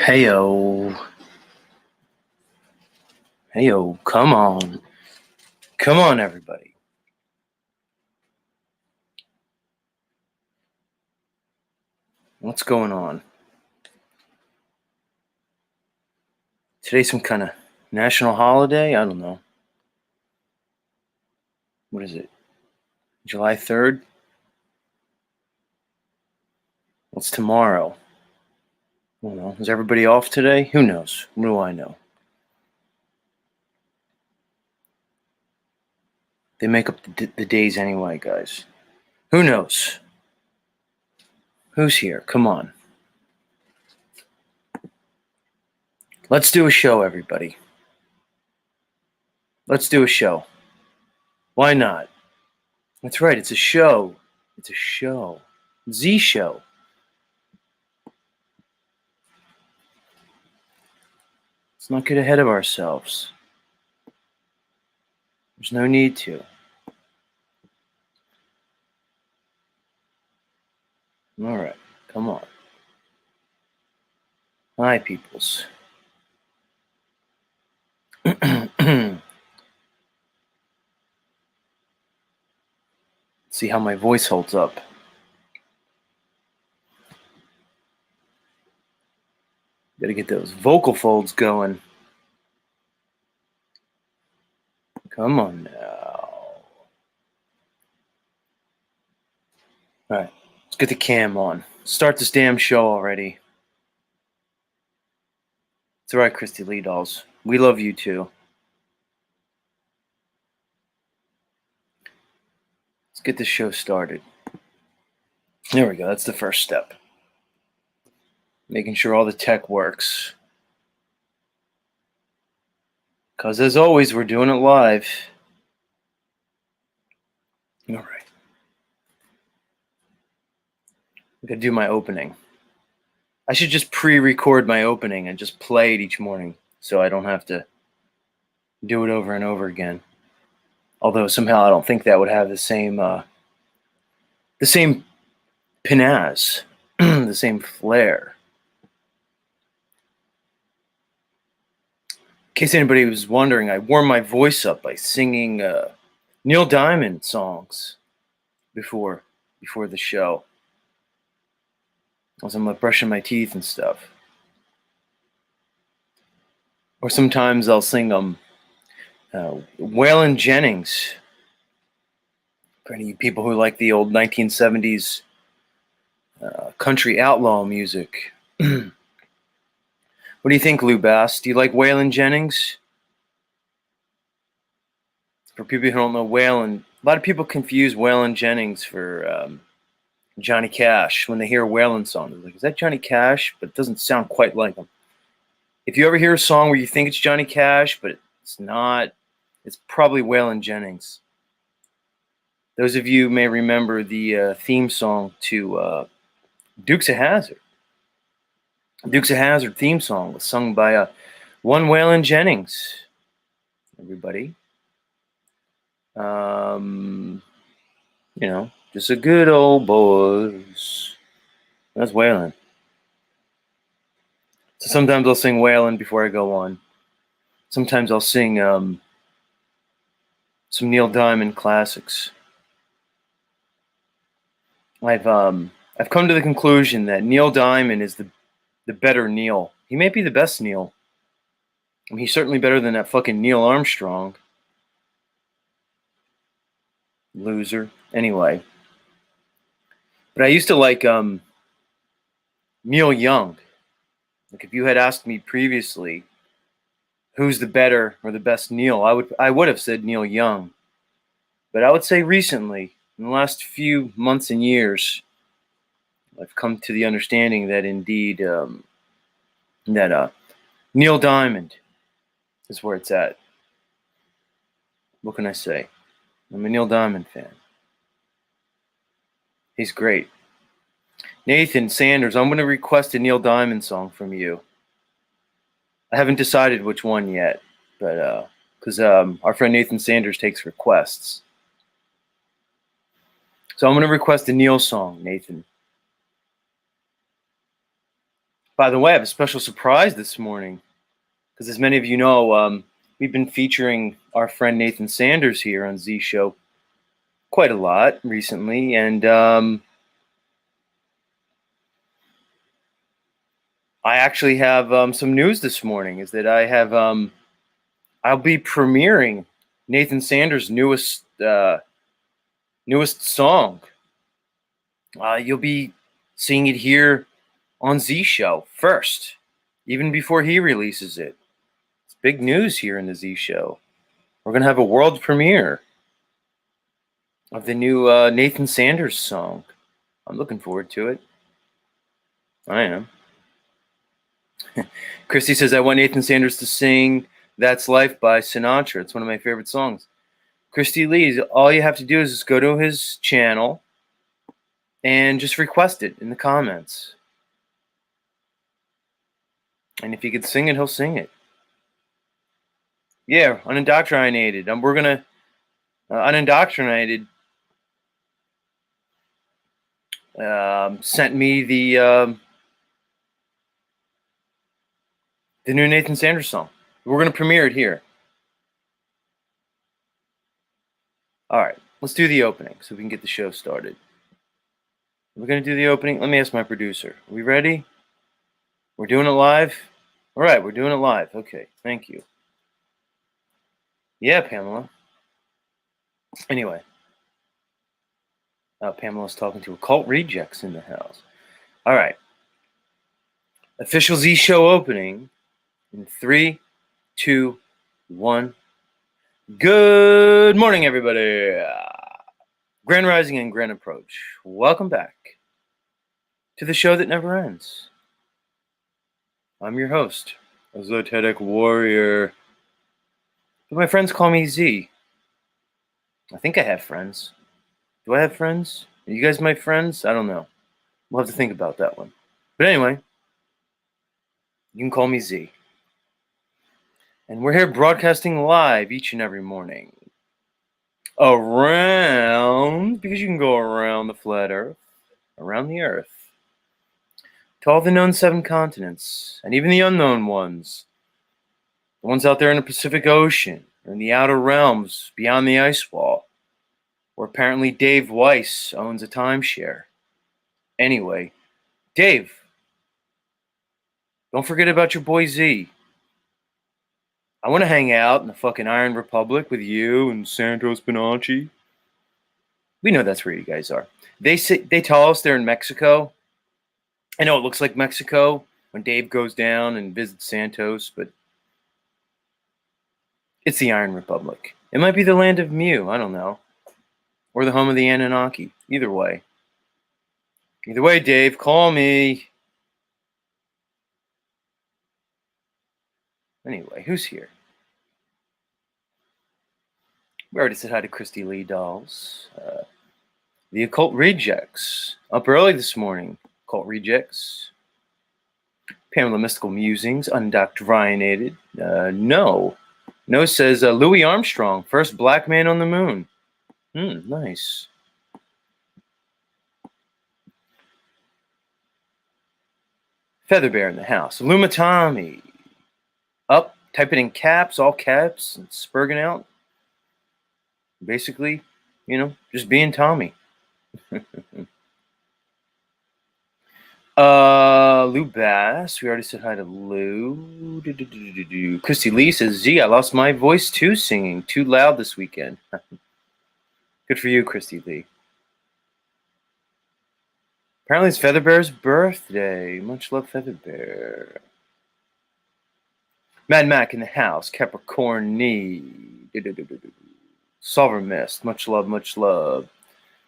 Heyo. Heyo, come on. Come on, everybody. What's going on? Today's some kind of national holiday? I don't know. What is it? July 3rd? What's tomorrow? I don't know. Is everybody off today? Who knows? What do I know? They make up the days anyway, guys. Who knows? Who's here? Come on. Let's do a show, everybody. Let's do a show. Why not? That's right, it's a show. It's a show. Z show. Let's not get ahead of ourselves. There's no need to. All right, come on. Hi, peoples. See how my voice holds up. Gotta get those vocal folds going. Come on now. All right, let's get the cam on. Start this damn show already. It's all right, Christy Lee dolls. We love you too. Let's get this show started. There we go. That's the first step. Making sure all the tech works. Because as always, we're doing it live. All right. I'm going to do my opening. I should just pre-record my opening and just play it each morning so I don't have to do it over and over again. Although somehow I don't think that would have the same panache, the same flair. In case anybody was wondering, I warmed my voice up by singing Neil Diamond songs before the show. As I'm brushing my teeth and stuff. Or sometimes I'll sing Waylon Jennings. For any people who like the old 1970s country outlaw music. What do you think, Lou Bass? Do you like Waylon Jennings? For people who don't know Waylon, a lot of people confuse Waylon Jennings for Johnny Cash. When they hear a Waylon song, they're like, is that Johnny Cash? But it doesn't sound quite like him. If you ever hear a song where you think it's Johnny Cash, but it's not, it's probably Waylon Jennings. Those of you may remember the theme song to Dukes of Hazzard. Dukes of Hazzard theme song was sung by one Waylon Jennings. Everybody. You know, just a good old boys. That's Waylon. So sometimes I'll sing Waylon before I go on. Sometimes I'll sing some Neil Diamond classics. I've come to the conclusion that Neil Diamond is the better Neil. He may be the best Neil. I mean, he's certainly better than that fucking Neil Armstrong. Loser. Anyway. But I used to like Neil Young. Like if you had asked me previously who's the better or the best Neil, I would have said Neil Young. But I would say recently In the last few months and years, I've come to the understanding that indeed that Neil Diamond is where it's at. What can I say? I'm a Neil Diamond fan. He's great. Nathan Sanders, I'm going to request a Neil Diamond song from you. I haven't decided which one yet, but because our friend Nathan Sanders takes requests. So I'm going to request a Neil song, Nathan. By the way, I have a special surprise this morning. Because as many of you know, we've been featuring our friend Nathan Sanders here on Z Show quite a lot recently. And I actually have some news this morning, is that I'll be premiering Nathan Sanders' newest song. You'll be seeing it here on Z Show first, even before he releases it. It's big news here in the Z Show. We're gonna have a world premiere of the new Nathan Sanders song. I'm looking forward to it. I am. Christy says, I want Nathan Sanders to sing That's Life by Sinatra. It's one of my favorite songs. Christy Lee, all you have to do is just go to his channel and just request it in the comments. And if he could sing it, he'll sing it. Yeah, unindoctrinated. We're going to, unindoctrinated sent me the new Nathan Sanders song. We're going to premiere it here. All right, let's do the opening so we can get the show started. We're going to do the opening. Let me ask my producer. Are we ready? We're doing it live? All right, we're doing it live. Okay, thank you. Yeah, Pamela. Anyway, Pamela's talking to Occult Rejects in the house. All right. Official Z Show opening in 3, 2, 1. Good morning, everybody. Grand Rising and Grand Approach. Welcome back to the show that never ends. I'm your host, Esoteric Warrior. But my friends call me Z. I think I have friends. Do I have friends? Are you guys my friends? I don't know. We'll have to think about that one. But anyway, you can call me Z. And we're here broadcasting live each and every morning. Around, because you can go around the flat earth, around the earth, to all the known 7 continents, and even the unknown ones. The ones out there in the Pacific Ocean, or in the outer realms beyond the ice wall, where apparently Dave Weiss owns a timeshare. Anyway, Dave, don't forget about your boy Z. I want to hang out in the fucking Iron Republic with you and Santos Bonacci. We know that's where you guys are. They tell us they're in Mexico. I know it looks like Mexico when Dave goes down and visits Santos, but it's the Iron Republic. It might be the land of Mew, I don't know. Or the home of the Anunnaki. Either way. Either way, Dave, call me. Anyway, who's here? We already said hi to Christy Lee Dolls. The Occult Rejects. Up early this morning. Occult Rejects. Pamela Mystical Musings. Undoctrinated. No. No says Louis Armstrong. First black man on the moon. Nice. Feather Bear in the house. Lumatami. Up. Type it in caps. All caps. And spurging out. Basically, just being Tommy. Lou Bass. We already said hi to Lou. Christy Lee says, Z, I lost my voice too singing. Too loud this weekend. Good for you, Christy Lee. Apparently it's Feather Bear's birthday. Much love, Feather Bear. Mad Mac in the house. Capricorn knee. Solver Mist. Much love, much love.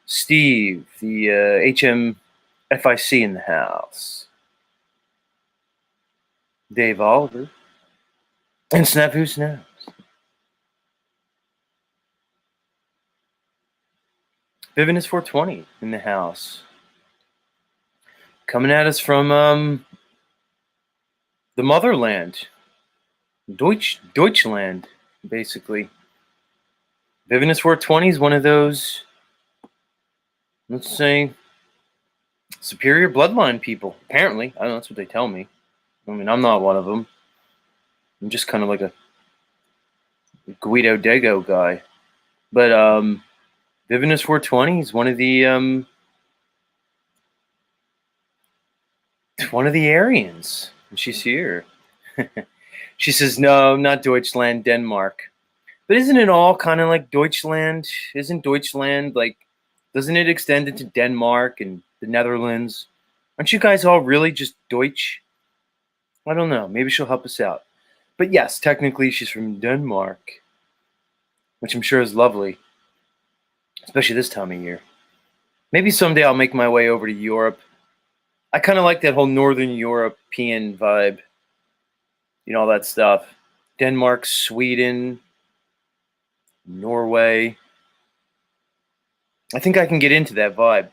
Steve, the HMFIC in the house. Dave Oliver. And Snap Who Snaps. Vivian is 420 in the house. Coming at us from the motherland. Deutschland, basically. Vivian is 420 is one of those, let's say, superior bloodline people. Apparently. I don't know, that's what they tell me. I mean, I'm not one of them. I'm just kind of like a Guido Dago guy. But Vivian is 420 is one of the Aryans. And she's here. She says, no, not Deutschland, Denmark. But isn't it all kind of like Deutschland? Isn't Deutschland like, doesn't it extend into Denmark and the Netherlands? Aren't you guys all really just Deutsch? I don't know. Maybe she'll help us out. But yes, technically she's from Denmark, which I'm sure is lovely, especially this time of year. Maybe someday I'll make my way over to Europe. I kind of like that whole Northern European vibe. You know, all that stuff. Denmark, Sweden, Norway. I think I can get into that vibe.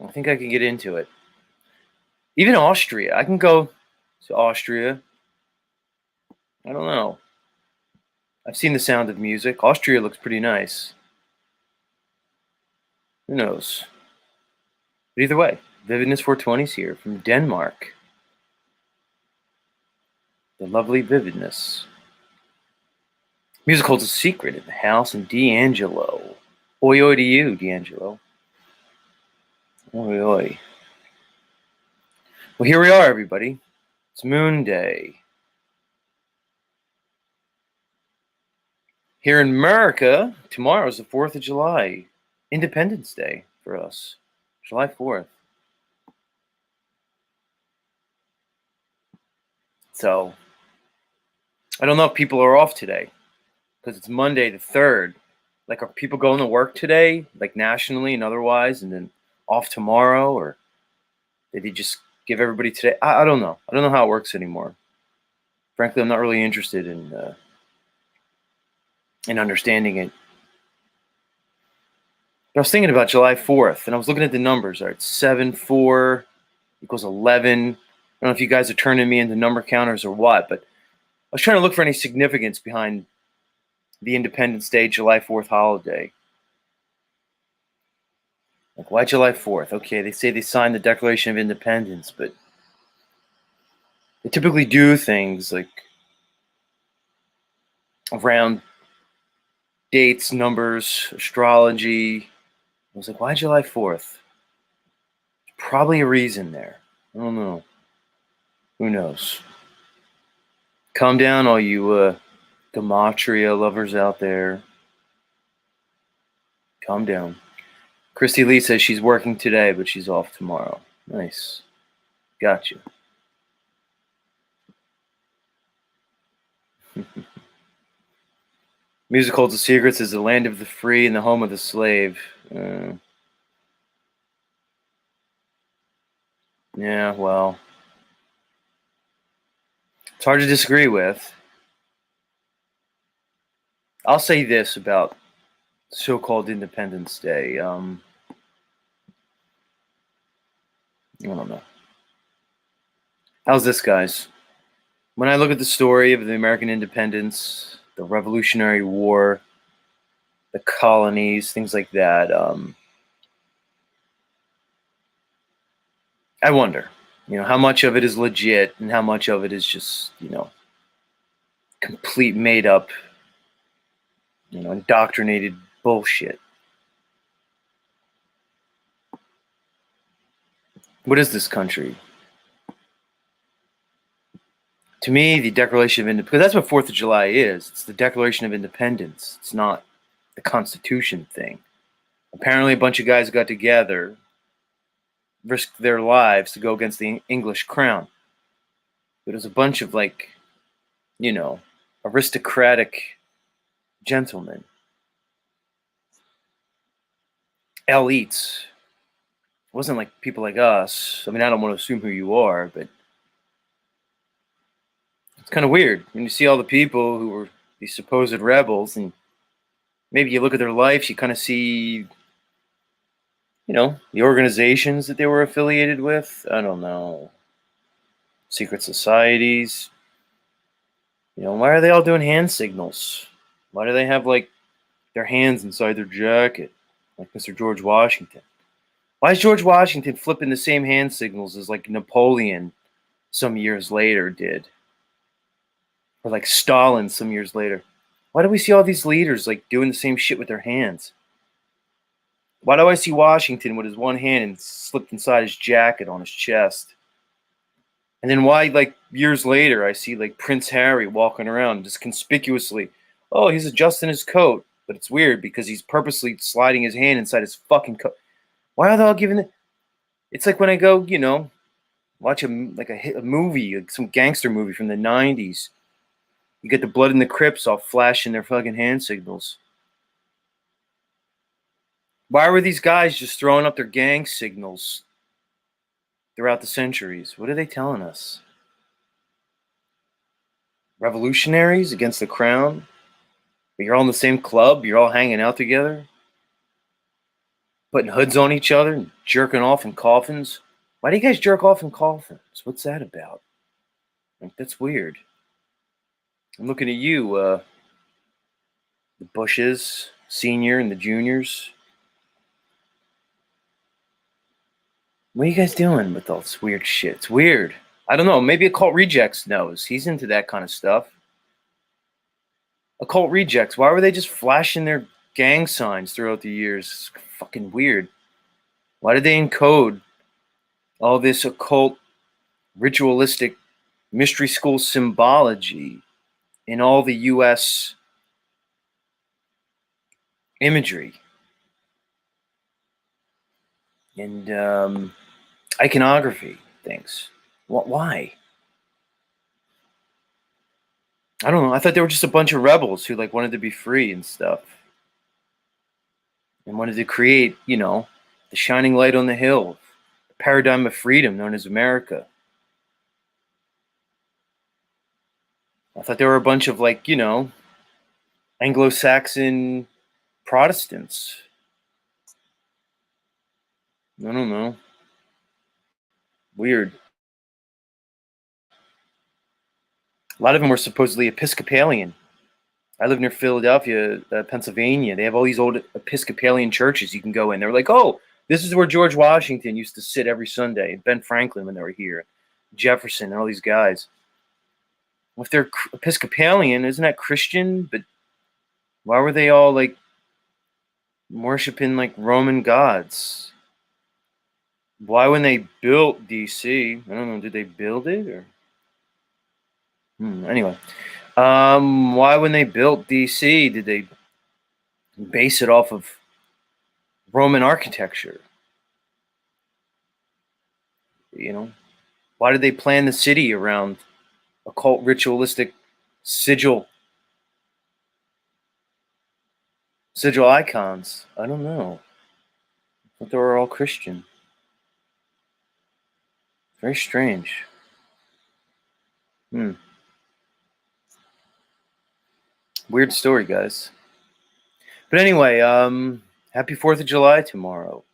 I think I can get into it. Even Austria. I can go to Austria. I don't know. I've seen The Sound of Music. Austria looks pretty nice. Who knows? But either way, Vivian is 420's here from Denmark. The lovely Vividness. Music holds a secret in the house, and D'Angelo. Oi, oi to you, D'Angelo. Oi, oi. Well, here we are, everybody. It's Moon Day. Here in America, tomorrow is the 4th of July. Independence Day for us. July 4th. So, I don't know if people are off today because it's Monday the 3rd. Like, are people going to work today, like nationally and otherwise, and then off tomorrow? Or did he just give everybody today? I don't know. I don't know how it works anymore. Frankly, I'm not really interested in understanding it. But I was thinking about July 4th, and I was looking at the numbers. All right, 7, 4 equals 11. I don't know if you guys are turning me into number counters or what, but I was trying to look for any significance behind the Independence Day, July 4th holiday. Like, why July 4th? Okay, they say they signed the Declaration of Independence, but they typically do things like around dates, numbers, astrology. I was like, why July 4th? Probably a reason there. I don't know. Who knows? Calm down, all you gematria lovers out there. Calm down. Christy Lee says she's working today, but she's off tomorrow. Nice. Gotcha. Music holds the secrets is the land of the free and the home of the slave. Yeah, well, it's hard to disagree with. I'll say this about so-called Independence Day. I don't know. How's this, guys? When I look at the story of the American independence, the Revolutionary War, the colonies, things like that, I wonder, how much of it is legit and how much of it is just, complete made up, indoctrinated bullshit. What is this country? To me, the Declaration of Independence, because that's what 4th of July is. It's the Declaration of Independence. It's not the Constitution thing. Apparently, a bunch of guys got together, risked their lives to go against the English crown. But it was a bunch of, aristocratic gentlemen. elites. It wasn't like people like us. I mean, I don't want to assume who you are, but it's kind of weird when you see all the people who were these supposed rebels, and maybe you look at their lives, you kind of see, the organizations that they were affiliated with. I don't know, secret societies. Why are they all doing hand signals? Why do they have like their hands inside their jacket, like Mr. George Washington? Why is George Washington flipping the same hand signals as like Napoleon some years later did? Or like Stalin some years later? Why do we see all these leaders like doing the same shit with their hands? Why do I see Washington with his one hand and slipped inside his jacket on his chest? And then why, like years later, I see like Prince Harry walking around just conspicuously. Oh, he's adjusting his coat, but it's weird because he's purposely sliding his hand inside his fucking coat. Why are they all giving it? It's like when I go, watch a movie, like some gangster movie from the '90s. You get the Blood and the Crips all flashing their fucking hand signals. Why were these guys just throwing up their gang signals throughout the centuries? What are they telling us? Revolutionaries against the crown? But you're all in the same club? You're all hanging out together? Putting hoods on each other and jerking off in coffins? Why do you guys jerk off in coffins? What's that about? Like, that's weird. I'm looking at you, the Bushes, senior and the juniors. What are you guys doing with all this weird shit? It's weird. I don't know. Maybe Occult Rejects knows. He's into that kind of stuff. Occult Rejects. Why were they just flashing their gang signs throughout the years? It's fucking weird. Why did they encode all this occult, ritualistic, mystery school symbology in all the U.S. imagery and iconography things? Why? I don't know. I thought they were just a bunch of rebels who like wanted to be free and stuff, and wanted to create, the shining light on the hill, the paradigm of freedom known as America. I thought they were a bunch of like, Anglo-Saxon Protestants. I don't know. Weird. A lot of them were supposedly Episcopalian. I live near Philadelphia, Pennsylvania. They have all these old Episcopalian churches you can go in. They're like, oh, this is where George Washington used to sit every Sunday, and Ben Franklin when they were here, Jefferson, and all these guys. Well, if they're Episcopalian, isn't that Christian? But why were they all like worshiping like Roman gods? Why, when they built DC, I don't know, did they build it or? Anyway, why when they built DC did they base it off of Roman architecture? Why did they plan the city around occult ritualistic sigil icons? I don't know. I thought they were all Christian. Very strange. Weird story, guys. But anyway, happy 4th of July tomorrow.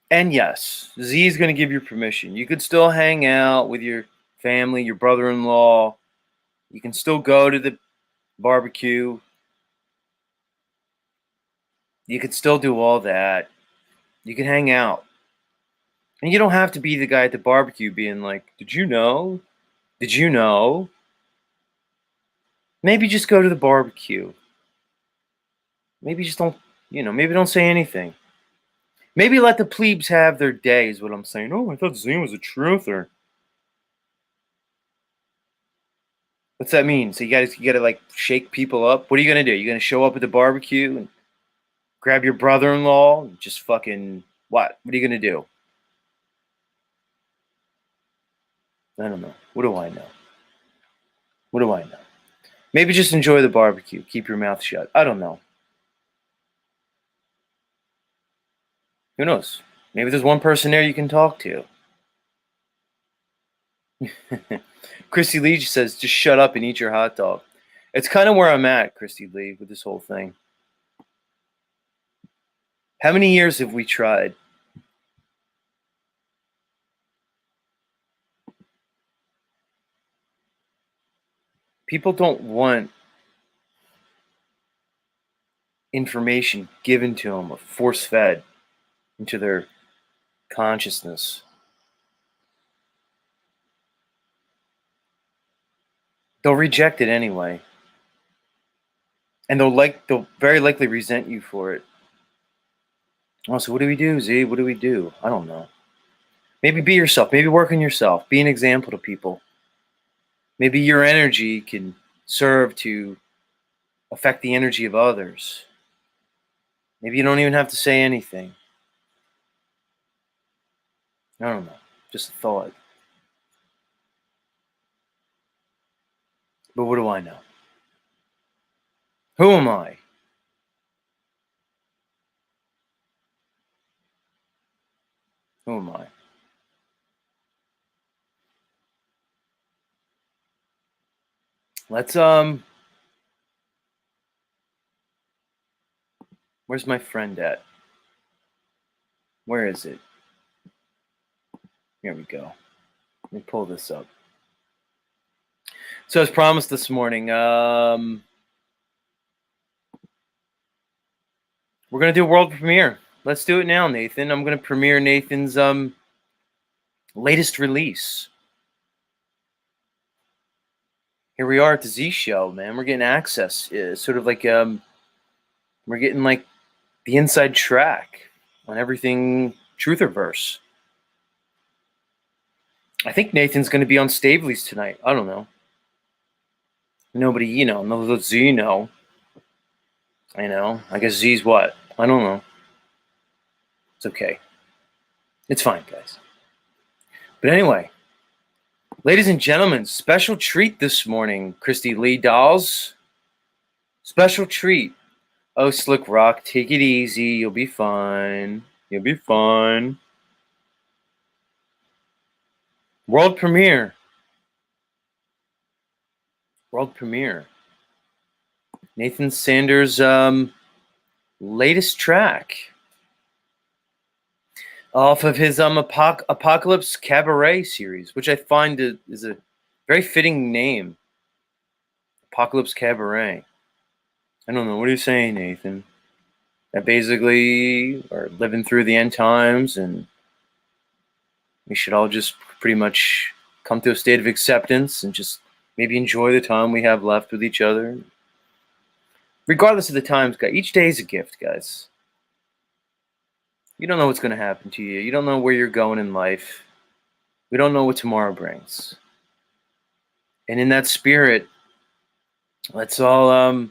And yes, Z is going to give you permission. You could still hang out with your family, your brother-in-law. You can still go to the barbecue. You could still do all that. You can hang out. And you don't have to be the guy at the barbecue being like, did you know? Did you know? Maybe just go to the barbecue. Maybe just don't, maybe don't say anything. Maybe let the plebes have their day is what I'm saying. Oh, I thought Zane was a truther. What's that mean? So you gotta like shake people up? What are you gonna do? You gonna show up at the barbecue and grab your brother-in-law and just fucking what? What are you gonna do? I don't know. What do I know? What do I know? Maybe just enjoy the barbecue. Keep your mouth shut. I don't know. Who knows? Maybe there's one person there you can talk to. Christy Lee says, just shut up and eat your hot dog. It's kind of where I'm at, Christy Lee, with this whole thing. How many years have we tried? People don't want information given to them or force-fed into their consciousness. They'll reject it anyway. And they'll very likely resent you for it. Oh, so what do we do, Z? What do we do? I don't know. Maybe be yourself. Maybe work on yourself. Be an example to people. Maybe your energy can serve to affect the energy of others. Maybe you don't even have to say anything. I don't know. Just a thought. But what do I know? Who am I? Who am I? Let's where's my friend at? Where is it? Here we go. Let me pull this up. So as promised this morning, we're gonna do a world premiere. Let's do it now, Nathan. I'm gonna premiere Nathan's latest release. Here we are at the Z Show, man. We're getting access. It's sort of like we're getting like the inside track on everything Trutherverse. I think Nathan's going to be on Stabley's tonight. I don't know. Nobody, none of the Z know. I know. I guess Z's what? I don't know. It's okay. It's fine, guys. But anyway, ladies and gentlemen, special treat this morning, Christy Lee dolls. Special treat. Oh, Slick Rock, take it easy. You'll be fine. You'll be fine. World premiere. World premiere. Nathan Sanders' latest track off of his Apocalypse Cabaret series, which I find is a very fitting name. Apocalypse Cabaret. I don't know. What are you saying, Nathan? That basically are living through the end times and we should all just pretty much come to a state of acceptance and just maybe enjoy the time we have left with each other. Regardless of the times, guys, each day is a gift, guys. You don't know what's going to happen to you. You don't know where you're going in life. We don't know what tomorrow brings. And in that spirit, let's all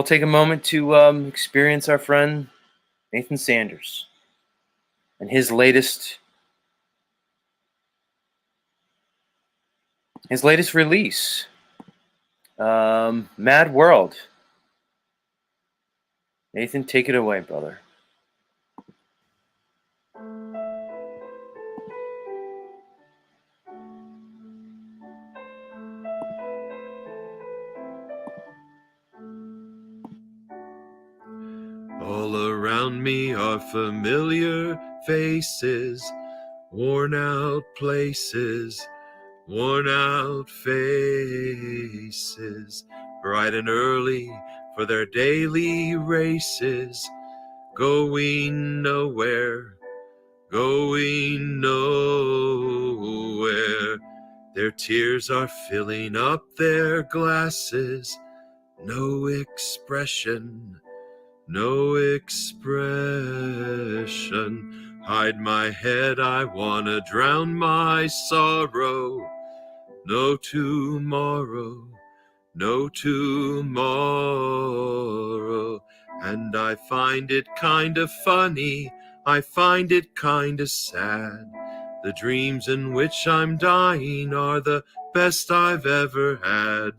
take a moment to experience our friend Nathan Sanders and his latest release, Mad World. Nathan, take it away, brother. All around me are familiar faces, worn out places, worn out faces, bright and early for their daily races, going nowhere, going nowhere. Their tears are filling up their glasses, no expression, no expression. Hide my head, I wanna drown my sorrow. No tomorrow, no tomorrow. And I find it kinda funny, I find it kinda sad. The dreams in which I'm dying are the best I've ever had.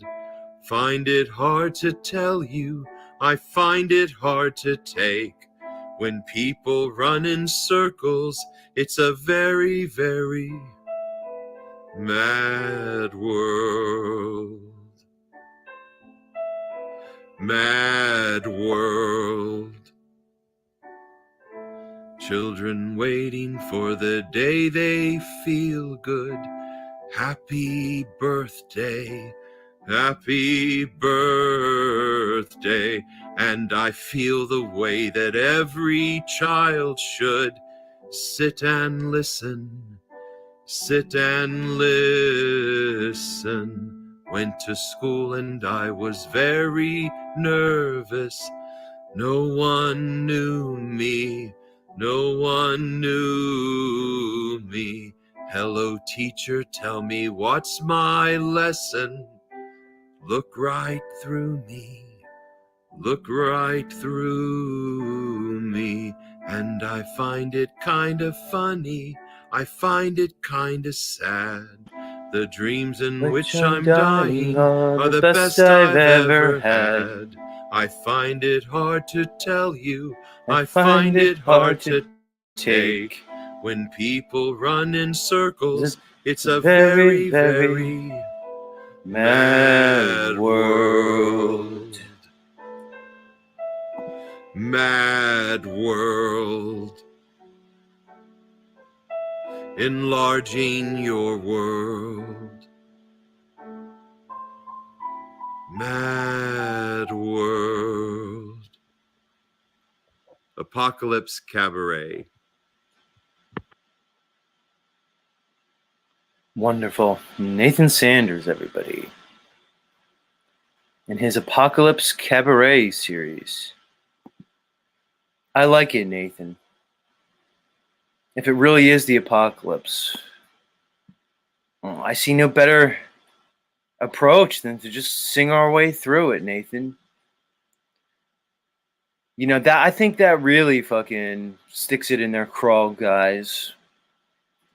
Find it hard to tell you I find it hard to take. When people run in circles, it's a very, very mad world. Mad world. Children waiting for the day they feel good. Happy birthday, happy birthday. And I feel the way that every child should. Sit and listen, sit and listen. Went to school and I was very nervous. No one knew me, no one knew me. Hello, teacher, tell me what's my lesson. Look right through me, look right through me. And I find it kind of funny, I find it kind of sad. The dreams in which I'm dying are the best I've ever had. I find it hard to tell you, I find it hard to take. When people run in circles, it's a very, very mad world. Mad world. Enlarging your world. Mad world. Apocalypse Cabaret. Wonderful. Nathan Sanders, everybody. In his Apocalypse Cabaret series. I like it, Nathan. If it really is the apocalypse, I see no better approach than to just sing our way through it, Nathan. You know, that I think that really fucking sticks it in their craw, guys,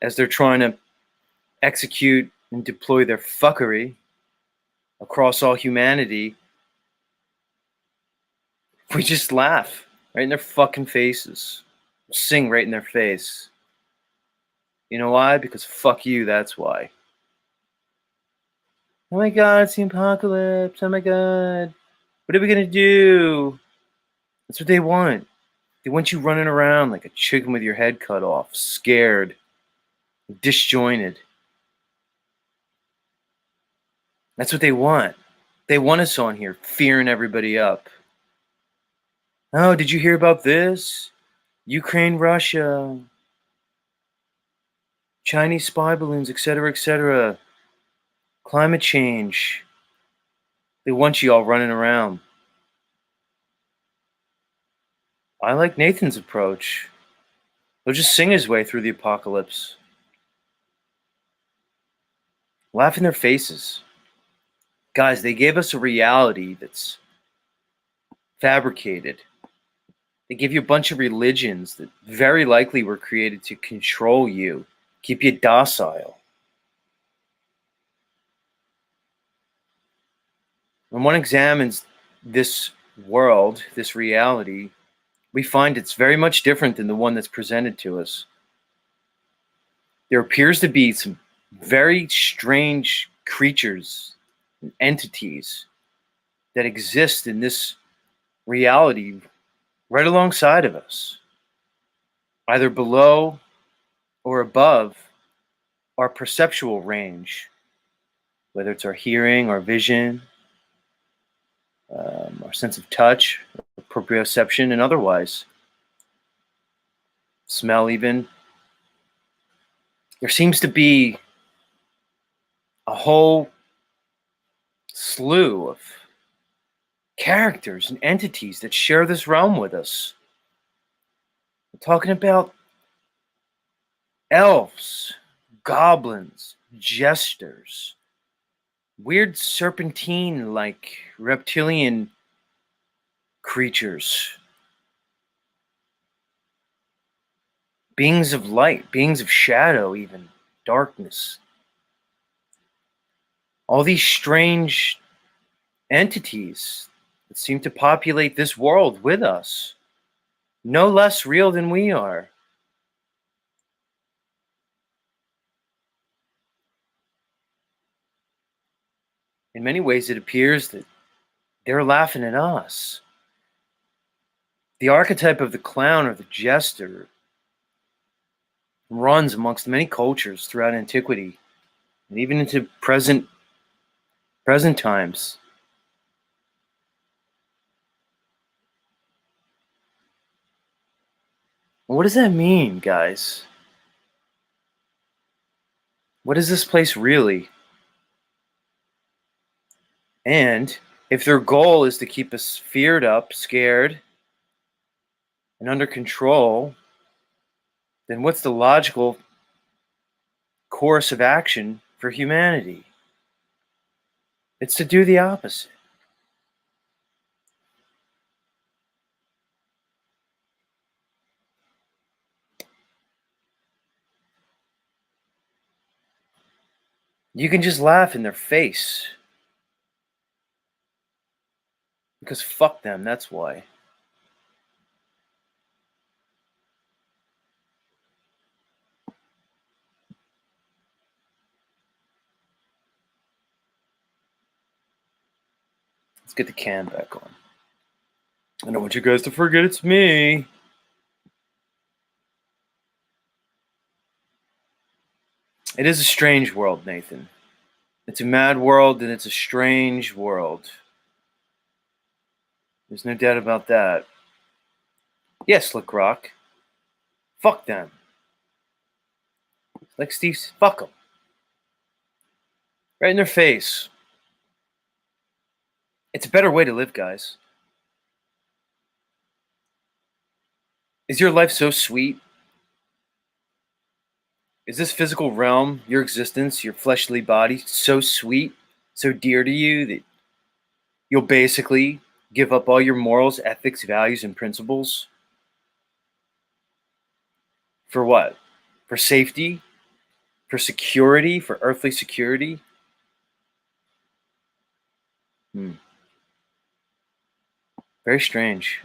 as they're trying to execute and deploy their fuckery across all humanity. We just laugh right in their fucking faces. Sing right in their face. You know why? Because fuck you, that's why. Oh my god, it's the apocalypse. Oh my god. What are we gonna do? That's what they want. They want you running around like a chicken with your head cut off, scared, disjointed. That's what they want. They want us on here, fearing everybody up. Oh, did you hear about this? Ukraine, Russia, Chinese spy balloons, etc., etc. Climate change. They want you all running around. I like Nathan's approach. He'll just sing his way through the apocalypse. Laugh in their faces. Guys, they gave us a reality that's fabricated. They give you a bunch of religions that very likely were created to control you, keep you docile. When one examines this world, this reality, we find it's very much different than the one that's presented to us. There appears to be some very strange creatures and entities that exist in this reality right alongside of us, either below or above our perceptual range, whether it's our hearing, our vision, our sense of touch, proprioception, and otherwise. Smell, even. There seems to be a whole slew of characters and entities that share this realm with us. We're talking about elves, goblins, jesters, weird serpentine-like reptilian creatures, beings of light, beings of shadow, even darkness. All these strange entities that seem to populate this world with us, no less real than we are. In many ways, it appears that they're laughing at us. The archetype of the clown or the jester runs amongst many cultures throughout antiquity and even into present times. What does that mean, guys? What is this place really? And if their goal is to keep us feared up, scared, and under control, then what's the logical course of action for humanity? It's to do the opposite. You can just laugh in their face. Because fuck them, that's why. Let's get the can back on. I don't want you guys to forget it's me. It is a strange world, Nathan. It's a mad world and it's a strange world. There's no doubt about that. Yes, Slick Rock. Fuck them. Like Steve's, fuck them. Right in their face. It's a better way to live, guys. Is your life so sweet? Is this physical realm, your existence, your fleshly body, so sweet, so dear to you that you'll basically give up all your morals, ethics, values, and principles? For what? For safety? For security? For earthly security? Very strange.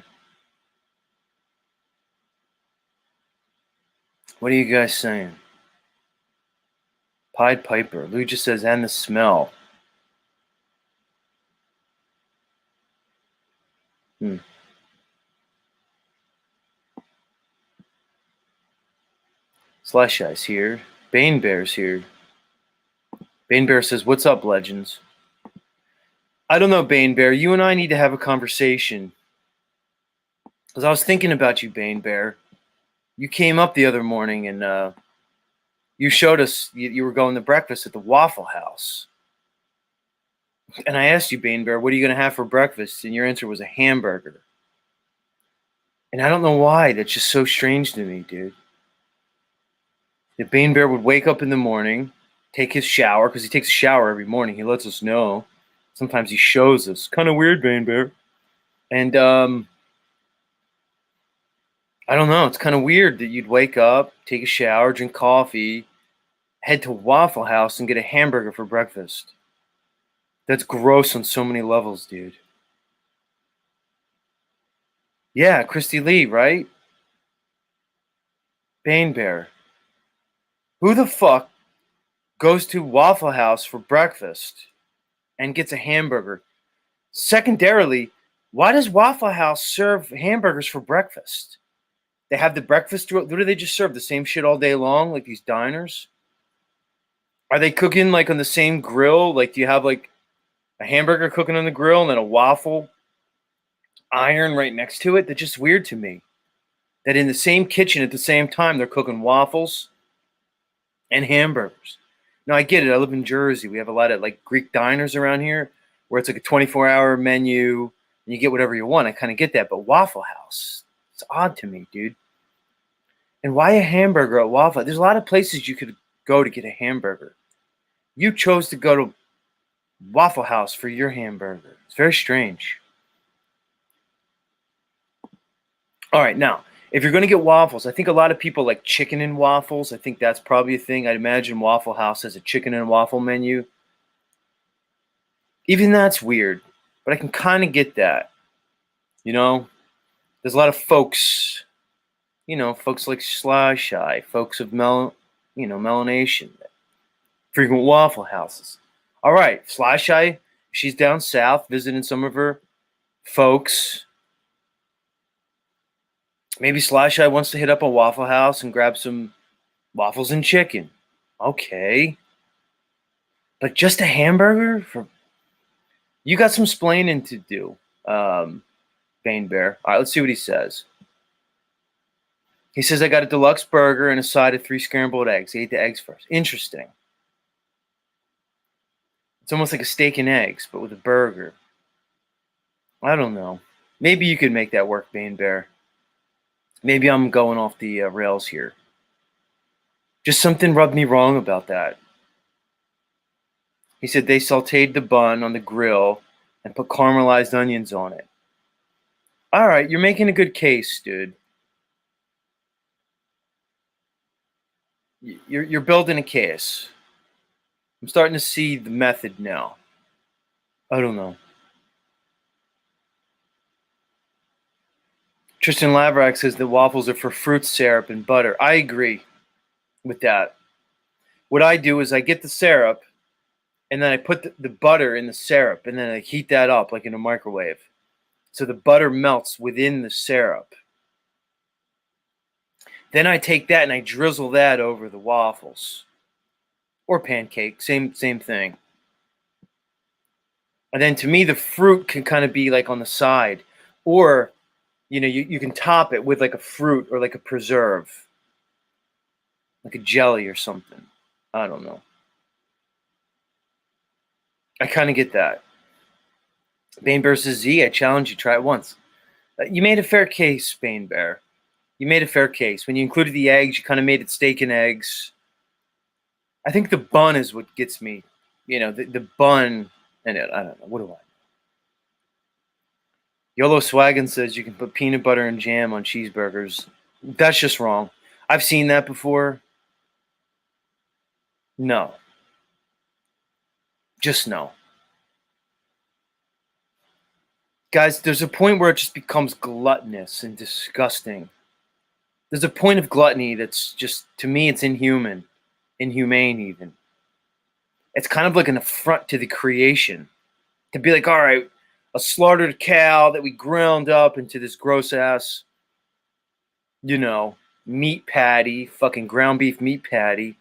What are you guys saying? Pied Piper. Lou just says, and the smell. Slash Eyes here. Bane Bear's here. Bane Bear says, what's up, legends? I don't know, Bane Bear. You and I need to have a conversation. Because I was thinking about you, Bane Bear. You came up the other morning and you showed us you were going to breakfast at the Waffle House. And I asked you, Bane Bear, what are you going to have for breakfast? And your answer was a hamburger. And I don't know why. That's just so strange to me, dude. The Bane Bear would wake up in the morning, take his shower, because he takes a shower every morning. He lets us know. Sometimes he shows us. Kind of weird, Bane Bear. And I don't know. It's kind of weird that you'd wake up, take a shower, drink coffee, head to Waffle House and get a hamburger for breakfast. That's gross on so many levels, dude. Yeah, Christy Lee, right? Bane Bear. Who the fuck goes to Waffle House for breakfast and gets a hamburger? Secondarily, why does Waffle House serve hamburgers for breakfast? They have the breakfast. What do they just serve? The same shit all day long, like these diners? Are they cooking like on the same grill? Like, do you have like a hamburger cooking on the grill and then a waffle iron right next to it? That's just weird to me. That in the same kitchen at the same time, they're cooking waffles and hamburgers. Now, I get it. I live in Jersey. We have a lot of like Greek diners around here where it's like a 24-hour menu and you get whatever you want. I kind of get that. But Waffle House, it's odd to me, dude. And why a hamburger at Waffle? There's a lot of places you could go to get a hamburger. You chose to go to Waffle House for your hamburger. It's very strange. All right, now, if you're going to get waffles, I think a lot of people like chicken and waffles. I think that's probably a thing. I'd imagine Waffle House has a chicken and waffle menu. Even that's weird, but I can kind of get that. You know, there's a lot of folks, folks like Sly Shy, folks of melanation, that frequent Waffle Houses. All right, Sly Shy, she's down south visiting some of her folks. Maybe Sly Shy wants to hit up a Waffle House and grab some waffles and chicken. Okay. But just a hamburger? You got some splaining to do, Bane Bear. All right, let's see what he says. He says, I got a deluxe burger and a side of 3 scrambled eggs. He ate the eggs first. Interesting. It's almost like a steak and eggs, but with a burger. I don't know. Maybe you could make that work, Bane Bear. Maybe I'm going off the rails here. Just something rubbed me wrong about that. He said they sauteed the bun on the grill and put caramelized onions on it. All right, you're making a good case, dude. You're building a case. I'm starting to see the method now. I don't know. Tristan Laverack says the waffles are for fruit syrup and butter. I agree with that. What I do is I get the syrup and then I put the butter in the syrup and then I heat that up like in a microwave. So the butter melts within the syrup. Then I take that and I drizzle that over the waffles. Or pancake, same thing. And then to me, the fruit can kind of be like on the side. Or, you can top it with like a fruit or like a preserve. Like a jelly or something. I don't know. I kind of get that. Bane versus Z, I challenge you, try it once. You made a fair case, Bane Bear. You made a fair case. When you included the eggs, you kind of made it steak and eggs. I think the bun is what gets me. The bun and it. I don't know. What do I know? YOLO Swaggin says you can put peanut butter and jam on cheeseburgers. That's just wrong. I've seen that before. No. Just no. Guys, there's a point where it just becomes gluttonous and disgusting. There's a point of gluttony that's just, to me, it's inhuman. Inhumane, even. It's kind of like an affront to the creation. To be like, all right, a slaughtered cow that we ground up into this gross ass, meat patty, fucking ground beef meat patty,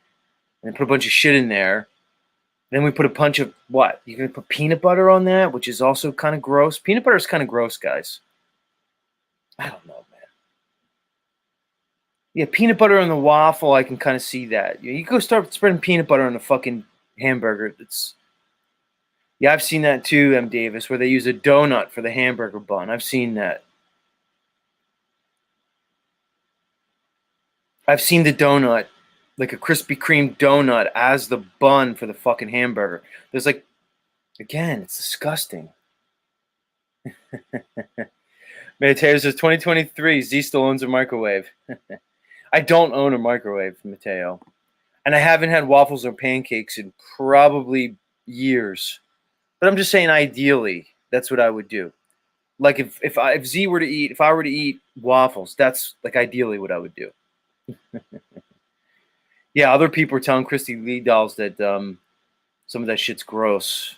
and put a bunch of shit in there. Then we put a bunch of what? You're going to put peanut butter on that, which is also kind of gross. Peanut butter is kind of gross, guys. I don't know, man. Yeah, peanut butter on the waffle, I can kind of see that. You go start spreading peanut butter on the fucking hamburger. Yeah, I've seen that too, M. Davis, where they use a donut for the hamburger bun. I've seen that. I've seen the donut, like a Krispy Kreme donut, as the bun for the fucking hamburger. There's like, again, it's disgusting. Mateo says 2023, Z still owns a microwave. I don't own a microwave, Mateo. And I haven't had waffles or pancakes in probably years. But I'm just saying, ideally, that's what I would do. Like if I were to eat waffles, that's like ideally what I would do. Yeah, other people are telling Christy Lee dolls that some of that shit's gross.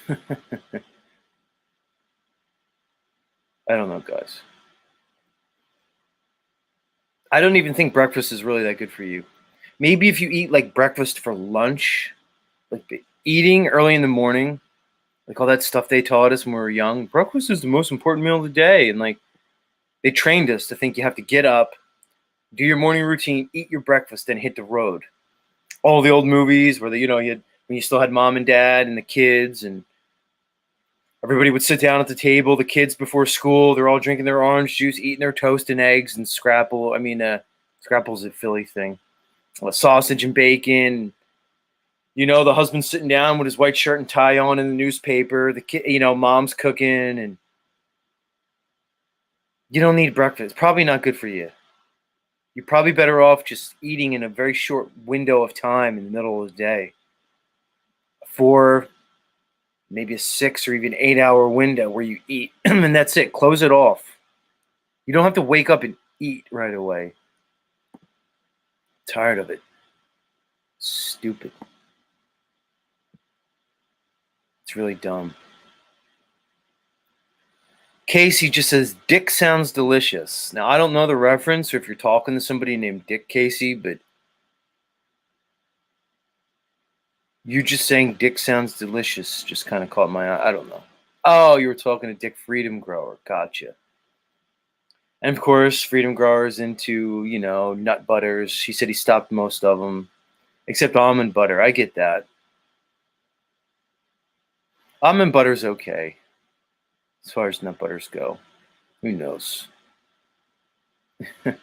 I don't know, guys. I don't even think breakfast is really that good for you. Maybe if you eat like breakfast for lunch, like eating early in the morning, like all that stuff they taught us when we were young. Breakfast is the most important meal of the day, and like they trained us to think you have to get up, do your morning routine, eat your breakfast, then hit the road. All the old movies where you had when you still had mom and dad and the kids, and everybody would sit down at the table. The kids before school, they're all drinking their orange juice, eating their toast and eggs and scrapple. Scrapple's a Philly thing. Sausage and bacon. The husband's sitting down with his white shirt and tie on in the newspaper. The kid, mom's cooking, and you don't need breakfast. It's probably not good for you. You're probably better off just eating in a very short window of time in the middle of the day. 4, maybe a 6 or even 8 hour window where you eat, and that's it. Close it off. You don't have to wake up and eat right away. Tired of it. Stupid. It's really dumb. Casey just says, Dick sounds delicious. Now, I don't know the reference or if you're talking to somebody named Dick Casey, but you just saying Dick sounds delicious just kind of caught my eye. I don't know. Oh, you were talking to Dick Freedom Grower. Gotcha. And of course, Freedom Grower's into, nut butters. He said he stopped most of them, except almond butter. I get that. Almond butter's okay as far as nut butters go. Who knows? I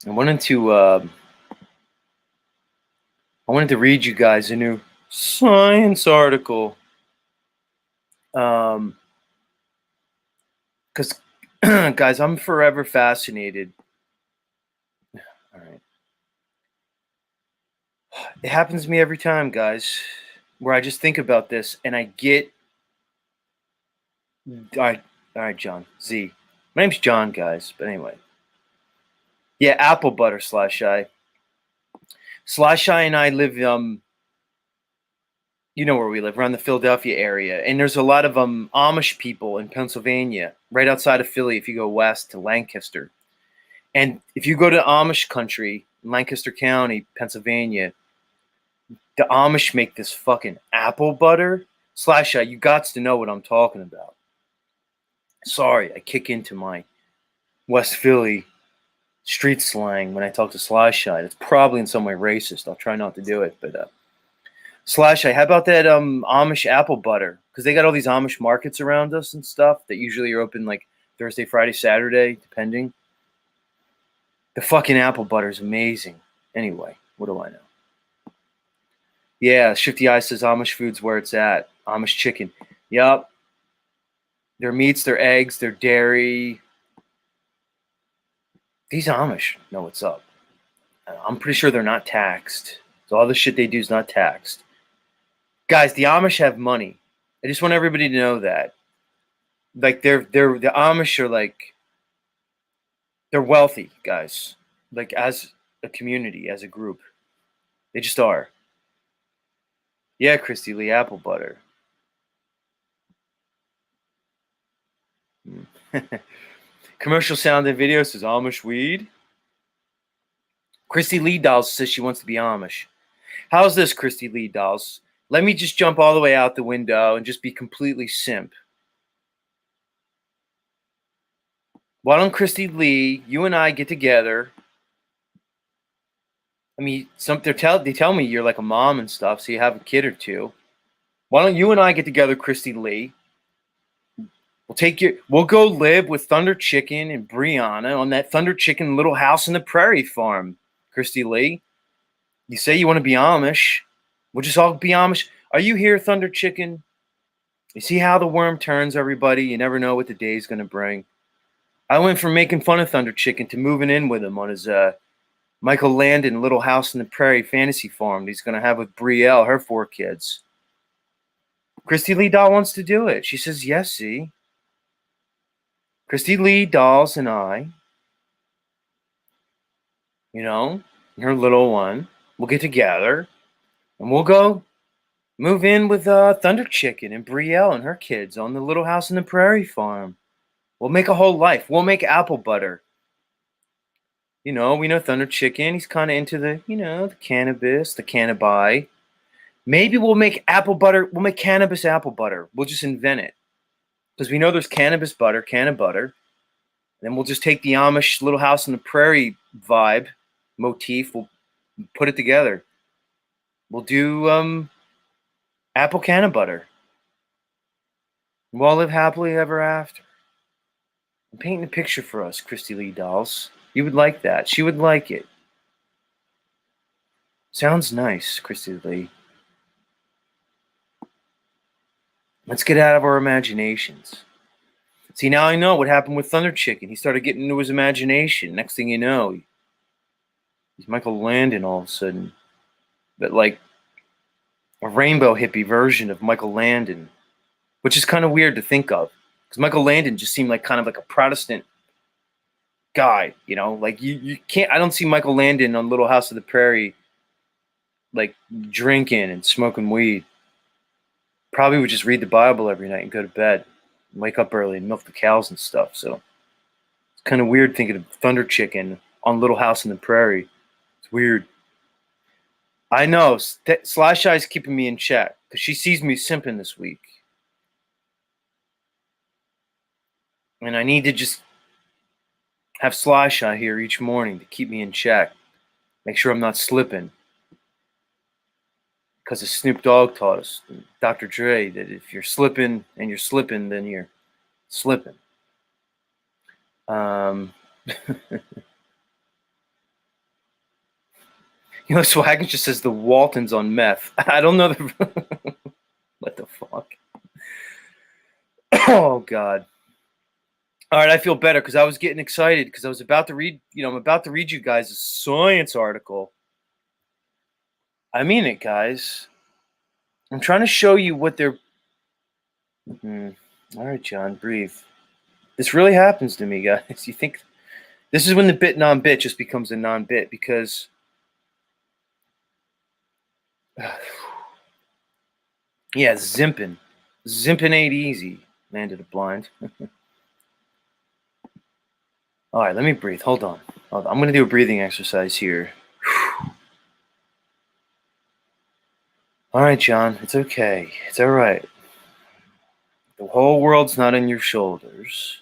wanted to read you guys a new science article. Because, guys, I'm forever fascinated. All right. It happens to me every time, guys, where I just think about this and I get. All right, John. Z. My name's John, guys. But anyway. Yeah, apple butter, Slash Eye. Slash Eye and I live, you know where we live, around the Philadelphia area. And there's a lot of Amish people in Pennsylvania, right outside of Philly if you go west to Lancaster. And if you go to Amish country, Lancaster County, Pennsylvania, the Amish make this fucking apple butter. Slash Eye, you got to know what I'm talking about. Sorry, I kick into my West Philly street slang when I talk to Slash Eye. It's probably in some way racist. I'll try not to do it, but Slash Eye, how about that Amish apple butter? Because they got all these Amish markets around us and stuff that usually are open like Thursday, Friday, Saturday, depending. The fucking apple butter is amazing. Anyway, what do I know? Yeah, Shifty Eye says Amish food's where it's at. Amish chicken. Yup. Their meats, their eggs, their dairy. These Amish know what's up. I'm pretty sure they're not taxed. So all the shit they do is not taxed. Guys, the Amish have money. I just want everybody to know that. Like the Amish are like, they're wealthy, guys. Like as a community, as a group. They just are. Yeah, Christy Lee, apple butter. Commercial sound and video says Amish weed. Christy Lee Dolls says she wants to be Amish. How's this, Christy Lee Dolls? Let me just jump all the way out the window and just be completely simp. Why don't Christy Lee, you and I get together? I mean, they tell me you're like a mom and stuff, so you have a kid or two. Why don't you and I get together, Christy Lee? We'll go live with Thunder Chicken and Brianna on that Thunder Chicken little house in the prairie farm, Christy Lee. You say you want to be Amish. We'll just all be Amish. Are you here, Thunder Chicken? You see how the worm turns, everybody? You never know what the day's going to bring. I went from making fun of Thunder Chicken to moving in with him on his Michael Landon little house in the prairie fantasy farm that he's going to have with Brielle, her 4 kids. Christy Lee Doll wants to do it. She says, yes, see. Christy Lee Dolls and I, her little one, we'll get together and we'll go move in with Thunder Chicken and Brielle and her kids on the little house in the prairie farm. We'll make a whole life. We'll make apple butter. We know Thunder Chicken. He's kind of into the cannabis, the cannabi. Maybe we'll make apple butter. We'll make cannabis apple butter. We'll just invent it. Because we know there's cannabis butter, canna butter. Then we'll just take the Amish little house in the prairie vibe, motif. We'll put it together. We'll do apple canna butter. We'll all live happily ever after. I'm painting a picture for us, Christy Lee Dolls. You would like that. She would like it. Sounds nice, Christy Lee. Let's get out of our imaginations. See, now I know what happened with Thunder Chicken. He started getting into his imagination. Next thing you know, He's Michael Landon all of a sudden. But like a rainbow hippie version of Michael Landon, which is kind of weird to think of. Because Michael Landon just seemed like kind of like a Protestant guy, you know? Like you can't, I don't see Michael Landon on Little House of the Prairie like drinking and smoking weed. Probably would just read the Bible every night and go to bed. Wake up early and milk the cows and stuff. So it's kind of weird thinking of Thunder Chicken on Little House on the Prairie. It's weird. I know. Slash Eye's keeping me in check because she sees me simping this week. And I need to just have Slash Eye here each morning to keep me in check. Make sure I'm not slipping. Because as Snoop Dogg taught us, Dr. Dre, that if you're slipping and you're slipping, then you're slipping. You know, Swag just says the Waltons on meth. I don't know the. What the fuck? Oh God! All right, I feel better because I was getting excited because I was about to read. You know, I'm about to read you guys a science article. I mean it, guys. I'm trying to show you what they're. All right, John, breathe. This really happens to me, guys. You think this is when the bit non-bit just becomes a non-bit because. Yeah, Zimpin. Zimpin ain't easy. Landed a blind. All right, let me breathe. Hold on. I'm going to do a breathing exercise here. All right, John. It's okay. It's all right. The whole world's not on your shoulders.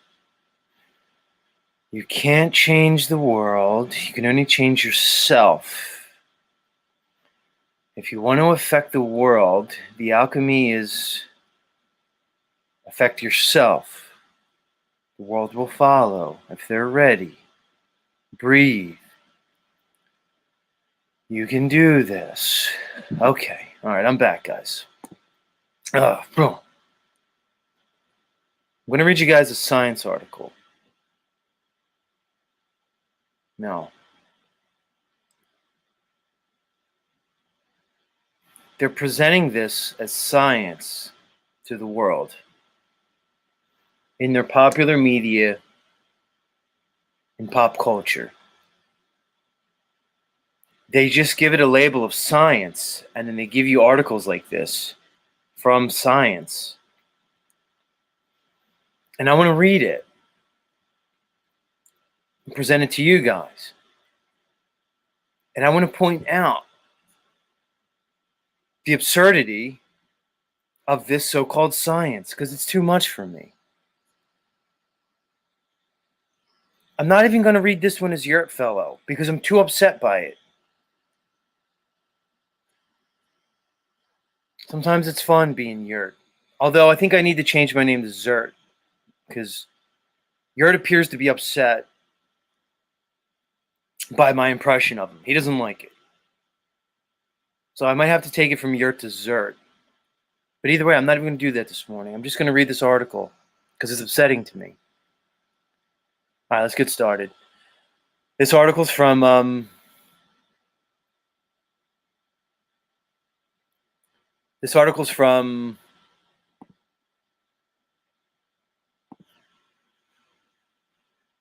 You can't change the world. You can only change yourself. If you want to affect the world, the alchemy is affect yourself. The world will follow if they're ready. Breathe. You can do this. Okay. All right, I'm back, guys. I'm going to read you guys a science article. No. They're presenting this as science to the world in their popular media and pop culture. They just give it a label of science, and then they give you articles like this from science. And I want to read it and present it to you guys. And I want to point out the absurdity of this so-called science because it's too much for me. I'm not even going to read this one as Yurt Fellow because I'm too upset by it. Sometimes it's fun being Yurt. Although I think I need to change my name to Zert because Yurt appears to be upset by my impression of him. He doesn't like it. So I might have to take it from Yurt to Zert. But either way, I'm not even going to do that this morning. I'm just going to read this article because it's upsetting to me. All right, let's get started. This article's from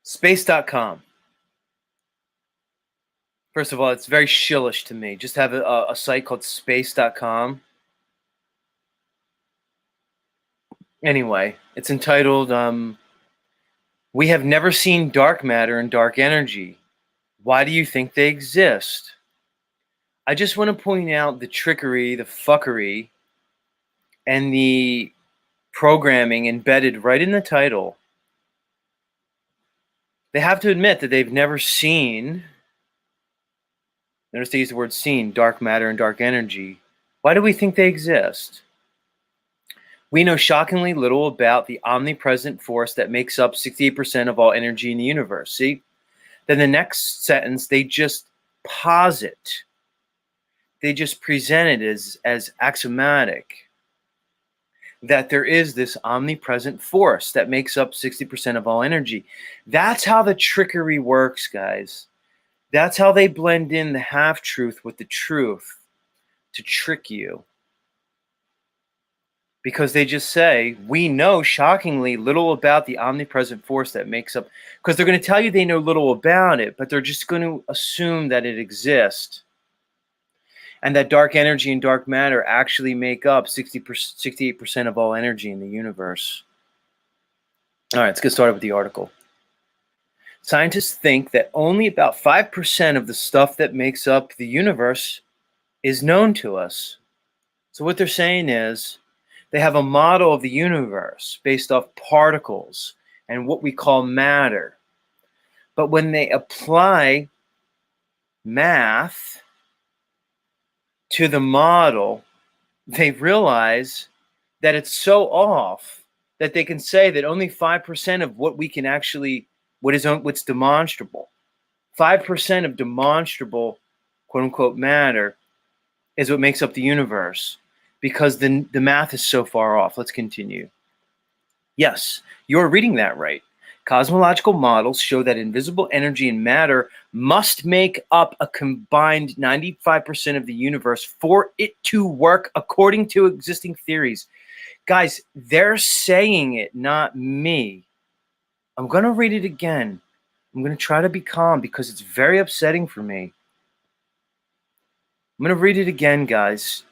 space.com. First of all, it's very shillish to me. Just have a site called space.com. Anyway, it's entitled We Have Never Seen Dark Matter and Dark Energy. Why do you think they exist? I just want to point out the trickery, the fuckery, and the programming embedded right in the title. They have to admit that they've never seen, notice they use the word seen, dark matter and dark energy. Why do we think they exist? We know shockingly little about the omnipresent force that makes up 68% of all energy in the universe. See? Then the next sentence, they just posit. They just present it as axiomatic that there is this omnipresent force that makes up 60% of all energy. That's how the trickery works, guys. That's how they blend in the half-truth with the truth to trick you. Because they just say, we know shockingly little about the omnipresent force that makes up, because they're going to tell you they know little about it, but they're just going to assume that it exists. And that dark energy and dark matter actually make up 68% of all energy in the universe. All right, let's get started with the article. Scientists think that only about 5% of the stuff that makes up the universe is known to us. So what they're saying is they have a model of the universe based off particles and what we call matter. But when they apply math to the model, they realize that it's so off that they can say that only 5% of what we can actually, what's demonstrable, 5% of demonstrable, quote unquote, matter is what makes up the universe, because the math is so far off. Let's continue. Yes, you're reading that right. Cosmological models show that invisible energy and matter must make up a combined 95% of the universe for it to work according to existing theories. Guys, they're saying it, not me. I'm going to read it again. I'm going to try to be calm because it's very upsetting for me. I'm going to read it again, guys.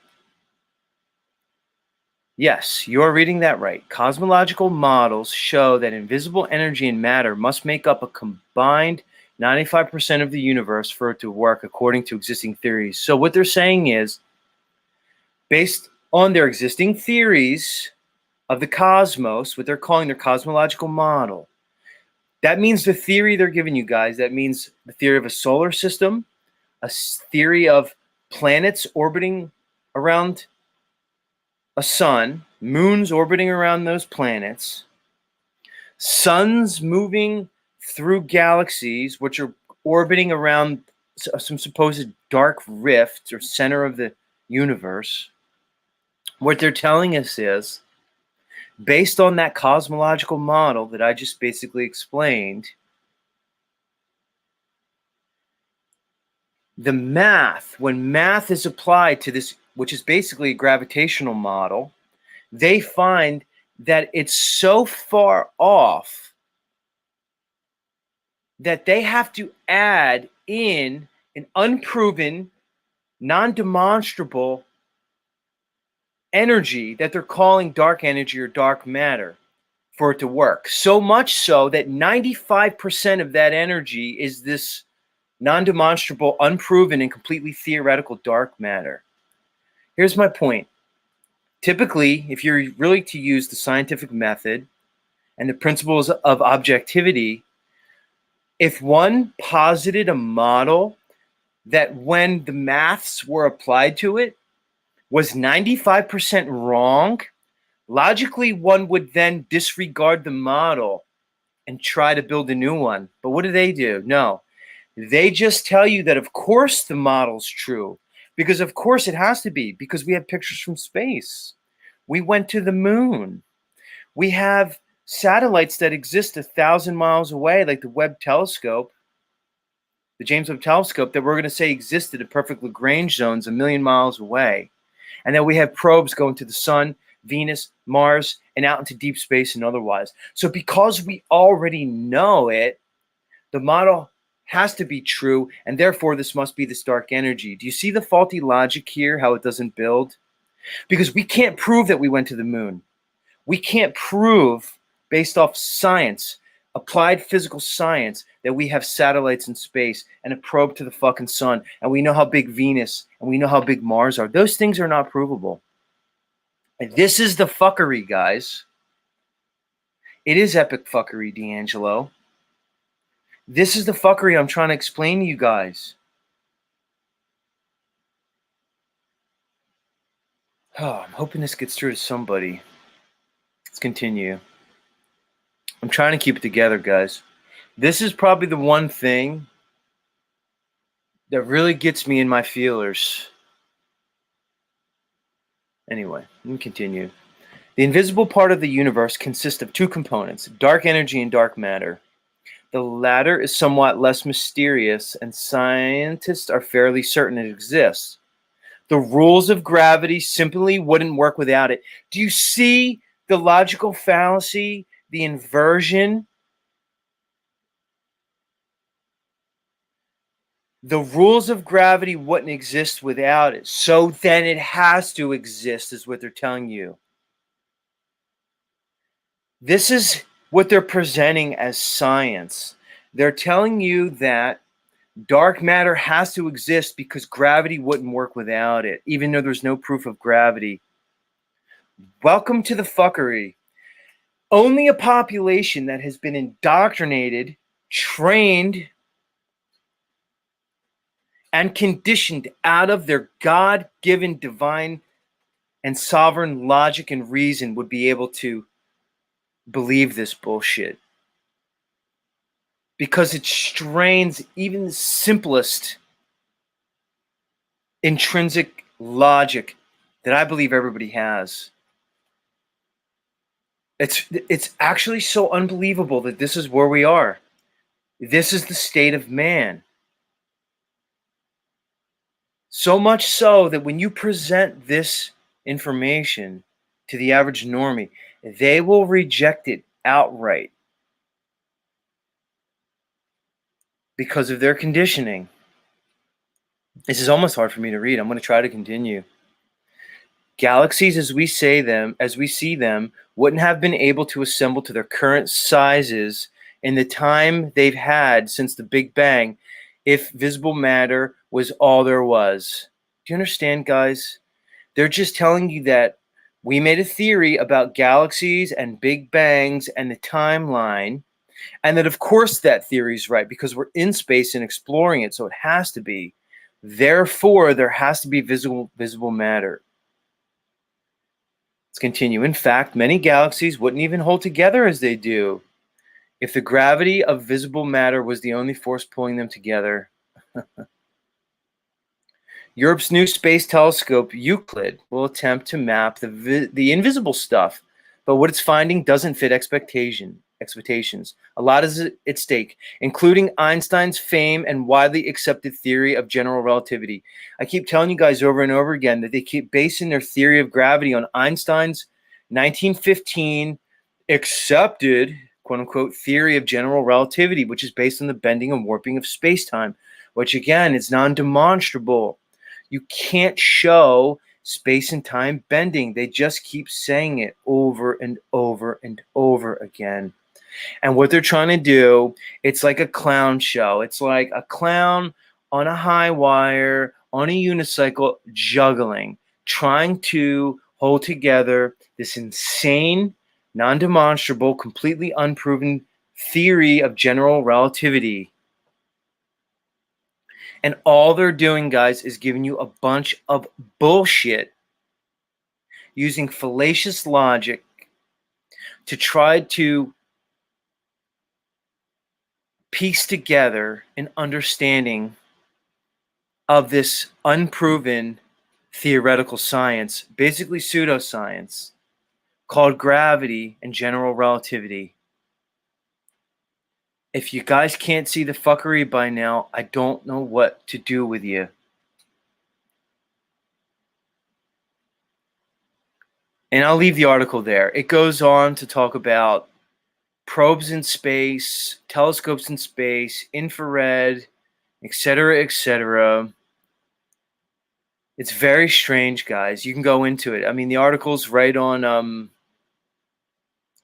Yes, you're reading that right. Cosmological models show that invisible energy and matter must make up a combined 95% of the universe for it to work according to existing theories. So what they're saying is, based on their existing theories of the cosmos, what they're calling their cosmological model, that means the theory they're giving you guys, that means the theory of a solar system, a theory of planets orbiting around a sun, moons orbiting around those planets, suns moving through galaxies, which are orbiting around some supposed dark rift or center of the universe. What they're telling us is, based on that cosmological model that I just basically explained, the math, when math is applied to this, which is basically a gravitational model, they find that it's so far off that they have to add in an unproven, non-demonstrable energy that they're calling dark energy or dark matter for it to work. So much so that 95% of that energy is this non-demonstrable, unproven, and completely theoretical dark matter. Here's my point. Typically, if you're really to use the scientific method and the principles of objectivity, if one posited a model that when the maths were applied to it was 95% wrong, logically one would then disregard the model and try to build a new one. But what do? No, they just tell you that of course the model's true, because of course it has to be, because we have pictures from space. We went to the moon. We have satellites that exist 1,000 miles away, like the Webb telescope, the James Webb telescope, that we're going to say existed at perfect Lagrange zones 1,000,000 miles away. And then we have probes going to the sun, Venus, Mars, and out into deep space and otherwise. So because we already know it, the model has to be true, and therefore this must be this dark energy. Do you see the faulty logic here, how it doesn't build? Because we can't prove that we went to the moon. We can't prove, based off science, applied physical science, that we have satellites in space and a probe to the fucking sun, and we know how big Venus and we know how big Mars are. Those things are not provable. And this is the fuckery, guys. It is epic fuckery, D'Angelo. This is the fuckery I'm trying to explain to you guys. Oh, I'm hoping this gets through to somebody. Let's continue. I'm trying to keep it together, guys. This is probably the one thing that really gets me in my feelers. Anyway, let me continue. The invisible part of the universe consists of two components, dark energy and dark matter. The latter is somewhat less mysterious, and scientists are fairly certain it exists. The rules of gravity simply wouldn't work without it. Do you see the logical fallacy, the inversion? The rules of gravity wouldn't exist without it. So then it has to exist, is what they're telling you. This is what they're presenting as science. They're telling you that dark matter has to exist because gravity wouldn't work without it, even though there's no proof of gravity. Welcome to the fuckery. Only a population that has been indoctrinated, trained, and conditioned out of their God-given divine and sovereign logic and reason would be able to believe this bullshit. Because it strains even the simplest intrinsic logic that I believe everybody has. It's actually so unbelievable that this is where we are. This is the state of man. So much so that when you present this information to the average normie, they will reject it outright because of their conditioning. This is almost hard for me to read. I'm going to try to continue. Galaxies as we see them, wouldn't have been able to assemble to their current sizes in the time they've had since the Big Bang if visible matter was all there was. Do you understand, guys? They're just telling you that we made a theory about galaxies and Big Bangs and the timeline, and that of course that theory's right because we're in space and exploring it, so it has to be. Therefore, there has to be visible matter. Let's continue. In fact, many galaxies wouldn't even hold together as they do if the gravity of visible matter was the only force pulling them together. Europe's new space telescope, Euclid, will attempt to map the invisible stuff, but what it's finding doesn't fit expectations. A lot is at stake, including Einstein's fame and widely accepted theory of general relativity. I keep telling you guys over and over again that they keep basing their theory of gravity on Einstein's 1915 accepted, quote unquote, theory of general relativity, which is based on the bending and warping of space-time, which again is non-demonstrable. You can't show space and time bending. They just keep saying it over and over and over again. And what they're trying to do, it's like a clown show. It's like a clown on a high wire, on a unicycle, juggling, trying to hold together this insane, non-demonstrable, completely unproven theory of general relativity. And all they're doing, guys, is giving you a bunch of bullshit using fallacious logic to try to piece together an understanding of this unproven theoretical science, basically pseudoscience, called gravity and general relativity. If you guys can't see the fuckery by now, I don't know what to do with you. And I'll leave the article there. It goes on to talk about probes in space, telescopes in space, infrared, etc., etc. It's very strange, guys. You can go into it. I mean, the article's right on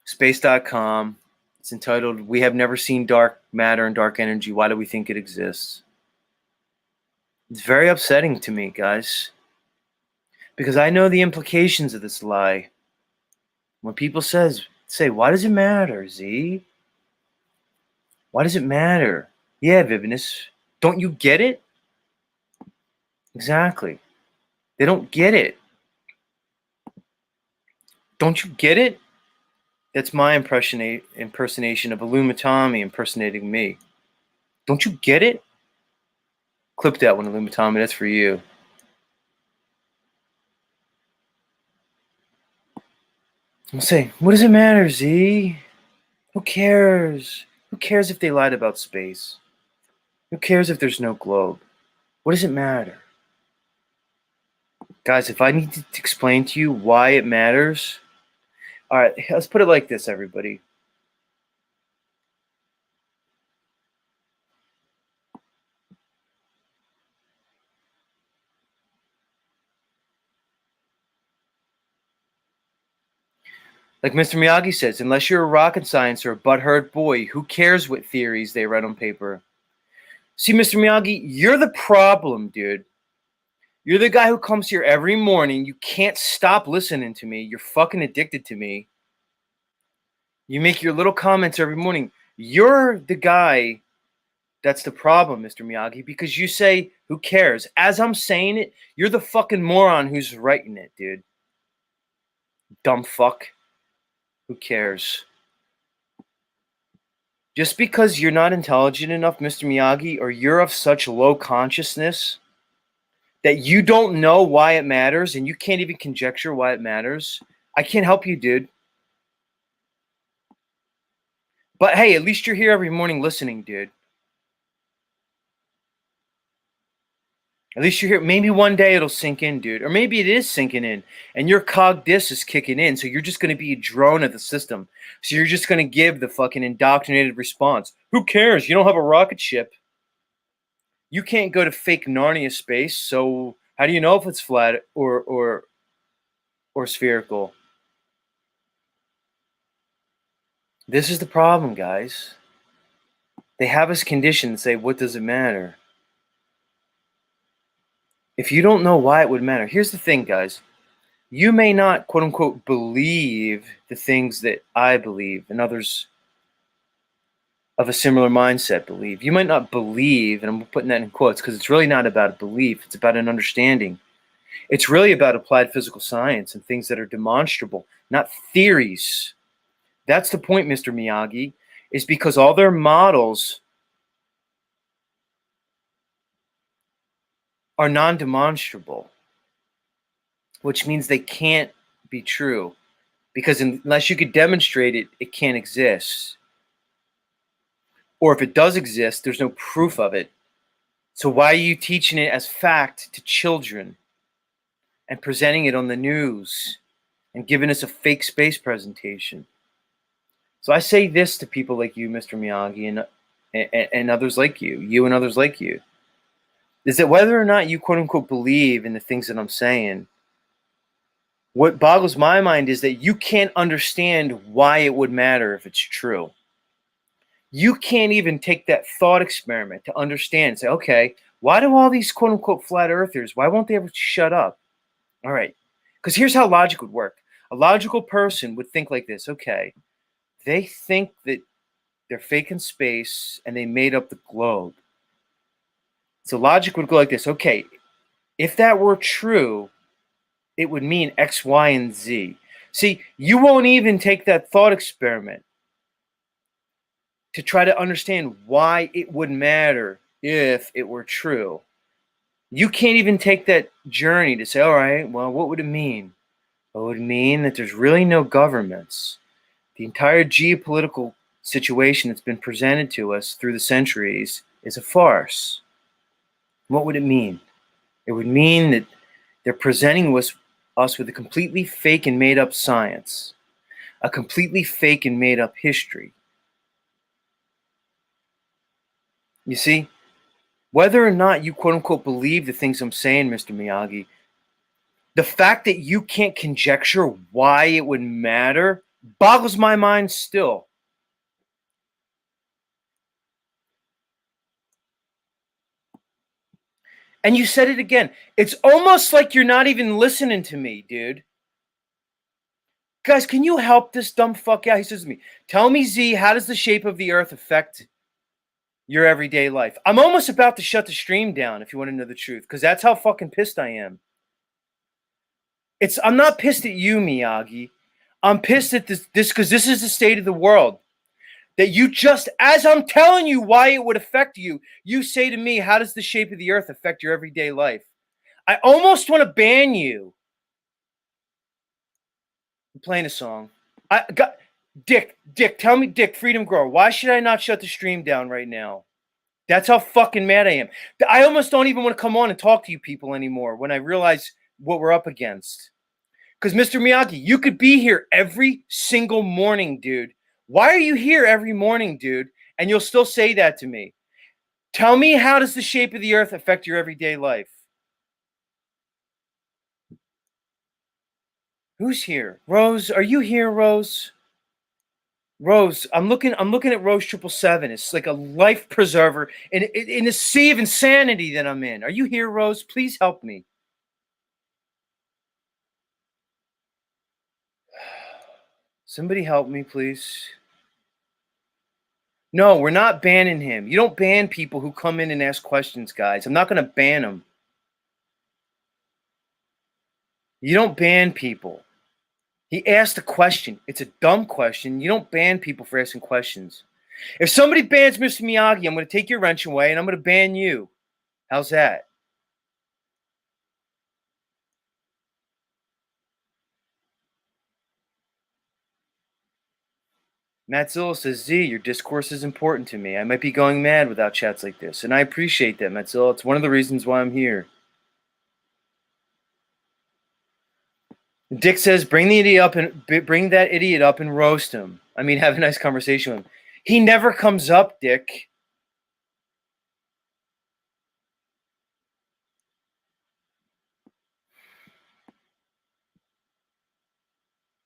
space.com. It's entitled, "We Have Never Seen Dark Matter and Dark Energy. Why Do We Think It Exists?" It's very upsetting to me, guys, because I know the implications of this lie. When people say, "Why does it matter, Z? Why does it matter?" Yeah, Vivinus, don't you get it? Exactly. They don't get it. Don't you get it? That's my impersonation of Illumitami impersonating me. Don't you get it? Clip that one, Illumitami. That's for you. I'll say, "What does it matter, Z? Who cares? Who cares if they lied about space? Who cares if there's no globe? What does it matter? Guys, if I need to explain to you why it matters, all right, let's put it like this, everybody. Like Mr. Miyagi says, unless you're a rocket science or a butthurt boy, who cares what theories they write on paper? See, Mr. Miyagi, you're the problem, dude. You're the guy who comes here every morning. You can't stop listening to me. You're fucking addicted to me. You make your little comments every morning. You're the guy that's the problem, Mr. Miyagi, because you say, who cares? As I'm saying it, you're the fucking moron who's writing it, dude. Dumb fuck. Who cares? Just because you're not intelligent enough, Mr. Miyagi, or you're of such low consciousness that you don't know why it matters and you can't even conjecture why it matters, I can't help you, dude. But hey, at least you're here every morning listening, dude. At least you're here. Maybe one day it'll sink in, dude. Or maybe it is sinking in and your cog dis is kicking in. So you're just going to be a drone of the system. So you're just going to give the fucking indoctrinated response. Who cares? You don't have a rocket ship. You can't go to fake Narnia space. So how do you know if it's flat or spherical? This is the problem, guys. They have us conditioned to say, what does it matter? If you don't know why it would matter, here's the thing, guys. You may not, quote unquote, believe the things that I believe and others of a similar mindset believe. You might not believe, and I'm putting that in quotes because it's really not about a belief, it's about an understanding. It's really about applied physical science and things that are demonstrable, not theories. That's the point, Mr. Miyagi, is because all their models are non-demonstrable, which means they can't be true. Because unless you could demonstrate it, it can't exist. Or if it does exist, there's no proof of it. So why are you teaching it as fact to children and presenting it on the news and giving us a fake space presentation? So I say this to people like you, Mr. Miyagi, and others like you and others like you, is that whether or not you quote unquote believe in the things that I'm saying, what boggles my mind is that you can't understand why it would matter if it's true. You can't even take that thought experiment to understand, say, okay, why do all these quote unquote flat earthers, why won't they ever shut up? All right, because here's how logic would work. A logical person would think like this, okay, they think that they're faking space and they made up the globe. So logic would go like this, okay, if that were true, it would mean X, Y, and Z. See, you won't even take that thought experiment to try to understand why it would matter if it were true. You can't even take that journey to say, all right, well, what would it mean? It would mean that there's really no governments. The entire geopolitical situation that's been presented to us through the centuries is a farce. What would it mean? It would mean that they're presenting us with a completely fake and made up science, a completely fake and made up history. You see, whether or not you quote unquote believe the things I'm saying, Mr. Miyagi, the fact that you can't conjecture why it would matter boggles my mind still. And you said it again. It's almost like you're not even listening to me, dude. Guys, can you help this dumb fuck out? He says to me, tell me, Z, how does the shape of the earth affect your everyday life? I'm almost about to shut the stream down if you want to know the truth, because that's how fucking pissed I am. I'm not pissed at you, Miyagi. I'm pissed at this because this is the state of the world. That you just, as I'm telling you why it would affect you, you say to me, how does the shape of the earth affect your everyday life? I almost want to ban you. I'm playing a song. Dick, tell me, Dick, Freedom Grower, why should I not shut the stream down right now? That's how fucking mad I am. I almost don't even want to come on and talk to you people anymore when I realize what we're up against. Because, Mr. Miyagi, you could be here every single morning, dude. Why are you here every morning, dude? And you'll still say that to me. Tell me, how does the shape of the earth affect your everyday life? Who's here? Rose, are you here, Rose? Rose, I'm looking at Rose 777. It's like a life preserver in a sea of insanity that I'm in. Are you here, Rose? Please help me. Somebody help me, please. No, we're not banning him. You don't ban people who come in and ask questions, guys. I'm not going to ban them. You don't ban people. He asked a question. It's a dumb question. You don't ban people for asking questions. If somebody bans Mr. Miyagi, I'm going to take your wrench away and I'm going to ban you. How's that? Matzilla says, Z, your discourse is important to me. I might be going mad without chats like this. And I appreciate that, Matzilla. It's one of the reasons why I'm here. Dick says, bring that idiot up and roast him. I mean, have a nice conversation with him. He never comes up, Dick.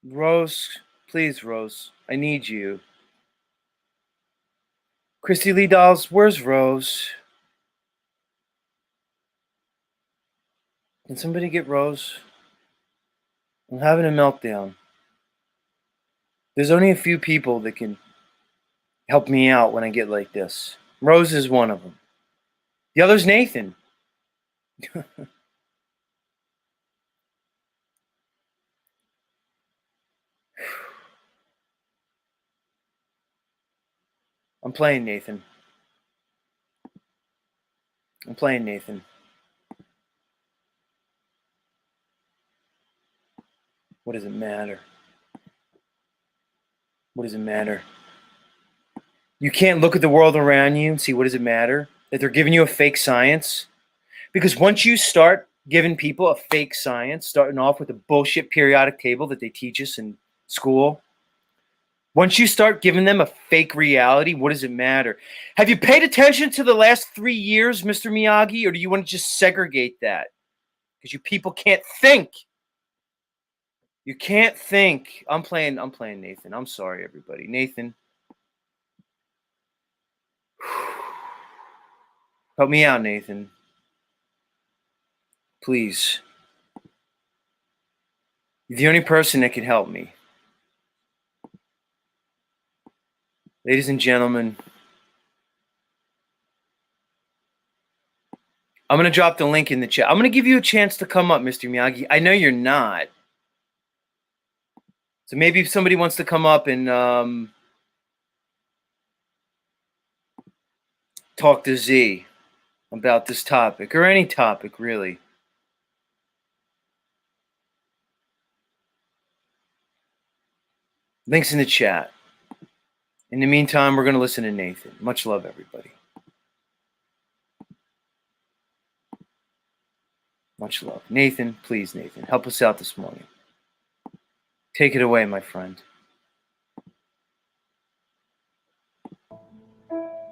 Rose, please, Rose. I need you. Christy Lee Dolls, where's Rose? Can somebody get Rose? I'm having a meltdown. There's only a few people that can help me out when I get like this. Rose is one of them. The other's Nathan. I'm playing Nathan. What does it matter? You can't look at the world around you and see what does it matter? That they're giving you a fake science? Because once you start giving people a fake science, starting off with the bullshit periodic table that they teach us in school, once you start giving them a fake reality, what does it matter? Have you paid attention to the last 3 years, Mr. Miyagi, or do you want to just segregate that? Because you people can't think. You can't think. I'm playing Nathan. I'm sorry, everybody. Nathan. Help me out, Nathan. Please. You're the only person that can help me. Ladies and gentlemen, I'm going to drop the link in the chat. I'm going to give you a chance to come up, Mr. Miyagi. I know you're not. So maybe if somebody wants to come up and talk to Z about this topic, or any topic, really. Links in the chat. In the meantime, we're going to listen to Nathan. Much love, everybody. Much love. Nathan, please, Nathan, help us out this morning. Take it away, my friend.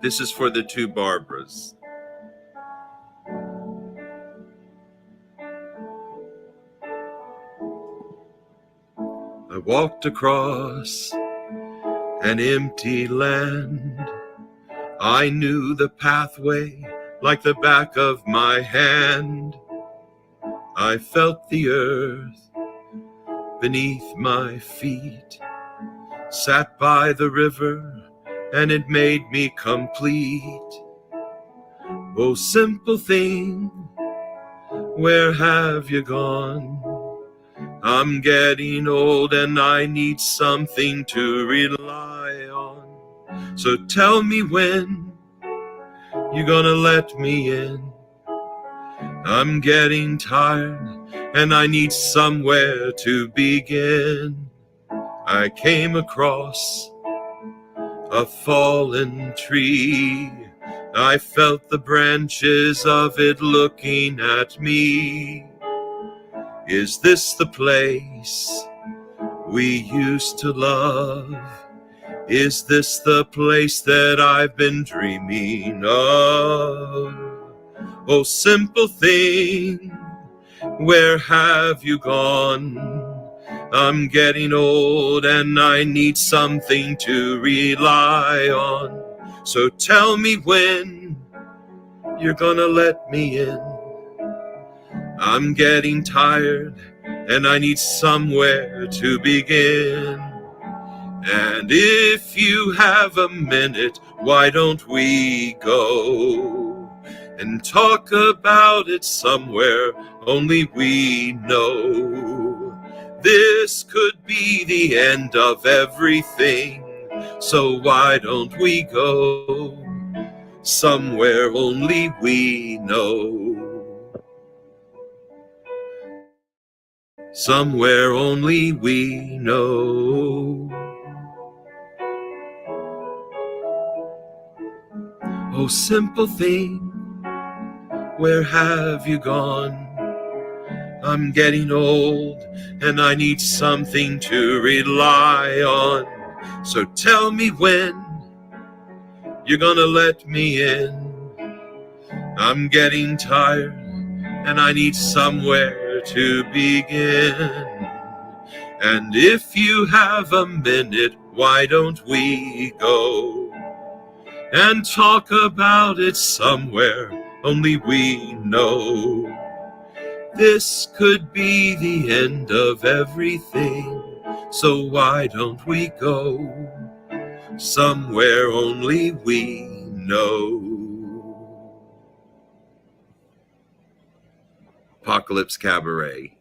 This is for the two Barbaras. I walked across an empty land. I knew the pathway like the back of my hand. I felt the earth beneath my feet, sat by the river, and it made me complete. Oh, simple thing, where have you gone? I'm getting old and I need something to rely on. So tell me when you're gonna let me in. I'm getting tired and I need somewhere to begin. I came across a fallen tree. I felt the branches of it looking at me. Is this the place we used to love? Is this the place that I've been dreaming of? Oh, simple thing, where have you gone? I'm getting old and I need something to rely on. So tell me when you're gonna let me in. I'm getting tired and I need somewhere to begin. And if you have a minute, why don't we go and talk about it somewhere only we know? This could be the end of everything, so why don't we go somewhere only we know? Somewhere only we know. Oh, simple thing, where have you gone? I'm getting old and I need something to rely on. So tell me when you're gonna let me in. I'm getting tired and I need somewhere to begin. And if you have a minute, why don't we go and talk about it somewhere only we know? This could be the end of everything, so why don't we go somewhere only we know? Apocalypse Cabaret.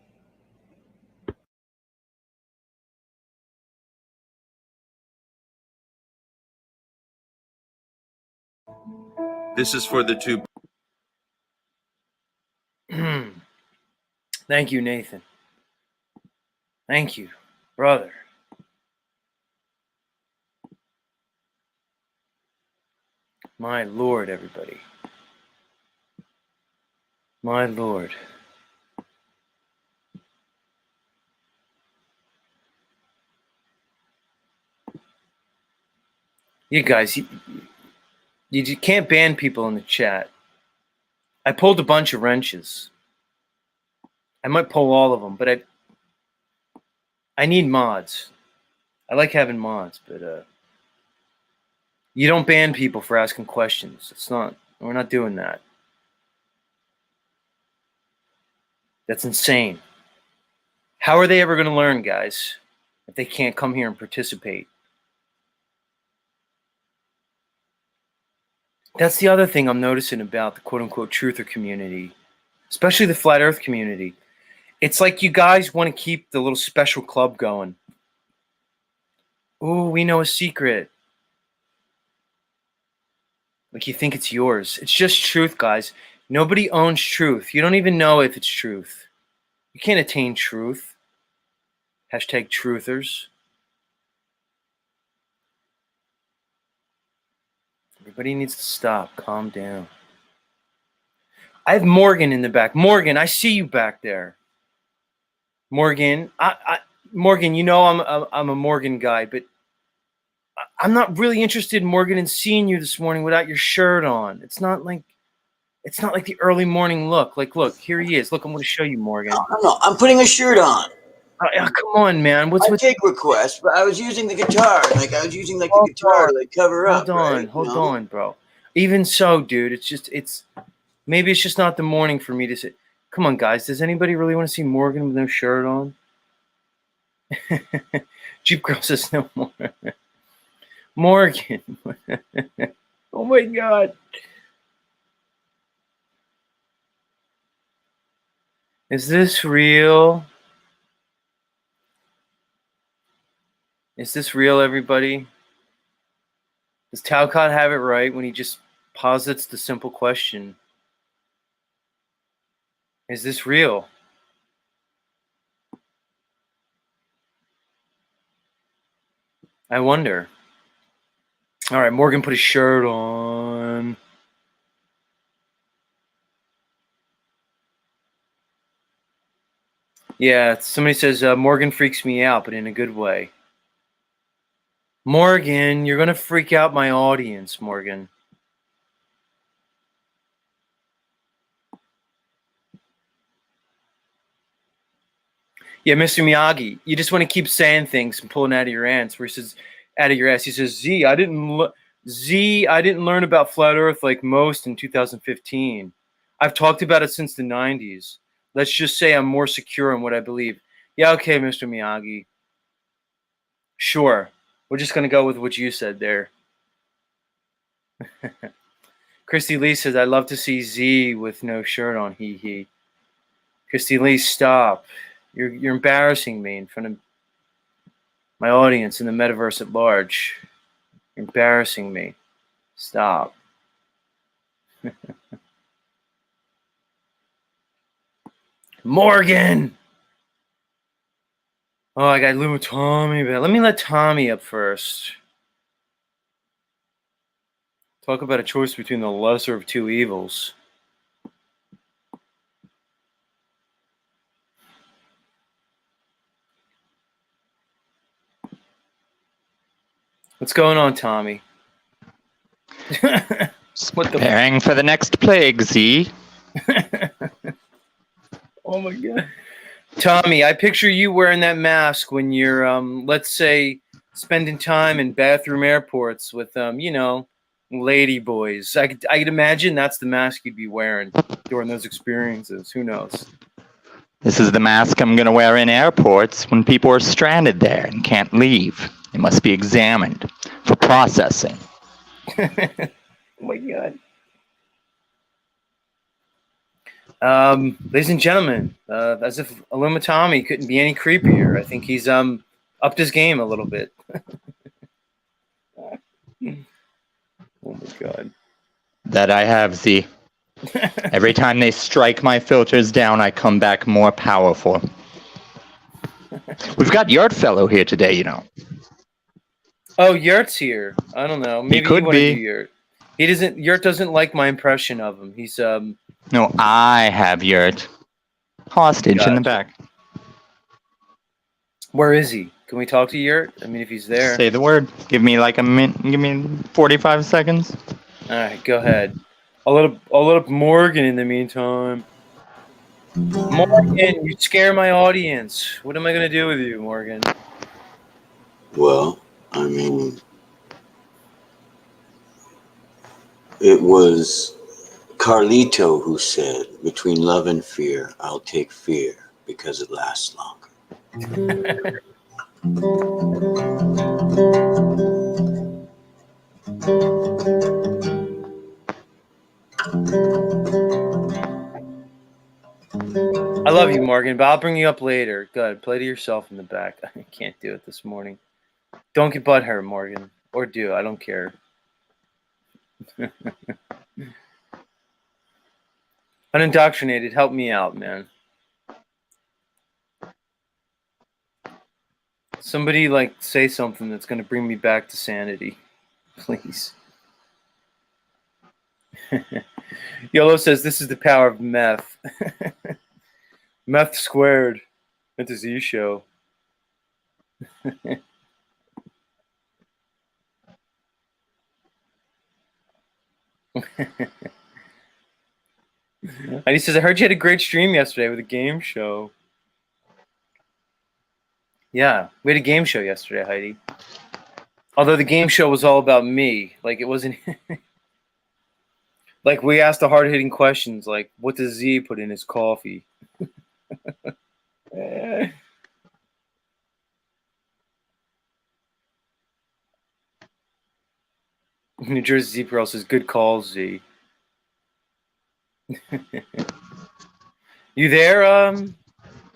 This is for the two. Thank you, Nathan. Thank you, brother. My Lord, everybody. My Lord. You guys, you can't ban people in the chat. I pulled a bunch of wrenches. I might pull all of them, but I need mods. I like having mods, but you don't ban people for asking questions. We're not doing that. That's insane. How are they ever going to learn, guys, if they can't come here and participate? That's the other thing I'm noticing about the quote-unquote truther community, especially the flat earth community. It's like you guys want to keep the little special club going. Ooh, we know a secret. Like you think it's yours. It's just truth, guys. Nobody owns truth. You don't even know if it's truth. You can't attain truth. Hashtag truthers. Everybody needs to stop. Calm down. I have Morgan in the back. Morgan, I see you back there. Morgan, Morgan, you know I'm a Morgan guy, but I'm not really interested, Morgan, in seeing you this morning without your shirt on. It's not like the early morning look. Like, look, here he is. Look, I'm going to show you, Morgan. No, I'm putting a shirt on. Come on, man. What's I take requests, but I was using the guitar. Like I was using the guitar to cover up. Hold on, bro. Even so, dude, it's maybe it's just not the morning for me to sit. Come on, guys. Does anybody really want to see Morgan with no shirt on? Jeep Girl says no more. Morgan. Oh my God. Is this real? Is this real, everybody? Does Talcott have it right when he just posits the simple question? Is this real? I wonder. All right, Morgan put his shirt on. Yeah, somebody says Morgan freaks me out, but in a good way. Morgan, you're going to freak out my audience, Morgan. Yeah, Mr. Miyagi, you just want to keep saying things and pulling out of your ass. Where he says, out of your ass, he says, I didn't learn about flat Earth like most in 2015. I've talked about it since the 90s. Let's just say I'm more secure in what I believe. Yeah, okay, Mr. Miyagi. Sure. We're just going to go with what you said there. Christy Lee says, I'd love to see Z with no shirt on. Hee hee. Christy Lee, stop. You're embarrassing me in front of my audience in the metaverse at large. You're embarrassing me. Stop. Morgan! Oh, I got little Tommy. But let me let Tommy up first. Talk about a choice between the lesser of two evils. What's going on, Tommy? Preparing for the next plague, Z. Oh my god. Tommy, I picture you wearing that mask when you're let's say spending time in bathroom airports with lady boys. I could imagine that's the mask you'd be wearing during those experiences. Who knows? This is the mask I'm going to wear in airports when people are stranded there and can't leave. It must be examined for processing. Oh my god. Ladies and gentlemen, as if Tommy couldn't be any creepier, I think he's upped his game a little bit. Oh my god. That I have, Z. Every time they strike my filters down, I come back more powerful. We've got Yurt Fellow here today, you know. Oh, Yurt's here. I don't know. Maybe he could be. Yurt. Yurt doesn't like my impression of him. He's No, I have Yurt. Hostage in the back. Where is he? Can we talk to Yurt? I mean, if he's there. Say the word. Give me like a minute. Give me 45 seconds. All right, go ahead. I'll let up Morgan in the meantime. Morgan, you scare my audience. What am I gonna do with you, Morgan? Well, I mean, it was Carlito who said, between love and fear, I'll take fear because it lasts longer. I love you, Morgan, but I'll bring you up later. Good. Play to yourself in the back. I can't do it this morning. Don't get butthurt, Morgan. Or do. I don't care. Unindoctrinated, help me out, man. Somebody, say something that's going to bring me back to sanity. Please. Yolo says, this is the power of meth. Meth squared. It's a Z show. And he says, I heard you had a great stream yesterday with a game show. Yeah, we had a game show yesterday, Heidi. Although the game show was all about me. It wasn't... we asked the hard-hitting questions, what does Z put in his coffee? New Jersey Z Pearl says, good call, Z. You there,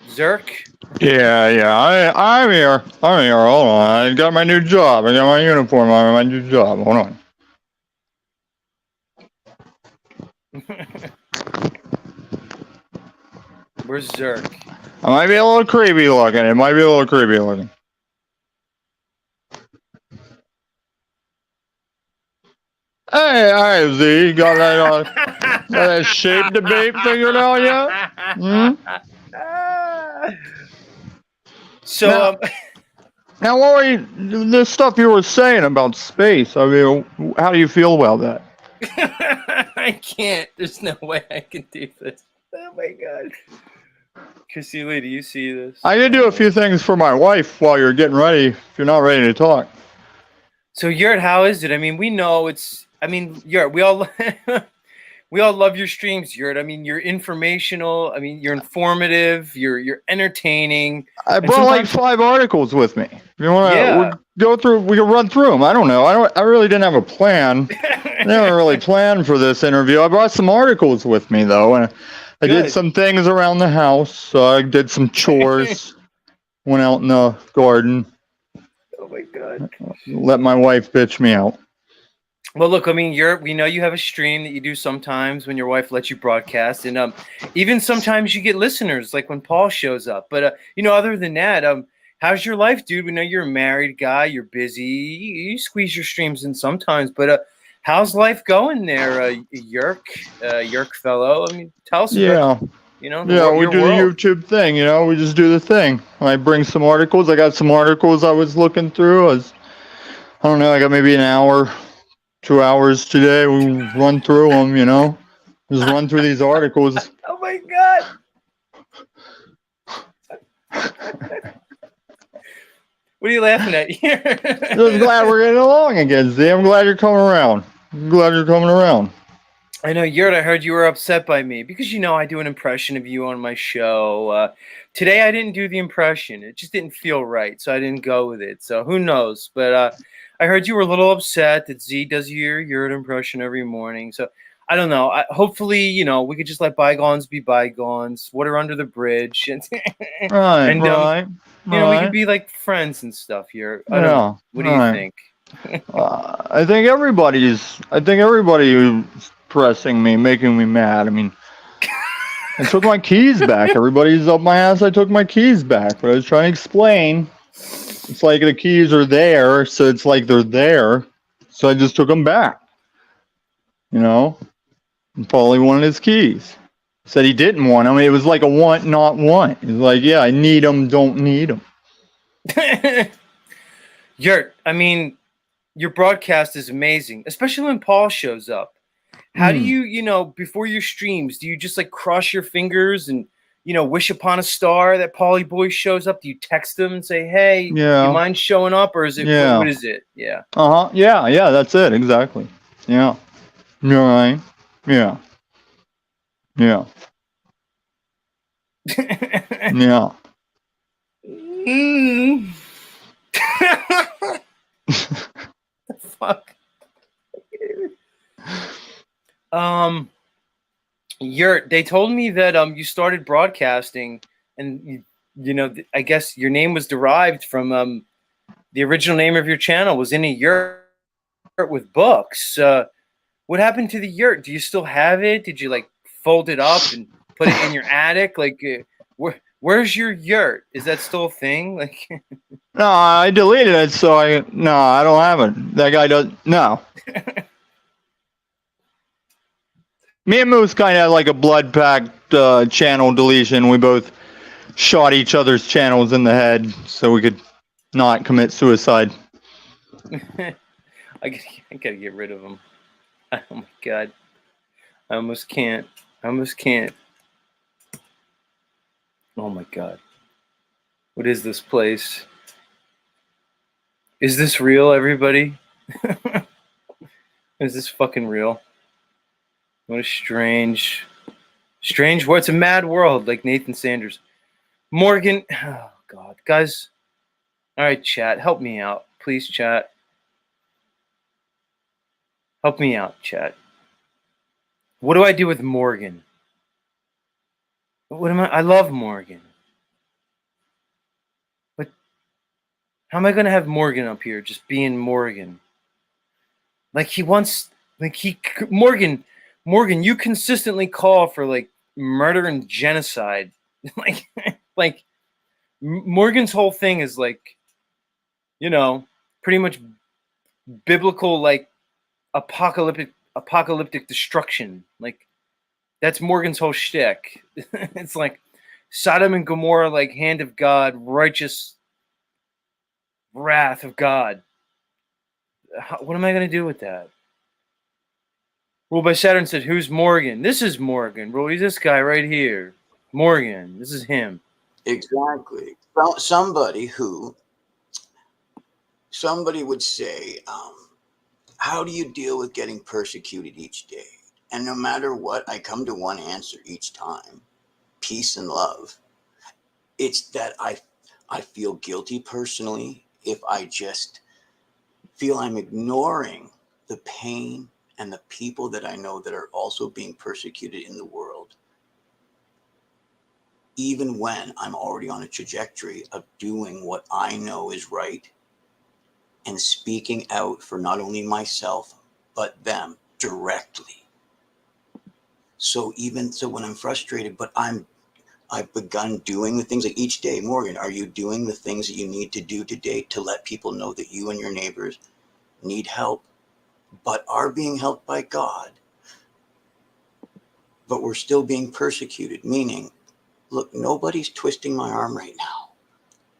Zerk? Yeah, I'm here. Hold on. I got my new job. I got my uniform on my new job. Hold on. Where's Zerk? I might be a little creepy looking. Hey, Z, got that shape debate figured out yet? So, Now, now, what were you, the stuff you were saying about space? I mean, how do you feel about that? I can't. There's no way I can do this. Oh my god. Chrissy Lee, do you see this? I can do a few things for my wife while you're getting ready, if you're not ready to talk. So, Yurt, how is it? I mean, we know it's. I mean, Yurt, we all we all love your streams, Yurt. I mean, you're informational. I mean, you're informative. You're entertaining. I And brought like sometimes, 5 articles with me. You want to yeah. go through? We can run through them. I don't know. I really didn't have a plan. I never really planned for this interview. I brought some articles with me though, and I did Good. some things around the house. So I did some chores. Went out in the garden. Oh my god. Let my wife bitch me out. Well, look, I mean, we know you have a stream that you do sometimes when your wife lets you broadcast, and even sometimes you get listeners, like when Paul shows up. But other than that, how's your life, dude? We know you're a married guy, you're busy, you squeeze your streams in sometimes, but how's life going there, Yerk fellow? I mean, tell us about We your do the world. YouTube thing. We just do the thing. I bring some articles. I got some articles I was looking through. I don't know. I got maybe an hour. 2 hours today. We run through them, Just run through these articles. Oh my god! What are you laughing at here? Just glad we're getting along again, Z. I'm glad you're coming around. I know, Yurt, I heard you were upset by me because I do an impression of you on my show. Today I didn't do the impression. It just didn't feel right, so I didn't go with it. So who knows? But I heard you were a little upset that Z does your Yurt impression every morning. So I don't know. Hopefully, we could just let bygones be bygones. Water under the bridge. And, Right. we could be like friends and stuff here. I don't know. What do you think? I think everybody who's pressing me, making me mad. I mean, I took my keys back. Everybody's up my ass. I took my keys back. But I was trying to explain. It's like the keys are there, so it's like they're there. So I just took them back. And Paulie wanted his keys. Said he didn't want them. It was like a want, not want. He's like, yeah, I need them, don't need them. Yurt, I mean, your broadcast is amazing, especially when Paul shows up. How do you, before your streams, do you just like cross your fingers and, wish upon a star that Paulie boy shows up? Do you text him and say, hey, you mind showing up? Or is it, what is it? Yeah. Yeah, that's it. Exactly. Yeah. You're right. Yeah. Yeah. Yeah. The fuck? Yurt, they told me that you started broadcasting and I guess your name was derived from the original name of your channel was In a Yurt with Books. What happened to the Yurt? Do you still have it? Did you like fold it up and put it in your attic? Like where's your Yurt? Is that still a thing? Like No, I deleted it, so I don't have it. That guy doesn't. No. Me and Moose kind of had like a blood pact channel deletion. We both shot each other's channels in the head so we could not commit suicide. I gotta get rid of them. Oh my god. I almost can't. Oh my god. What is this place? Is this real, everybody? Is this fucking real? What a strange world. It's a mad world, like Nathan Sanders. Morgan, oh God. Guys, all right, chat, help me out. Please, chat. Help me out, chat. What do I do with Morgan? I love Morgan. But how am I going to have Morgan up here just being Morgan? Morgan, you consistently call for like murder and genocide. like Morgan's whole thing is like, pretty much biblical, like apocalyptic destruction. Like that's Morgan's whole shtick. It's like Sodom and Gomorrah, like hand of God, righteous wrath of God. What am I going to do with that? Ruled by Saturn said, "Who's Morgan?" This is Morgan. Bro, he's this guy right here. Morgan. This is him. Exactly. Well, somebody would say, how do you deal with getting persecuted each day? And no matter what, I come to one answer each time: peace and love. It's that I feel guilty personally if I just feel I'm ignoring the pain and the people that I know that are also being persecuted in the world, even when I'm already on a trajectory of doing what I know is right and speaking out for not only myself, but them directly. So even so, when I'm frustrated, but I've begun doing the things like each day. Morgan, are you doing the things that you need to do today to let people know that you and your neighbors need help, but are being helped by God, but we're still being persecuted? Meaning, look, nobody's twisting my arm right now.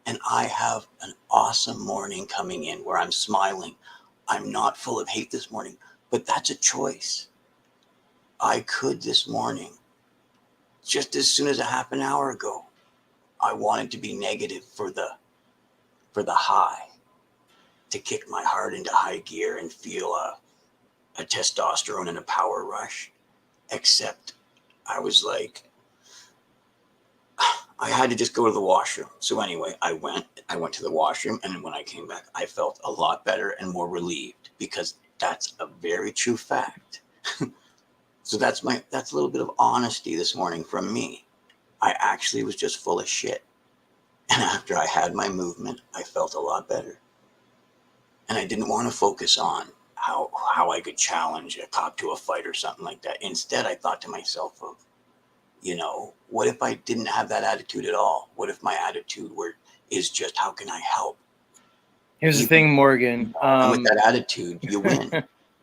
And I have an awesome morning coming in where I'm smiling. I'm not full of hate this morning, but that's a choice. I could this morning, just as soon as a half an hour ago, I wanted to be negative for the high, to kick my heart into high gear and feel a testosterone and a power rush. Except I was like, I had to just go to the washroom. So anyway, I went to the washroom, and when I came back, I felt a lot better and more relieved, because that's a very true fact. So that's a little bit of honesty this morning from me. I actually was just full of shit. And after I had my movement, I felt a lot better. And I didn't want to focus on how I could challenge a cop to a fight or something like that. Instead, I thought to myself, what if I didn't have that attitude at all? What if my attitude is just, how can I help? Here's the thing, Morgan. And with that attitude, you win.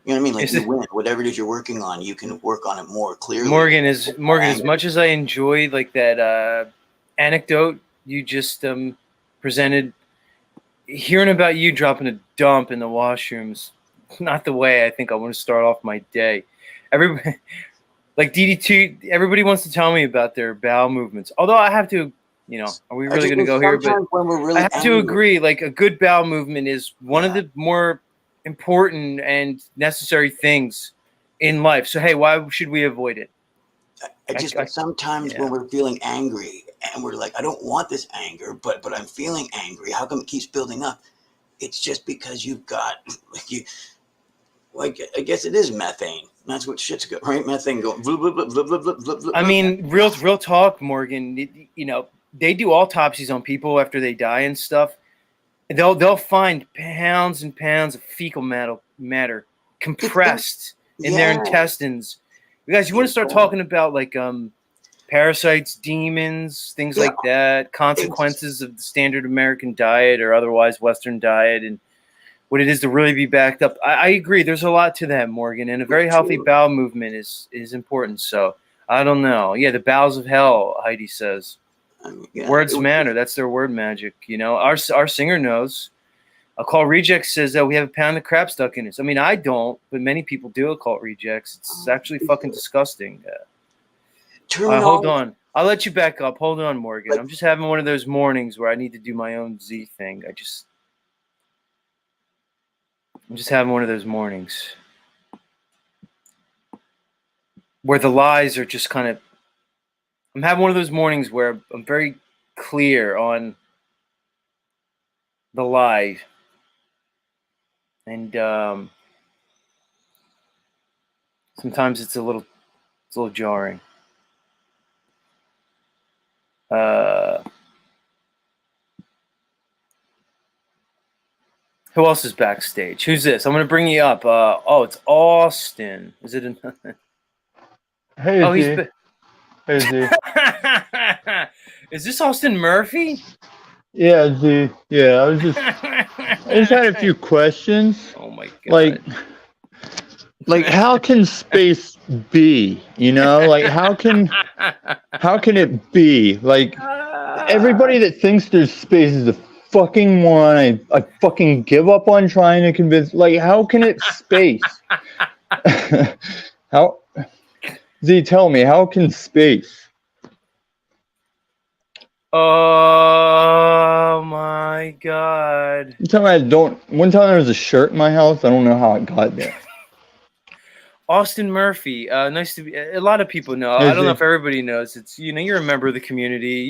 You know what I mean? Like, you win. Whatever it is you're working on, you can work on it more clearly. Morgan, as much as I enjoy like that anecdote you just presented, hearing about you dropping a dump in the washrooms, not the way I think I want to start off my day. Everybody, like DD2, everybody wants to tell me about their bowel movements. Although I have to, are we really going to go here? But when we're really I have to agree, like a good bowel movement is one of the more important and necessary things in life. So, hey, why should we avoid it? Sometimes when we're feeling angry and we're like, I don't want this anger, but I'm feeling angry. How come it keeps building up? It's just because you've got I guess it is methane. That's what shit's got, right? Methane going. Blah, blah, blah, blah, blah, blah, blah, I mean, real talk, Morgan. They do autopsies on people after they die and stuff. They'll find pounds and pounds of fecal matter compressed in their intestines. You guys, you want to start talking about like parasites, demons, things like that, consequences of the standard American diet or otherwise Western diet, and what it is to really be backed up. I agree. There's a lot to that, Morgan, and a very healthy bowel movement is important. So I don't know. Yeah, the bowels of hell, Heidi says. Words matter. That's their word magic. Our singer knows. Occult Rejects says that we have a pound of crap stuck in us. I mean, I don't, but many people do. Occult Rejects. It's actually fucking disgusting. Hold on. I'll let you back up. Hold on, Morgan. I'm just having one of those mornings where I need to do my own Z thing. I'm just having one of those mornings where the lies are just kind of. I'm having one of those mornings where I'm very clear on the lie. And sometimes it's a little jarring. Who else is backstage? Who's this? I'm going to bring you up. It's Austin. Is it? Hey, he's. Hey, Z. Is this Austin Murphy? Yeah, Z. Yeah, I just had a few questions. Oh my god! Like, Like, how can space be? You know, like how can it be? Like, everybody that thinks there's space is a fucking moron. I fucking give up on trying to convince. Like, how can it space? How? Z, tell me, how can space? Oh my god. You tell me I don't. One time there was a shirt in my house. I don't know how it got there. Austin Murphy, nice to be. A lot of people know. Hey, I don't know Z. if everybody knows. It's you're a member of the community.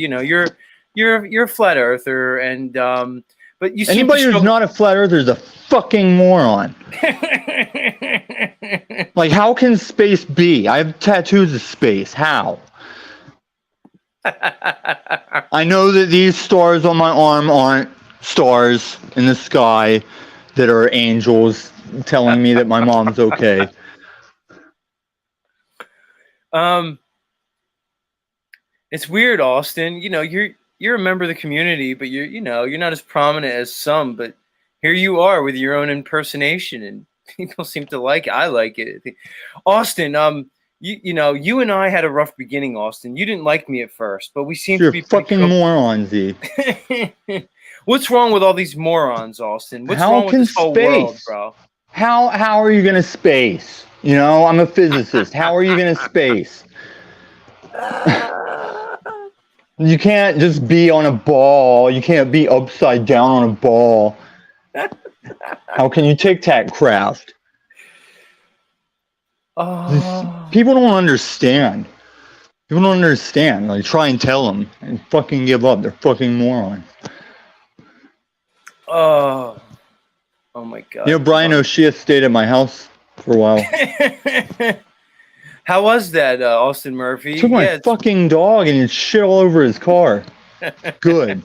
You're a flat earther, and but you seem Anybody to who's struggle. not a flat earther is a fucking moron. Like, how can space be? I have tattoos of space. How? I know that these stars on my arm aren't stars in the sky that are angels telling me that my mom's okay. It's weird, Austin. You're a member of the community, but you're not as prominent as some. But here you are with your own impersonation, and people seem to like it. I like it. Austin, you and I had a rough beginning, Austin. You didn't like me at first, but we seem You're to be a fucking moron, Z. What's wrong with all these morons, Austin? What's How wrong with can this whole world, space? bro? How are you gonna space? You know, I'm a physicist. How are you gonna space? You can't just be on a ball. You can't be upside down on a ball. How can you tic tac craft? Oh. People don't understand. People don't understand. Like, try and tell them and fucking give up. They're fucking morons. Oh my god. You know, Brian O'Shea stayed at my house for a while. How was that, Austin Murphy? Took my fucking dog and he shit all over his car. Good.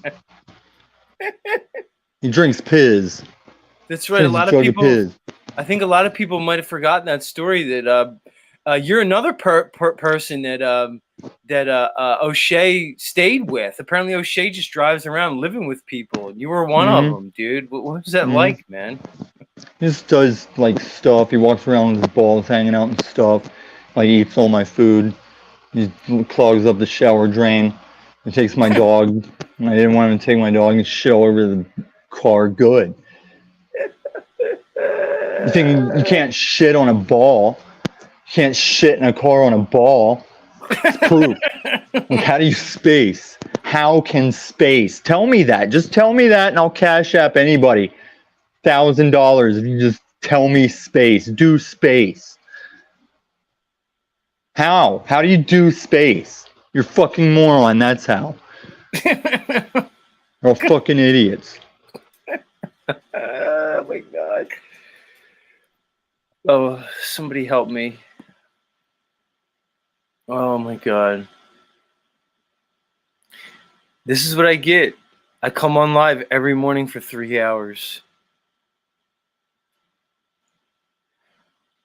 He drinks piss. That's right. A lot of Drinks people. piss. I think a lot of people might have forgotten that story. That you're another person that O'Shea stayed with. Apparently, O'Shea just drives around living with people. You were one of them, dude. What was that like, man? He just does like stuff. He walks around with his balls hanging out and stuff. Like, he eats all my food. He clogs up the shower drain. He takes my dog. I didn't want him to take my dog and shit all over the car. Good. You think you can't shit on a ball? You can't shit in a car on a ball? It's proof. Like, how do you space? How can space? Tell me that. Just tell me that, and I'll cash app anybody $1,000 if you just tell me space. Do space. How? How do you do space? You're fucking moron. That's how. They're all fucking idiots. Oh my god. Oh, somebody help me. Oh my god. This is what I get. I come on live every morning for 3 hours.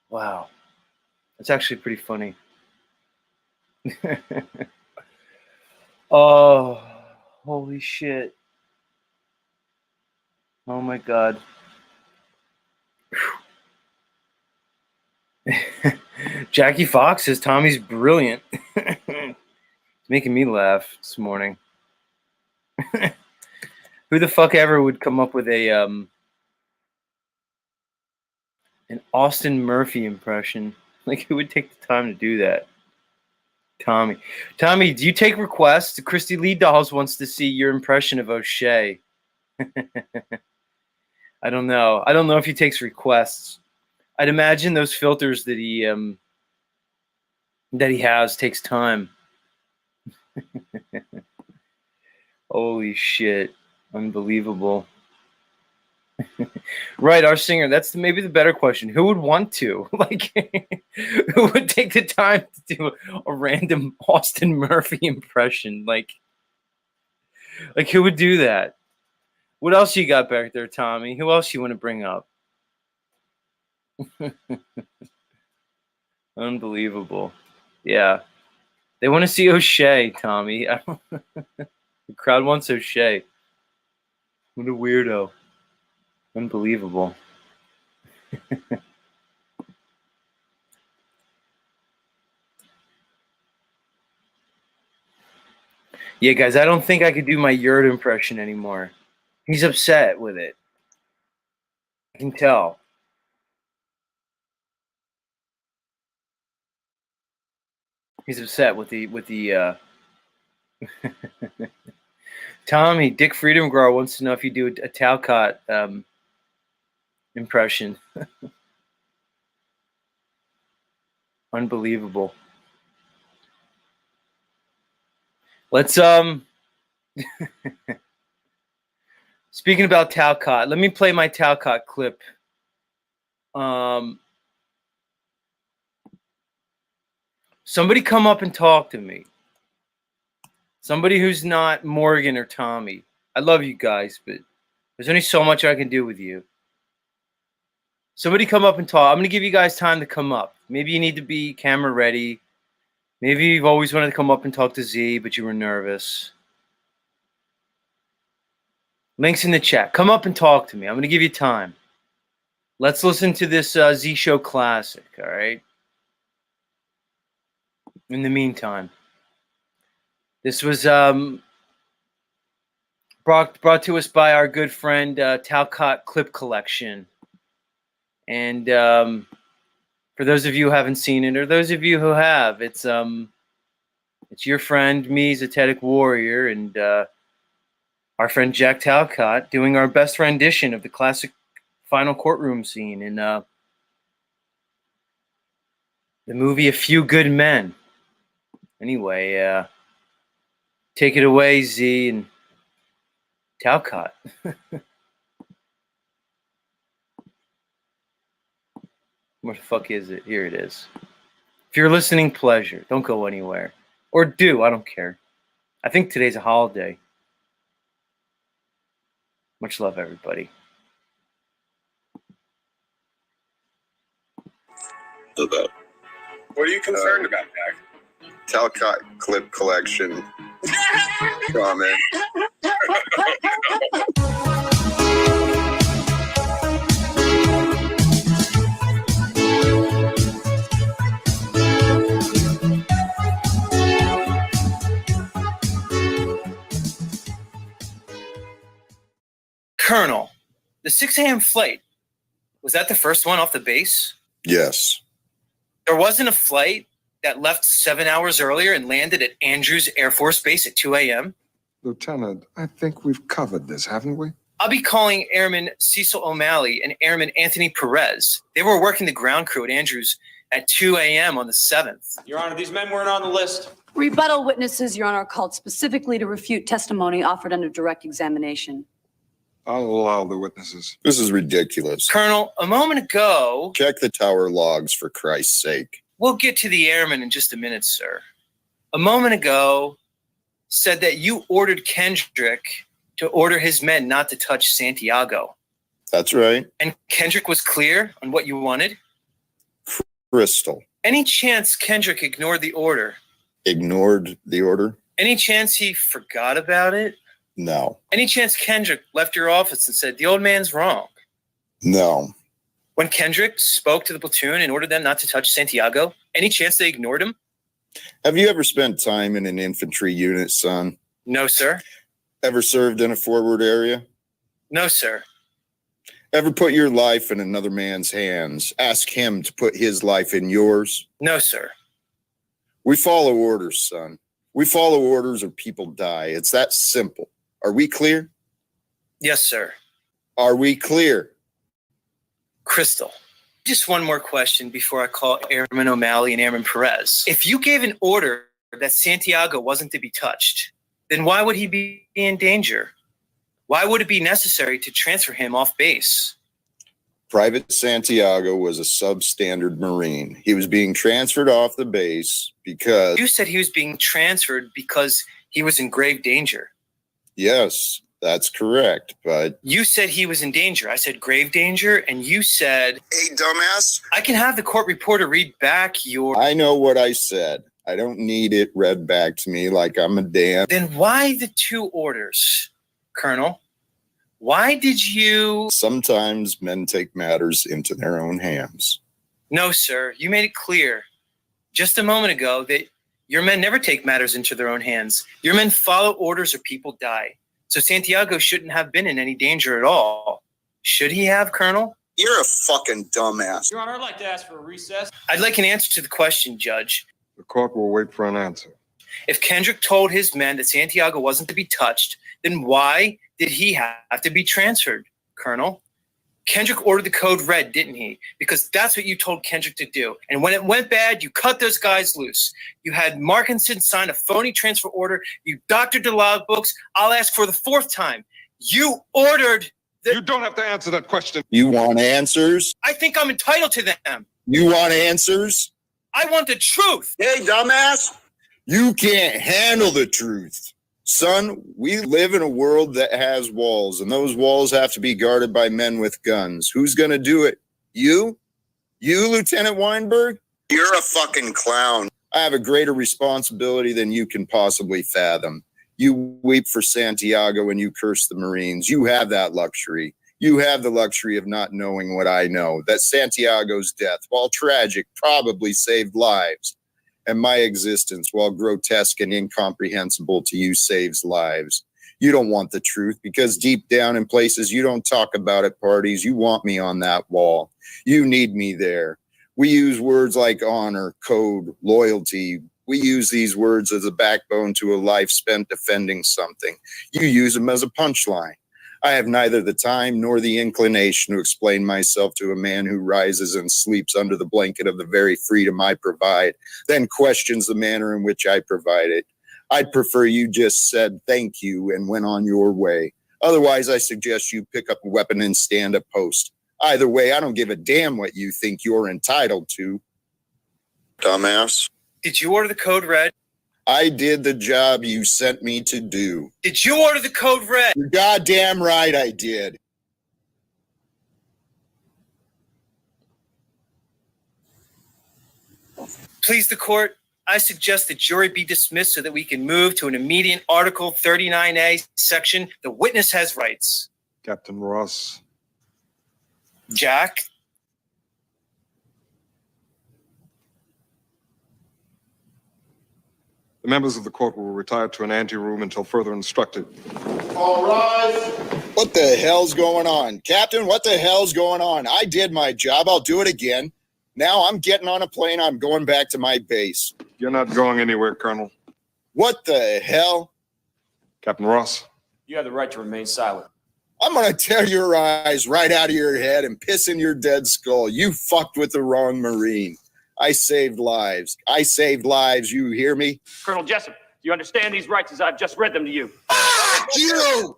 Wow. That's actually pretty funny. Oh, holy shit. Oh my god. Jackie Fox says Tommy's brilliant. It's making me laugh this morning. Who the fuck ever would come up with an Austin Murphy impression? Like, who would take the time to do that? Tommy, do you take requests? Christy Lee Dolls wants to see your impression of O'Shea. I don't know. I don't know if he takes requests. I'd imagine those filters that he has takes time. Holy shit. Unbelievable. Right, our singer. That's maybe the better question. Who would want to? Like, who would take the time to do a random Austin Murphy impression? Like who would do that? What else you got back there, Tommy? Who else you want to bring up? Unbelievable. Yeah. They want to see O'Shea, Tommy. The crowd wants O'Shea. What a weirdo. Unbelievable. Yeah, guys, I don't think I could do my yurt impression anymore. He's upset with it. I can tell. He's upset with the Tommy, Dick Freedom Grower wants to know if you do a Talcott impression. Unbelievable. Let's speaking about Talcott, let me play my Talcott clip. Somebody come up and talk to me. Somebody who's not Morgan or Tommy. I love you guys, but there's only so much I can do with you. Somebody come up and talk. I'm going to give you guys time to come up. Maybe you need to be camera ready. Maybe you've always wanted to come up and talk to Z, but you were nervous. Links in the chat. Come up and talk to me. I'm going to give you time. Let's listen to this Z Show classic, all right? In the meantime, this was brought to us by our good friend Talcott Clip Collection. And for those of you who haven't seen it, or those of you who have, it's your friend, me, Zetetic Warrior, and our friend Jack Talcott doing our best rendition of the classic final courtroom scene in the movie A Few Good Men. Anyway, take it away, Z and Talcott. Where the fuck is it? Here it is. If you're listening, pleasure. Don't go anywhere. Or do. I don't care. I think today's a holiday. Much love, everybody. What are you concerned about, Jack? Talcott Clip Collection comment. Colonel, the 6 a.m. flight, was that the first one off the base? Yes. There wasn't a flight that left 7 hours earlier and landed at Andrews Air Force Base at 2 a.m.? Lieutenant, I think we've covered this, haven't we? I'll be calling Airman Cecil O'Malley and Airman Anthony Perez. They were working the ground crew at Andrews at 2 a.m. on the 7th. Your Honor, these men weren't on the list. Rebuttal witnesses, Your Honor, are called specifically to refute testimony offered under direct examination. I'll allow the witnesses. This is ridiculous. Colonel, a moment ago... Check the tower logs, for Christ's sake. We'll get to the airman in just a minute, sir. A moment ago, said that you ordered Kendrick to order his men not to touch Santiago. That's right. And Kendrick was clear on what you wanted? Crystal. Any chance Kendrick ignored the order? Ignored the order? Any chance he forgot about it? No. Any chance Kendrick left your office and said, the old man's wrong? No. When Kendrick spoke to the platoon and ordered them not to touch Santiago, any chance they ignored him? Have you ever spent time in an infantry unit, son? No, sir. Ever served in a forward area? No, sir. Ever put your life in another man's hands? Ask him to put his life in yours? No, sir. We follow orders, son. We follow orders or people die. It's that simple. Are we clear? Yes, sir. Are we clear? Crystal. Just one more question before I call Airman O'Malley and Airman Perez. If you gave an order that Santiago wasn't to be touched, then why would he be in danger? Why would it be necessary to transfer him off base? Private Santiago was a substandard Marine. He was being transferred off the base because... You said he was being transferred because he was in grave danger. Yes, that's correct, but... You said he was in danger. I said grave danger, and you said... Hey, dumbass! I can have the court reporter read back your... I know what I said. I don't need it read back to me like I'm a damn... Then why the 2 orders, Colonel? Why did you... Sometimes men take matters into their own hands. No, sir. You made it clear just a moment ago that Your men never take matters into their own hands. Your men follow orders or people die. So Santiago shouldn't have been in any danger at all. Should he have, Colonel? You're a fucking dumbass. Your Honor, I'd like to ask for a recess. I'd like an answer to the question, Judge. The court will wait for an answer. If Kendrick told his men that Santiago wasn't to be touched, then why did he have to be transferred, Colonel? Kendrick ordered the code red, didn't he? Because that's what you told Kendrick to do. And when it went bad, you cut those guys loose. You had Markinson sign a phony transfer order. You doctored the logbooks. I'll ask for the fourth time. You ordered You don't have to answer that question. You want answers? I think I'm entitled to them. You want answers? I want the truth. Hey, dumbass. You can't handle the truth. Son, we live in a world that has walls, and those walls have to be guarded by men with guns. Who's going to do it? You? You, Lieutenant Weinberg? You're a fucking clown. I have a greater responsibility than you can possibly fathom. You weep for Santiago and you curse the Marines. You have that luxury. You have the luxury of not knowing what I know, that Santiago's death, while tragic, probably saved lives. And my existence, while grotesque and incomprehensible to you, saves lives. You don't want the truth because deep down in places you don't talk about at parties, you want me on that wall. You need me there. We use words like honor, code, loyalty. We use these words as a backbone to a life spent defending something. You use them as a punchline. I have neither the time nor the inclination to explain myself to a man who rises and sleeps under the blanket of the very freedom I provide, then questions the manner in which I provide it. I'd prefer you just said thank you and went on your way. Otherwise, I suggest you pick up a weapon and stand a post. Either way, I don't give a damn what you think you're entitled to. Dumbass. Did you order the code red? I did the job you sent me to do. Did you order the code red? You're goddamn right I did. Please the court, I suggest the jury be dismissed so that we can move to an immediate Article 39A section. The witness has rights. Captain Ross. Jack? The members of the court will retire to an anteroom until further instructed. All rise. What the hell's going on? Captain, what the hell's going on? I did my job. I'll do it again. Now I'm getting on a plane. I'm going back to my base. You're not going anywhere, Colonel. What the hell? Captain Ross. You have the right to remain silent. I'm going to tear your eyes right out of your head and piss in your dead skull. You fucked with the wrong Marine. I saved lives. I saved lives. You hear me? Colonel Jessup, do you understand these rights as I've just read them to you? Fuck you!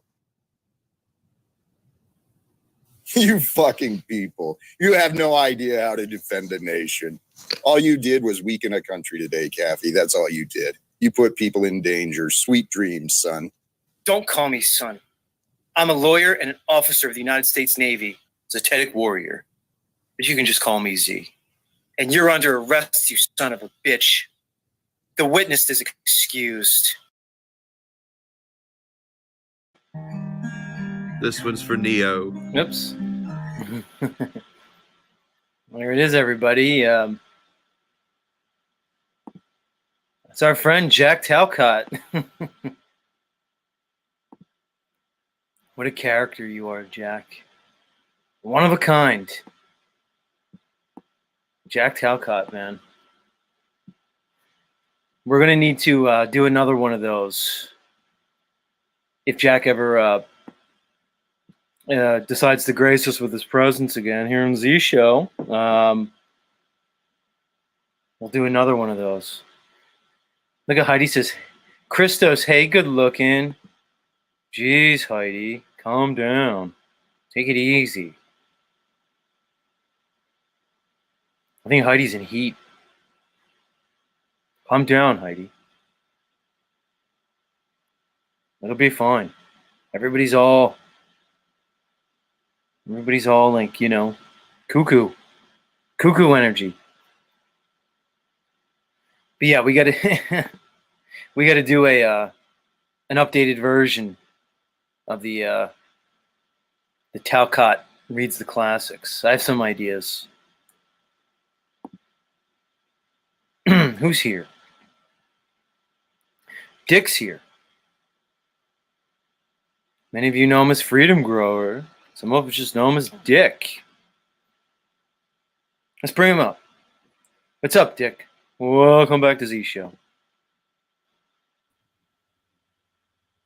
You fucking people. You have no idea how to defend a nation. All you did was weaken a country today, Kathy. That's all you did. You put people in danger. Sweet dreams, son. Don't call me son. I'm a lawyer and an officer of the United States Navy, Zetetic warrior. But you can just call me Z. And you're under arrest, you son of a bitch. The witness is excused. This one's for Neo. Oops. There it is, everybody. That's our friend Jack Talcott. What a character you are, Jack. One of a kind. Jack Talcott, man. We're going to need to do another one of those. If Jack ever decides to grace us with his presence again here on Z Show, we'll do another one of those. Look at Heidi says, Christos, hey, good looking. Jeez, Heidi, calm down. Take it easy. I think Heidi's in heat. Calm down, Heidi. It'll be fine. Everybody's all like, you know, cuckoo energy. But yeah, we got to do an updated version of the Talcott reads the classics. I have some ideas. Who's here? Dick's here. Many of you know him as Freedom Grower. Some of us just know him as Dick. Let's bring him up. What's up, Dick? Welcome back to Z Show.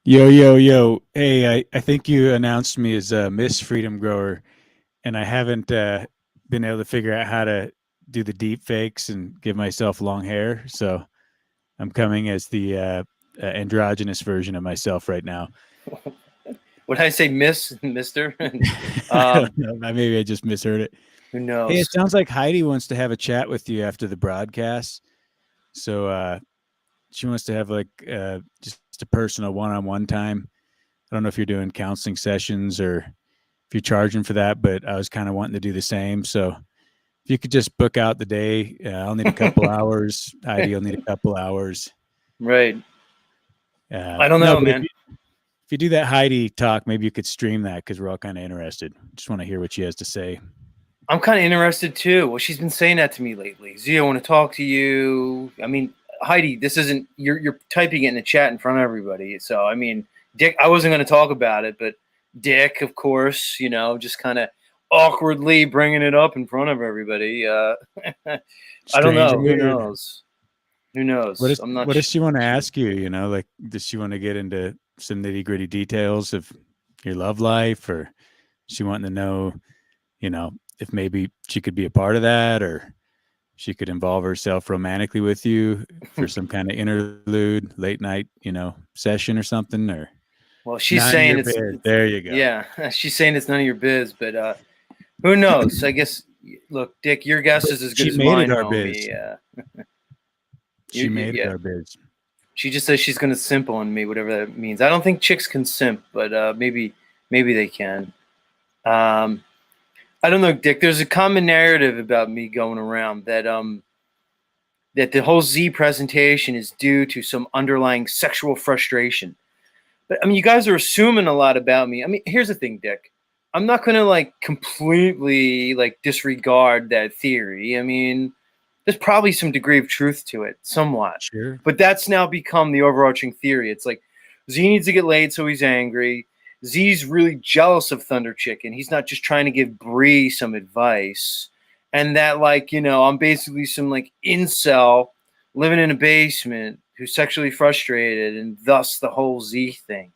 Yo, yo, yo. Hey, I think you announced me as Miss Freedom Grower, and I haven't been able to figure out how to do the deep fakes and give myself long hair. So I'm coming as the androgynous version of myself right now. What did I say, Miss, Mister? I don't know. Maybe I just misheard it. Who knows? Hey, it sounds like Heidi wants to have a chat with you after the broadcast. So she wants to have like just a personal one-on-one time. I don't know if you're doing counseling sessions or if you're charging for that, but I was kind of wanting to do the same. So if you could just book out the day, I'll need a couple hours. Heidi will need a couple hours. Right. I don't know, man. If you do that Heidi talk, maybe you could stream that because we're all kind of interested. Just want to hear what she has to say. I'm kind of interested too. Well, she's been saying that to me lately. Z, I want to talk to you. I mean, Heidi, this isn't you're typing it in the chat in front of everybody. So I mean, Dick, I wasn't going to talk about it, but Dick, of course, you know, just kind of awkwardly bringing it up in front of everybody. I don't know. Who knows? Who knows? What does she want to ask you? You know, like, does she want to get into some nitty gritty details of your love life, or she wanting to know, you know, if maybe she could be a part of that, or she could involve herself romantically with you for some kind of interlude, late night, you know, session or something, or. Well, she's saying it's there you go. Yeah, she's saying it's none of your biz, but who knows? I guess. Look, Dick, your guess is as good as mine, homie. She made it our biz. She just says she's going to simp on me, whatever that means. I don't think chicks can simp, but maybe they can. I don't know, Dick. There's a common narrative about me going around that that the whole Z presentation is due to some underlying sexual frustration. But I mean, you guys are assuming a lot about me. I mean, here's the thing, Dick. I'm not going to like completely like disregard that theory. I mean, there's probably some degree of truth to it, somewhat. Sure. But that's now become the overarching theory. It's like Z needs to get laid, so he's angry. Z's really jealous of Thunder Chicken. He's not just trying to give Bree some advice. And that, like, you know, I'm basically some like incel living in a basement who's sexually frustrated, and thus the whole Z thing.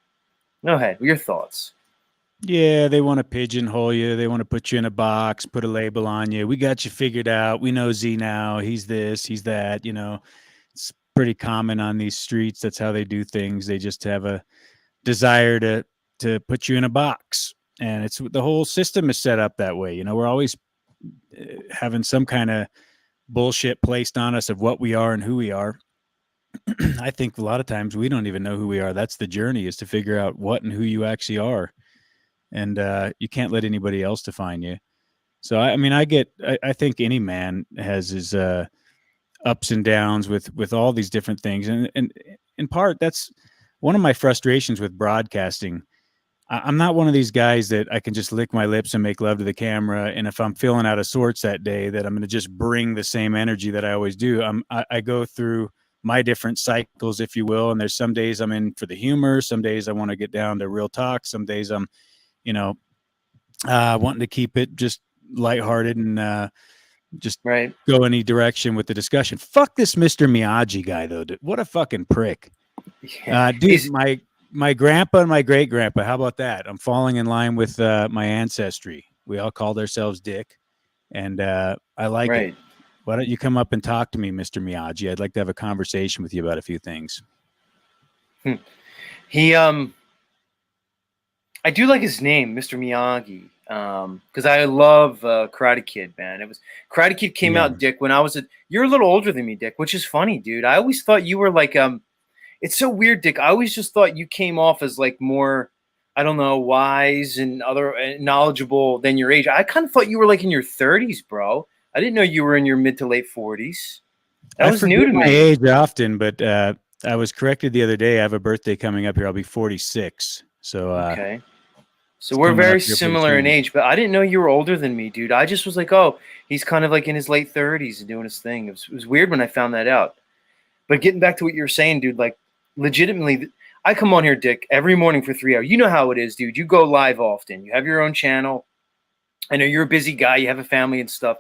Go ahead. Your thoughts. Yeah, they want to pigeonhole you. They want to put you in a box, put a label on you. We got you figured out. We know Z now. He's this, he's that. You know, it's pretty common on these streets. That's how they do things. They just have a desire to put you in a box. And it's the whole system is set up that way. You know, we're always having some kind of bullshit placed on us of what we are and who we are. I think a lot of times we don't even know who we are. That's the journey, is to figure out what and who you actually are. And you can't let anybody else define you. So, I mean, I think any man has his ups and downs with all these different things. And in part, that's one of my frustrations with broadcasting. I'm not one of these guys that I can just lick my lips and make love to the camera. And if I'm feeling out of sorts that day, that I'm going to just bring the same energy that I always do. I go through my different cycles, if you will. And there's some days I'm in for the humor. Some days I want to get down to real talk. Some days I'm, you know, wanting to keep it just lighthearted and just go any direction with the discussion. Fuck this Mr. Miyagi guy, though. What a fucking prick. Yeah. Dude, my grandpa and my great grandpa, how about that? I'm falling in line with my ancestry. We all called ourselves Dick, and I like it. Why don't you come up and talk to me, Mr. Miyagi? I'd like to have a conversation with you about a few things. I do like his name, Mr. Miyagi, because I love Karate Kid, man. It was Karate Kid came out, Dick, when I was you're a little older than me, Dick, which is funny, dude. I always thought you were like it's so weird, Dick. I always just thought you came off as like more, I don't know, wise and other knowledgeable than your age. I kind of thought you were like in your 30s, bro. I didn't know you were in your mid to late 40s. That was new to me. My age often, but I was corrected the other day. I have a birthday coming up here. I'll be 46. So okay. So we're very similar in age, but I didn't know you were older than me, dude. I just was like, oh, he's kind of like in his late 30s and doing his thing. It was weird when I found that out. But getting back to what you were saying, dude, like legitimately, I come on here, Dick, every morning for 3 hours. You know how it is, dude. You go live often. You have your own channel. I know you're a busy guy. You have a family and stuff.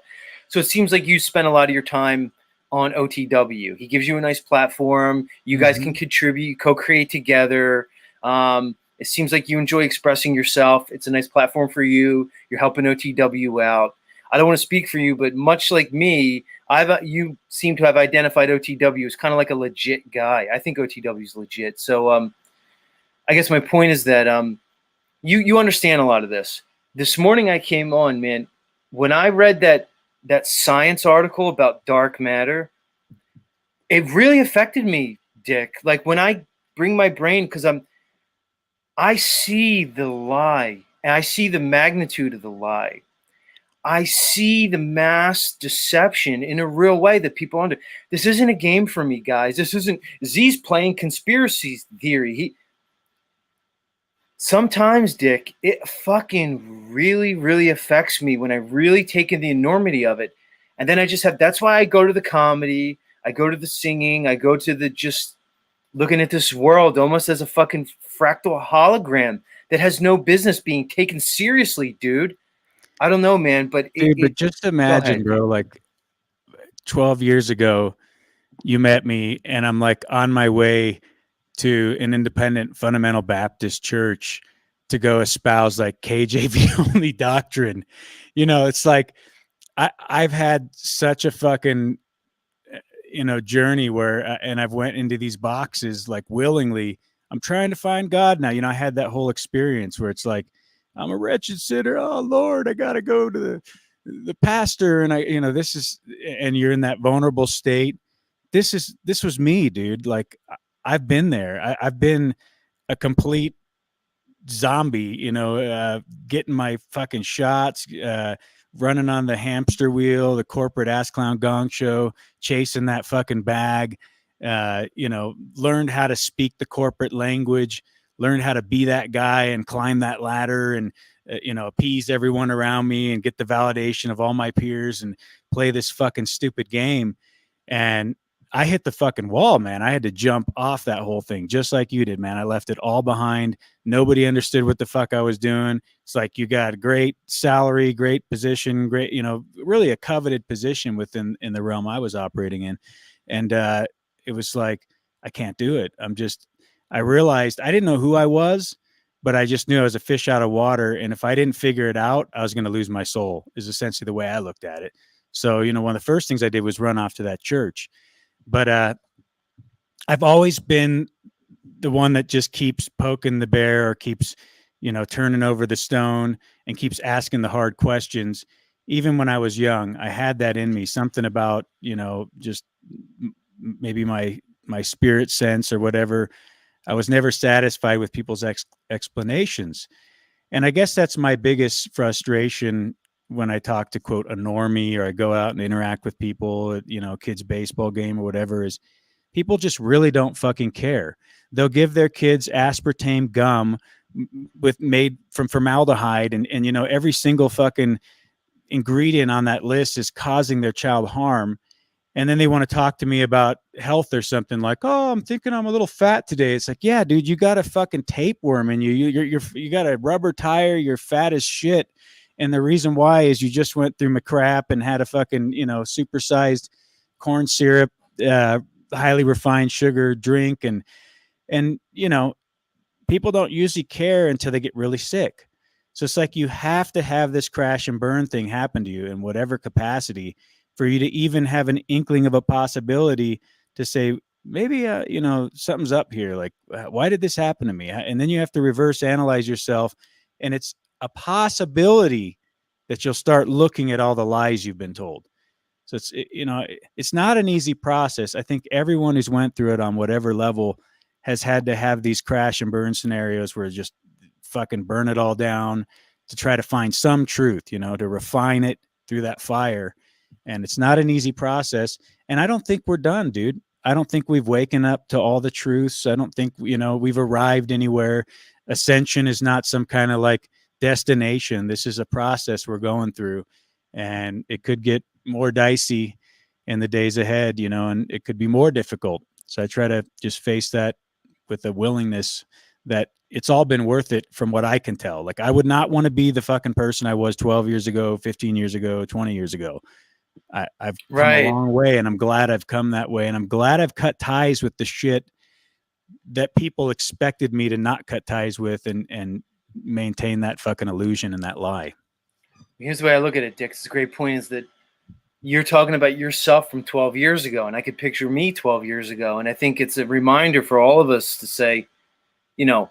So it seems like you spend a lot of your time on OTW. He gives you a nice platform. You guys can contribute, co-create together. It seems like you enjoy expressing yourself. It's a nice platform for you. You're helping OTW out. I don't want to speak for you, but much like me, you seem to have identified OTW as kind of like a legit guy. I think OTW is legit. So I guess my point is that you understand a lot of this. This morning I came on, man. When I read that science article about dark matter, it really affected me, Dick. Like when I bring my brain, because I see the lie, and I see the magnitude of the lie. I see the mass deception in a real way that people under. This isn't a game for me, guys. This isn't Z's playing conspiracy theory. Sometimes, Dick, it fucking really, really affects me when I really take in the enormity of it. And then that's why I go to the comedy, I go to the singing, I go to the just looking at this world almost as a fucking fractal hologram that has no business being taken seriously, dude. I don't know, man, but but just imagine, bro, like 12 years ago, you met me and I'm like on my way to an independent fundamental Baptist church to go espouse like KJV only doctrine. You know, it's like I've had such a fucking, journey where, and I've went into these boxes like willingly. I'm trying to find God now. I had that whole experience where it's like, I'm a wretched sinner. Oh Lord, I got to go to the pastor. And and you're in that vulnerable state. This was me, dude. Like I've been there. I've been a complete zombie, getting my fucking shots, running on the hamster wheel, the corporate ass clown gong show, chasing that fucking bag, learned how to speak the corporate language, learned how to be that guy and climb that ladder and, appease everyone around me and get the validation of all my peers and play this fucking stupid game. And I hit the fucking wall, man. I had to jump off that whole thing just like you did, man. I left it all behind. Nobody understood what the fuck I was doing. It's like you got a great salary, great position, great, really a coveted position in the realm I was operating in. And it was like, I can't do it. I realized I didn't know who I was, but I just knew I was a fish out of water. And if I didn't figure it out, I was going to lose my soul, is essentially the way I looked at it. So, one of the first things I did was run off to that church. But I've always been the one that just keeps poking the bear or keeps, turning over the stone and keeps asking the hard questions. Even when I was young, I had that in me, something about, just maybe my spirit sense or whatever. I was never satisfied with people's explanations. And I guess that's my biggest frustration when I talk to, quote, a normie, or I go out and interact with people at, kids' baseball game or whatever, is people just really don't fucking care. They'll give their kids aspartame gum made from formaldehyde and every single fucking ingredient on that list is causing their child harm. And then they want to talk to me about health or something like, oh, I'm thinking I'm a little fat today. It's like, yeah, dude, you got a fucking tapeworm in you. You got a rubber tire. You're fat as shit. And the reason why is you just went through McCrap and had a fucking, supersized corn syrup, highly refined sugar drink. And, people don't usually care until they get really sick. So it's like you have to have this crash and burn thing happen to you in whatever capacity for you to even have an inkling of a possibility to say, maybe, something's up here. Like, why did this happen to me? And then you have to reverse analyze yourself. And it's a possibility that you'll start looking at all the lies you've been told. So it's not an easy process. I think everyone who's went through it on whatever level has had to have these crash and burn scenarios where just fucking burn it all down to try to find some truth, to refine it through that fire. And it's not an easy process. And I don't think we're done, dude. I don't think we've waken up to all the truths. I don't think, we've arrived anywhere. Ascension is not some kind of like destination. This is a process we're going through, and it could get more dicey in the days ahead, and it could be more difficult. So I try to just face that with a willingness that it's all been worth it from what I can tell. Like I would not want to be the fucking person I was 12 years ago, 15 years ago, 20 years ago. I've come a long way, and I'm glad I've come that way. And I'm glad I've cut ties with the shit that people expected me to not cut ties with and maintain that fucking illusion and that lie. Here's the way I look at it, Dick. It's a great point is that you're talking about yourself from 12 years ago, and I could picture me 12 years ago. And I think it's a reminder for all of us to say, you know,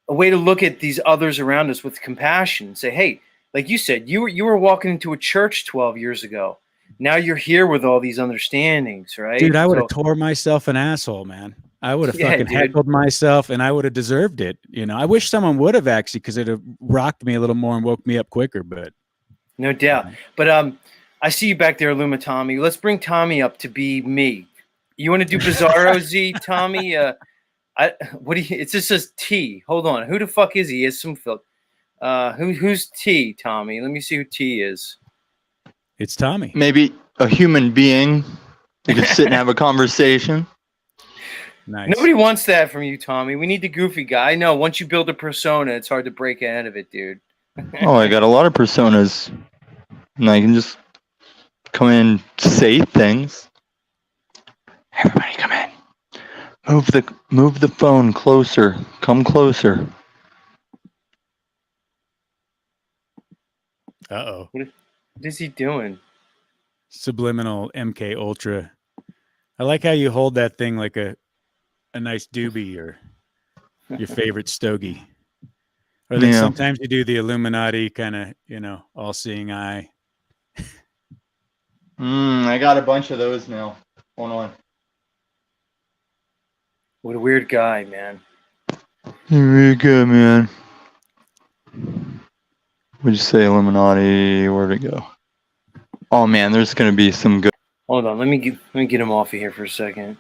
a way to look at these others around us with compassion and say, hey, like you said, you were walking into a church 12 years ago. Now you're here with all these understandings, right? Dude, I would have tore myself an asshole, man. I would have fucking heckled myself, and I would have deserved it. You know, I wish someone would have actually, because it'd have rocked me a little more and woke me up quicker. But no doubt. But I see you back there, Luma Tommy. Let's bring Tommy up to be me. You want to do Bizarro Z, Tommy? What do you? It just says T. Hold on. Who the fuck is he? He has some filth. Who's T, Tommy? Let me see who T is. It's Tommy. Maybe a human being. You could sit and have a conversation. Nice. Nobody wants that from you, Tommy. We need the goofy guy. I know. Once you build a persona, it's hard to break out of it, dude. Oh, I got a lot of personas. And I can just come in and say things. Everybody come in. Move the phone closer. Come closer. Uh-oh. What is he doing? Subliminal MK Ultra. I like how you hold that thing like a nice doobie or your favorite stogie. Or then sometimes you do the Illuminati kind of, all-seeing eye. I got a bunch of those now. Hold on. What a weird guy, man. Very good, man. What'd you say, Illuminati? Where'd it go? Oh man, there's gonna be some good. Hold on, let me get him off of here for a second.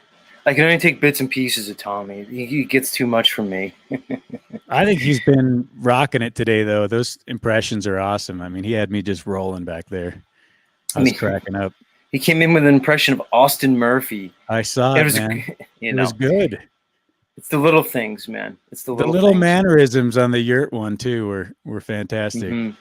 I can only take bits and pieces of Tommy. He gets too much from me. I think he's been rocking it today, though. Those impressions are awesome. I mean, he had me just rolling back there. I was cracking up. He came in with an impression of Austin Murphy. I saw it, man. It was good. It's the little things, man. It's the little things. Mannerisms on the yurt one too were fantastic. Mm-hmm.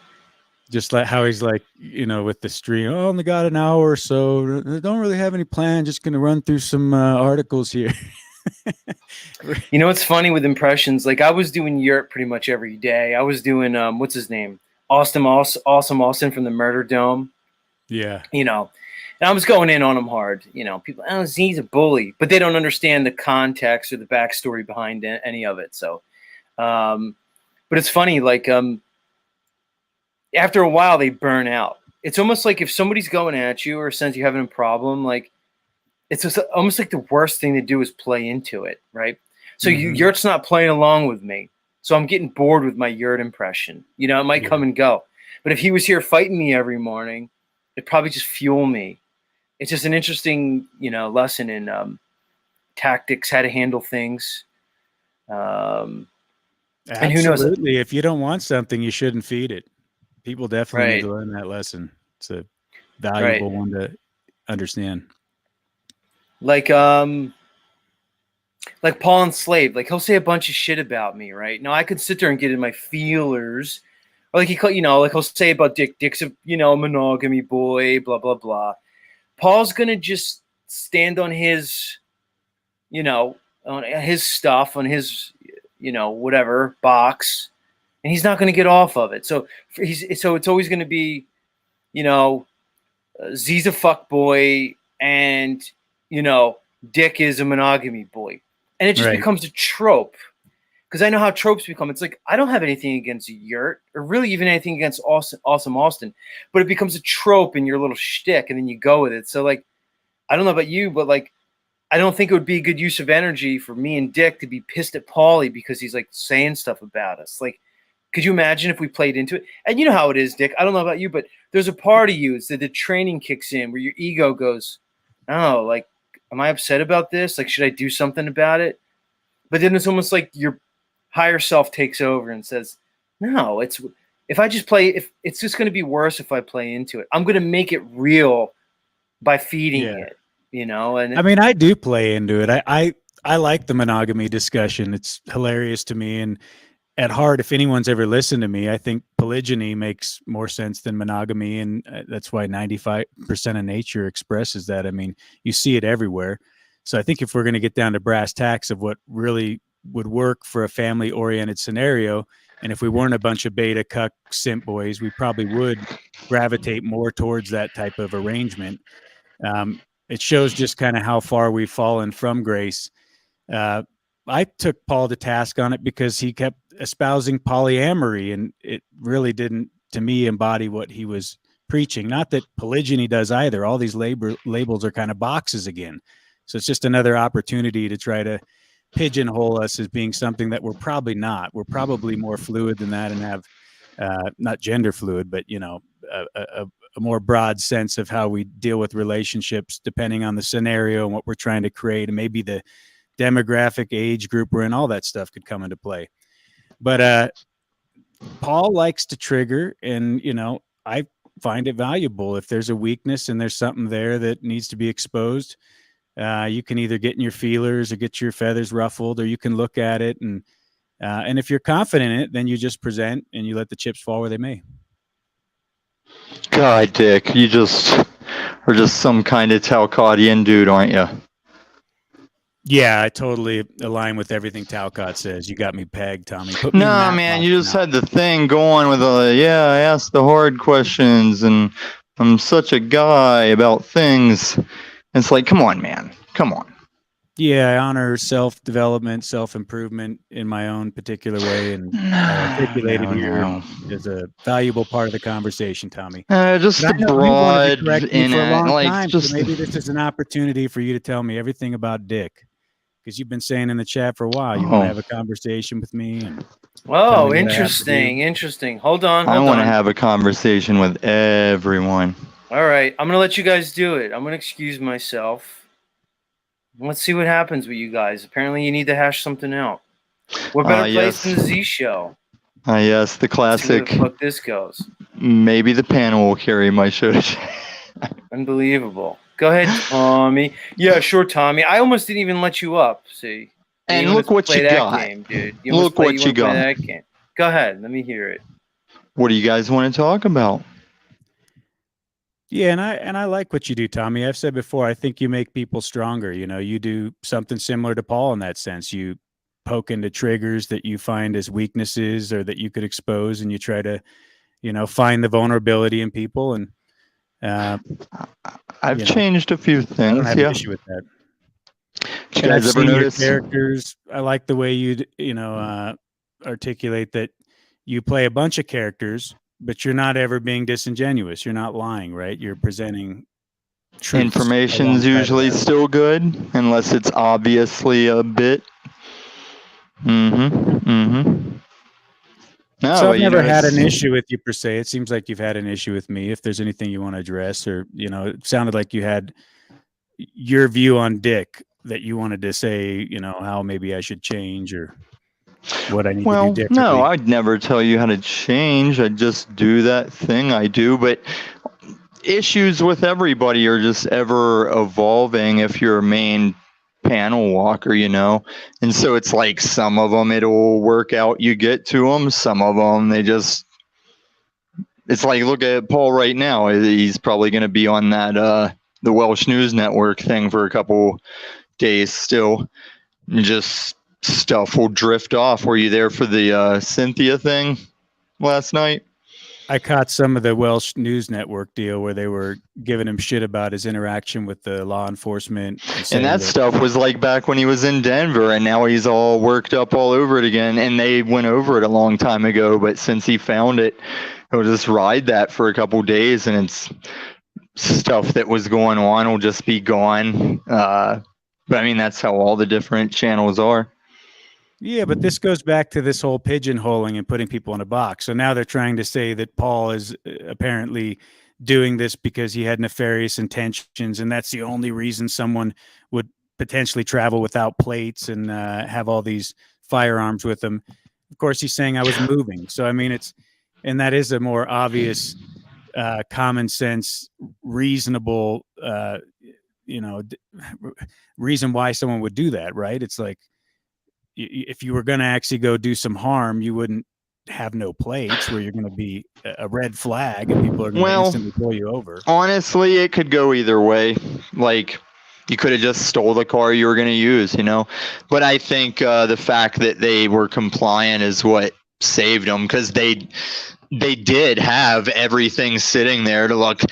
Just like how he's like, with the stream. Oh, only got an hour or so. Don't really have any plan. Just gonna run through some articles here. You know what's funny with impressions? Like I was doing yurt pretty much every day. I was doing what's his name? Awesome Austin from the Murder Dome. Yeah. And I was going in on him hard. People, he's a bully, but they don't understand the context or the backstory behind any of it. So, but it's funny, like, after a while they burn out. It's almost like if somebody's going at you or sense you're having a problem, like it's just almost like the worst thing to do is play into it. Right. So yurt's not playing along with me. So I'm getting bored with my yurt impression. It might come and go, but if he was here fighting me every morning, it'd probably just fuel me. It's just an interesting, lesson in tactics, how to handle things. And who knows? Absolutely. If you don't want something, you shouldn't feed it. People definitely need to learn that lesson. It's a valuable one to understand. Like Paul Enslaved, like he'll say a bunch of shit about me, right? Now I could sit there and get in my feelers, or like he'll say about Dick. Dick's a monogamy boy, blah blah blah. Paul's gonna just stand on his, on his stuff, on his, whatever box, and he's not gonna get off of it. So it's always gonna be, Z's a fuck boy, and Dick is a monogamy boy, and it just becomes a trope. Because I know how tropes become. It's like I don't have anything against Yurt, or really even anything against Awesome Austin, but it becomes a trope in your little shtick, and then you go with it. So like, I don't know about you, but like, I don't think it would be a good use of energy for me and Dick to be pissed at Paulie because he's like saying stuff about us. Like, could you imagine if we played into it? And you know how it is, Dick. I don't know about you, but there's a part of you that the training kicks in where your ego goes, "Oh, like, am I upset about this? Like, should I do something about it?" But then it's almost like your higher self takes over and says, no, it's just going to be worse if I play into it. I'm going to make it real by feeding it. you know, and I mean, I do play into it. I like the monogamy discussion. It's hilarious to me. And at heart, if anyone's ever listened to me, I think polygyny makes more sense than monogamy. And that's why 95% of nature expresses that. I mean, you see it everywhere. So I think if we're going to get down to brass tacks of what really would work for a family oriented scenario, and if we weren't a bunch of beta cuck simp boys, we probably would gravitate more towards that type of arrangement. It shows just kind of how far we've fallen from grace. I took Paul to task on it because he kept espousing polyamory, and it really didn't, to me, embody what he was preaching. Not that polygyny does either. All these labels are kind of boxes again. So it's just another opportunity to try to pigeonhole us as being something that we're probably not. We're probably more fluid than that and have not gender fluid, but, you know, a more broad sense of how we deal with relationships depending on the scenario and what we're trying to create, and maybe the demographic age group we're in. All that stuff could come into play. But Paul likes to trigger, and, you know, I find it valuable. If there's a weakness and there's something there that needs to be exposed, you can either get in your feelers or get your feathers ruffled, or you can look at it, and if you're confident in it, then you just present and you let the chips fall where they may. God, Dick, you just are just some kind of Talcottian dude, aren't you? Yeah, I totally align with everything Talcott says. You got me pegged, Tommy. Put me in Nah, that man, box you just now. had the thing going with I ask the hard questions, and I'm such a guy about things. It's like, come on, man. Come on. Yeah, I honor self-development, self-improvement in my own particular way, and I articulate it here as a valuable part of the conversation, Tommy. Just But the I know you wanted to broad correct me in for a it, long like time, just so maybe this is an opportunity for you to tell me everything about Dick, because you've been saying in the chat for a while you want to have a conversation with me. And oh, interesting. Hold on. I want to have a conversation with everyone. All right, I'm gonna let you guys do it. I'm gonna excuse myself. Let's see what happens with you guys. Apparently, you need to hash something out. What better place than the Z Show? Yes, the classic. Let's see where the fuck this goes. Maybe the panel will carry my show. Unbelievable. Go ahead, Tommy. Yeah, sure, Tommy. I almost didn't even let you up. See, and look what you got, game, dude. Look what you got. That game. Go ahead. Let me hear it. What do you guys want to talk about? Yeah, and I like what you do, Tommy. I've said before, I think you make people stronger. You know, you do something similar to Paul in that sense. You poke into triggers that you find as weaknesses or that you could expose, and you try to, you know, find the vulnerability in people. And I've changed a few things. I don't have an issue with that. Did you guys ever notice your characters? I like the way you articulate that you play a bunch of characters, but you're not ever being disingenuous. You're not lying, right? You're presenting truths. Information's usually still good, unless it's obviously a bit. No, so I've never had an issue with you per se. It seems like you've had an issue with me. If there's anything you want to address, or, you know, it sounded like you had your view on Dick that you wanted to say, you know, how maybe I should change or what I need to do differently. No, I'd never tell you how to change. I'd just do that thing I do. But issues with everybody are just ever evolving if you're a main panel walker, you know. And so it's like some of them it'll work out, you get to them. Some of them it's like, look at Paul right now. He's probably going to be on that the Welsh News Network thing for a couple days still. And just stuff will drift off. Were you there for the Cynthia thing last night? I caught some of the Welsh News Network deal where they were giving him shit about his interaction with the law enforcement. And that stuff was like back when he was in Denver, and now he's all worked up all over it again. And they went over it a long time ago, but since he found it, he'll just ride that for a couple days, and it's stuff that was going on will just be gone. But I mean, that's how all the different channels are. Yeah, but this goes back to this whole pigeonholing and putting people in a box. So now they're trying to say that Paul is apparently doing this because he had nefarious intentions, and that's the only reason someone would potentially travel without plates and have all these firearms with them. Of course, he's saying I was moving. So, I mean, and that is a more obvious, common sense, reasonable, reason why someone would do that, right? It's like if you were going to actually go do some harm, you wouldn't have no plates where you're going to be a red flag and people are going to instantly pull you over. Honestly, it could go either way. Like, you could have just stole the car you were going to use, But I think the fact that they were compliant is what saved them, because they did have everything sitting there to look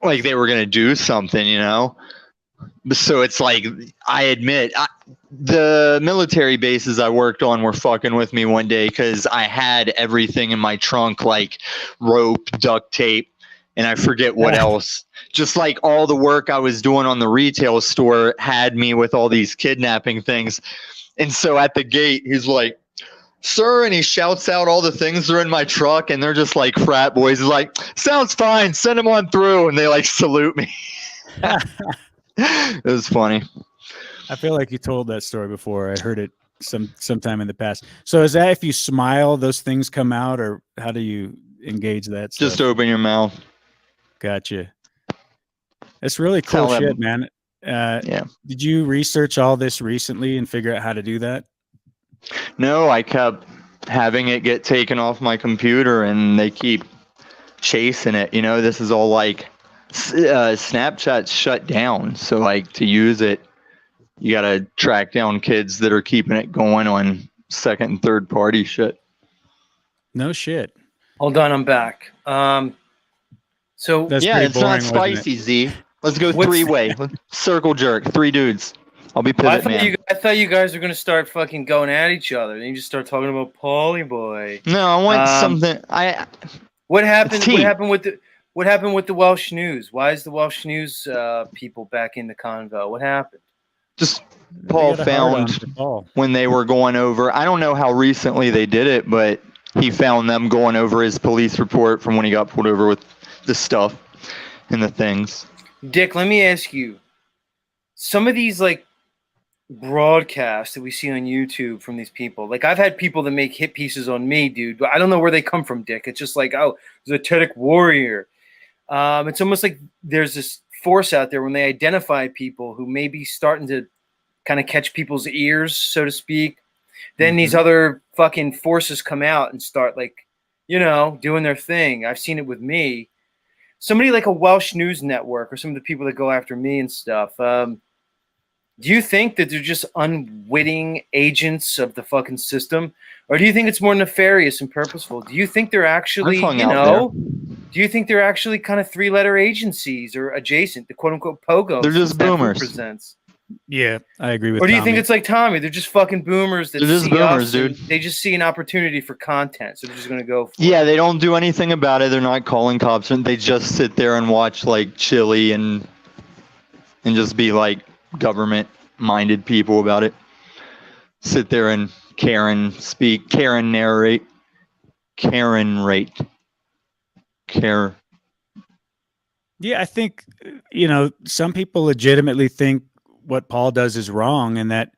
like they were going to do something, So it's like, I admit, the military bases I worked on were fucking with me one day because I had everything in my trunk, like rope, duct tape, and I forget what else. Just like all the work I was doing on the retail store had me with all these kidnapping things. And so at the gate, he's like, "Sir," and he shouts out all the things that are in my truck, and they're just like frat boys. He's like, "Sounds fine, send them on through," and they like salute me. It was funny. I feel like you told that story before. I heard it sometime in the past. So is that if you smile, those things come out, or how do you engage that stuff? Just open your mouth. Gotcha. It's really cool shit, man. Yeah. Did you research all this recently and figure out how to do that? No, I kept having it get taken off my computer, and they keep chasing it. This is all like Snapchat's shut down, so like to use it, you gotta track down kids that are keeping it going on second and third party shit. No shit. Hold on, I'm back. So That's yeah, it's boring, not spicy, Z. Let's go three-way. Circle jerk, 3 dudes. I'll be pivot man. I thought you guys were gonna start fucking going at each other. Then you just start talking about Paulie Boy. No, I want something. What happened? What happened with the Welsh News? Why is the Welsh News people back in the convo? What happened? Just Paul found when they were going over. I don't know how recently they did it, but he found them going over his police report from when he got pulled over with the stuff and the things. Dick, let me ask you. Some of these like broadcasts that we see on YouTube from these people, like I've had people that make hit pieces on me, dude. But I don't know where they come from, Dick. It's just like, oh, there's a Tedic warrior. It's almost like there's this force out there when they identify people who may be starting to kind of catch people's ears, so to speak. Then these other fucking forces come out and start like, doing their thing. I've seen it with me. Somebody like a Welsh News Network or some of the people that go after me and stuff. Do you think that they're just unwitting agents of the fucking system? Or do you think it's more nefarious and purposeful? Do you think they're actually, do you think they're actually kind of 3-letter agencies or adjacent, the quote-unquote POGO? They're just boomers. Yeah, I agree with Or do you Tommy. think it's like Tommy? They're just fucking boomers that they're just see boomers, us, dude. They just see an opportunity for content, so they're just going to go for Yeah, it. they don't do anything about it. They're not calling cops. They just sit there and watch like Chili and just be like government-minded people about it. Sit there and Karen speak, Karen narrate, Karen rate, care. Yeah, I think, some people legitimately think what Paul does is wrong, and that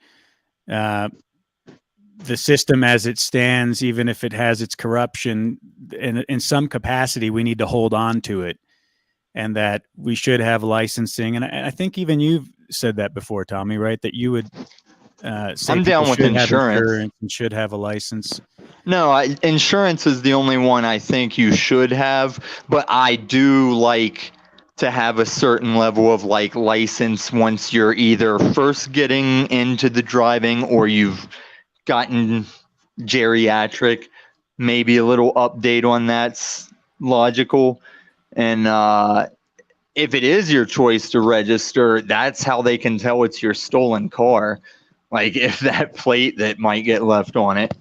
the system as it stands, even if it has its corruption, in some capacity, we need to hold on to it, and that we should have licensing. And I think even you've said that before, Tommy, right? That you would say I'm down with insurance and should have a license. No, insurance is the only one I think you should have, but I do like to have a certain level of like license once you're either first getting into the driving or you've gotten geriatric. Maybe a little update on that's logical. And if it is your choice to register, that's how they can tell it's your stolen car. Like if that plate that might get left on it.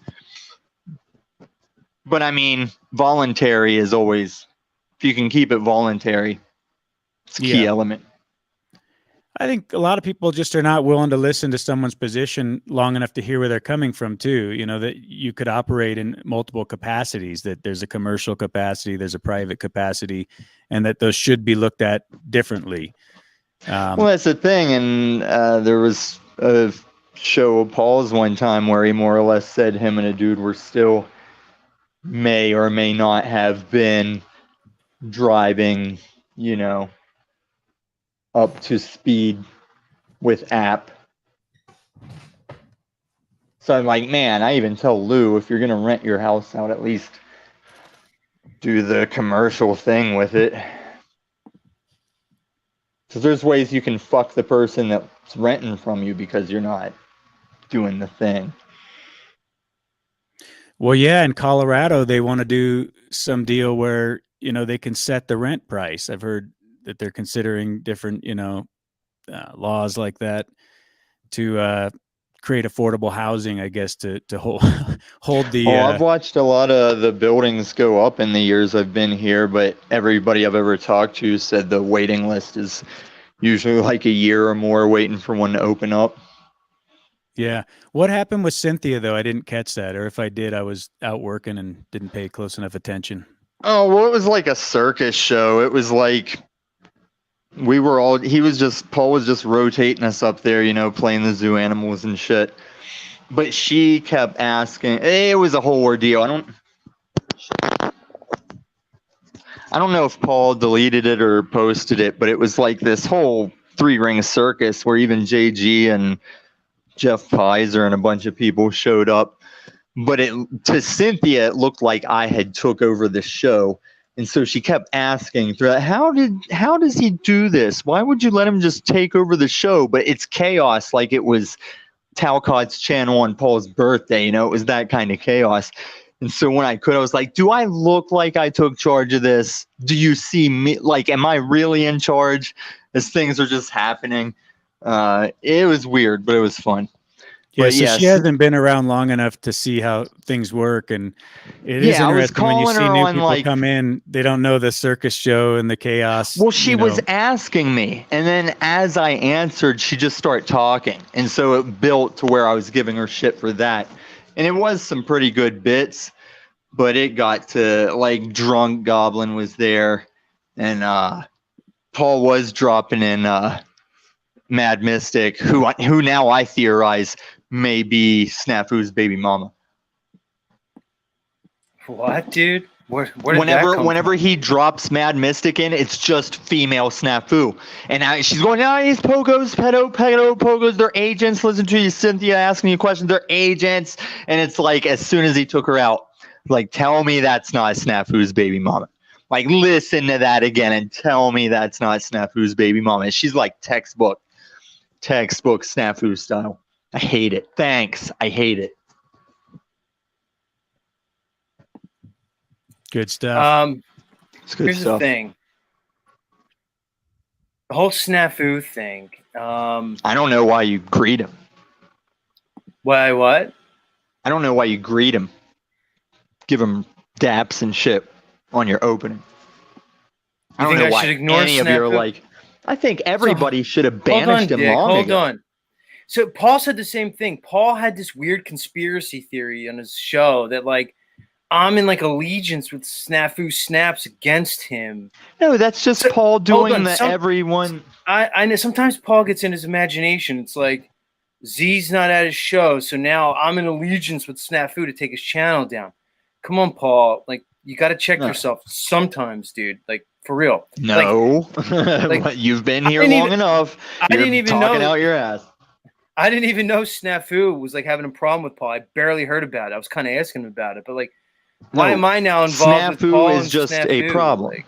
But I mean, voluntary is always, if you can keep it voluntary, it's a key element. I think a lot of people just are not willing to listen to someone's position long enough to hear where they're coming from too. That you could operate in multiple capacities, that there's a commercial capacity, there's a private capacity, and that those should be looked at differently. Well, that's the thing. And there was a show of Paul's one time where he more or less said him and a dude were still may or may not have been driving, up to speed with app. So I'm like, man, I even tell Lou, if you're going to rent your house out, at least do the commercial thing with it. Because there's ways you can fuck the person that's renting from you because you're not doing the thing. Well, yeah, in Colorado, they want to do some deal where, they can set the rent price. I've heard that they're considering different, laws like that to create affordable housing, I guess, to hold the. I've watched a lot of the buildings go up in the years I've been here, but everybody I've ever talked to said the waiting list is usually like a year or more waiting for one to open up. Yeah. What happened with Cynthia, though? I didn't catch that. Or if I did, I was out working and didn't pay close enough attention. Oh, well, it was like a circus show. It was like Paul was just rotating us up there, playing the zoo animals and shit. But she kept asking. It was a whole ordeal. I don't know if Paul deleted it or posted it, but it was like this whole 3-ring circus where even JG and Jeff Pizer and a bunch of people showed up. But to Cynthia, it looked like I had took over the show. And so she kept asking, how does he do this? Why would you let him just take over the show? But it's chaos, like it was Talcott's channel on Paul's birthday. It was that kind of chaos. And so when I was like, do I look like I took charge of this? Do you see me? Like, am I really in charge as things are just happening? It was weird, but it was fun. Yeah, But so yes. she hasn't been around long enough to see how things work, and it is Yeah, I was interesting when you calling see her new on, people like- come in. They don't know the circus show and the chaos. Well, she was asking me, and then as I answered, she just started talking. And so it built to where I was giving her shit for that. And it was some pretty good bits, but it got to, like, Drunk Goblin was there, and Paul was dropping in Mad Mystic, who now I theorize may be Snafu's baby mama. What, dude? Where did that come Whenever from? he drops Mad Mystic in, it's just female Snafu. And she's going, he's Pogos, Pogos, they're agents. Listen to you, Cynthia, asking you questions. They're agents. And it's like, as soon as he took her out, like, tell me that's not Snafu's baby mama. Like, listen to that again and tell me that's not Snafu's baby mama. She's like textbook Snafu style. I hate it. Thanks. I hate it. Good stuff. It's good Here's stuff. the thing. The whole snafu thing. I don't know why you greet him. Why? What? I don't know why you greet him. Give him daps and shit on your opening. I You don't think know I why should ignore any of you are Snafu? like. I think everybody should have Hold on, banished him Dick. long Hold ago. on. So Paul said the same thing. Paul had this weird conspiracy theory on his show that, like, I'm in, like, allegiance with Snafu Snaps against him. No, that's just Paul doing on, everyone. I know sometimes Paul gets in his imagination. It's like Z's not at his show, so now I'm in allegiance with Snafu to take his channel down. Come on, Paul. Like, you got to check No. yourself sometimes, dude. Like, for real. No, like, you've been I here didn't long even- enough. I You're didn't even talking know- out your ass. I didn't even know Snafu was, like, having a problem with Paul. I barely heard about it. I was kind of asking him about it, but, like, why No, am I now involved with Snafu Paul is and just a Snafu? problem. Like,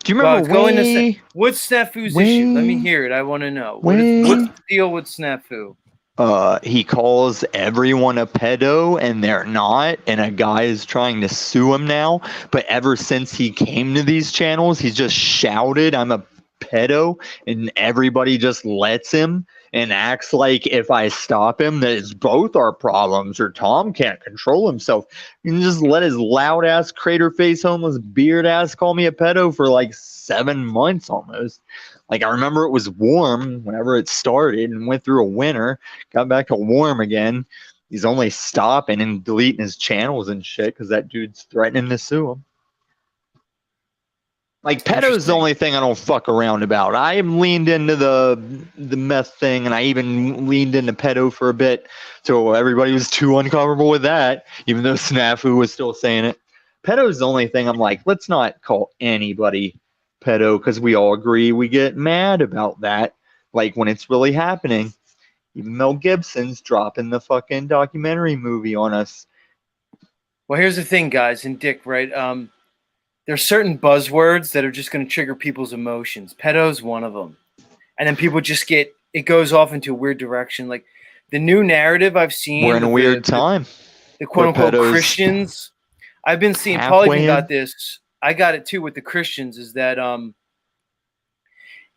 Do you remember go into way? what's Snafu's issue? Let me hear it. I want to know. What's the deal with Snafu? He calls everyone a pedo and they're not, and a guy is trying to sue him now. But ever since he came to these channels, he's just shouted, "I'm a pedo," and everybody just lets him and acts like if I stop him, that it's both our problems, or Tom can't control himself. You can just let his loud ass, crater face, homeless beard ass call me a pedo for like 7 months almost. Like, I remember it was warm whenever it started and went through a winter, got back to warm again. He's only stopping and deleting his channels and shit because that dude's threatening to sue him. Like, pedo's the only thing I don't fuck around about. I am leaned into the meth thing, and I even leaned into pedo for a bit, so everybody was too uncomfortable with that, even though Snafu was still saying it. Pedo's the only thing I'm like, let's not call anybody pedo, because we all agree we get mad about that, like when it's really happening. Even Mel Gibson's dropping the fucking documentary movie on us. Well, here's the thing, guys, and Dick, right? There's certain buzzwords that are just going to trigger people's emotions. Pedo's one of them. And then people just it goes off into a weird direction. Like the new narrative I've seen. We're in a weird time. The quote unquote pedos Christians. I've been seeing, Paul halfway even got in. this. I got it too with the Christians, is that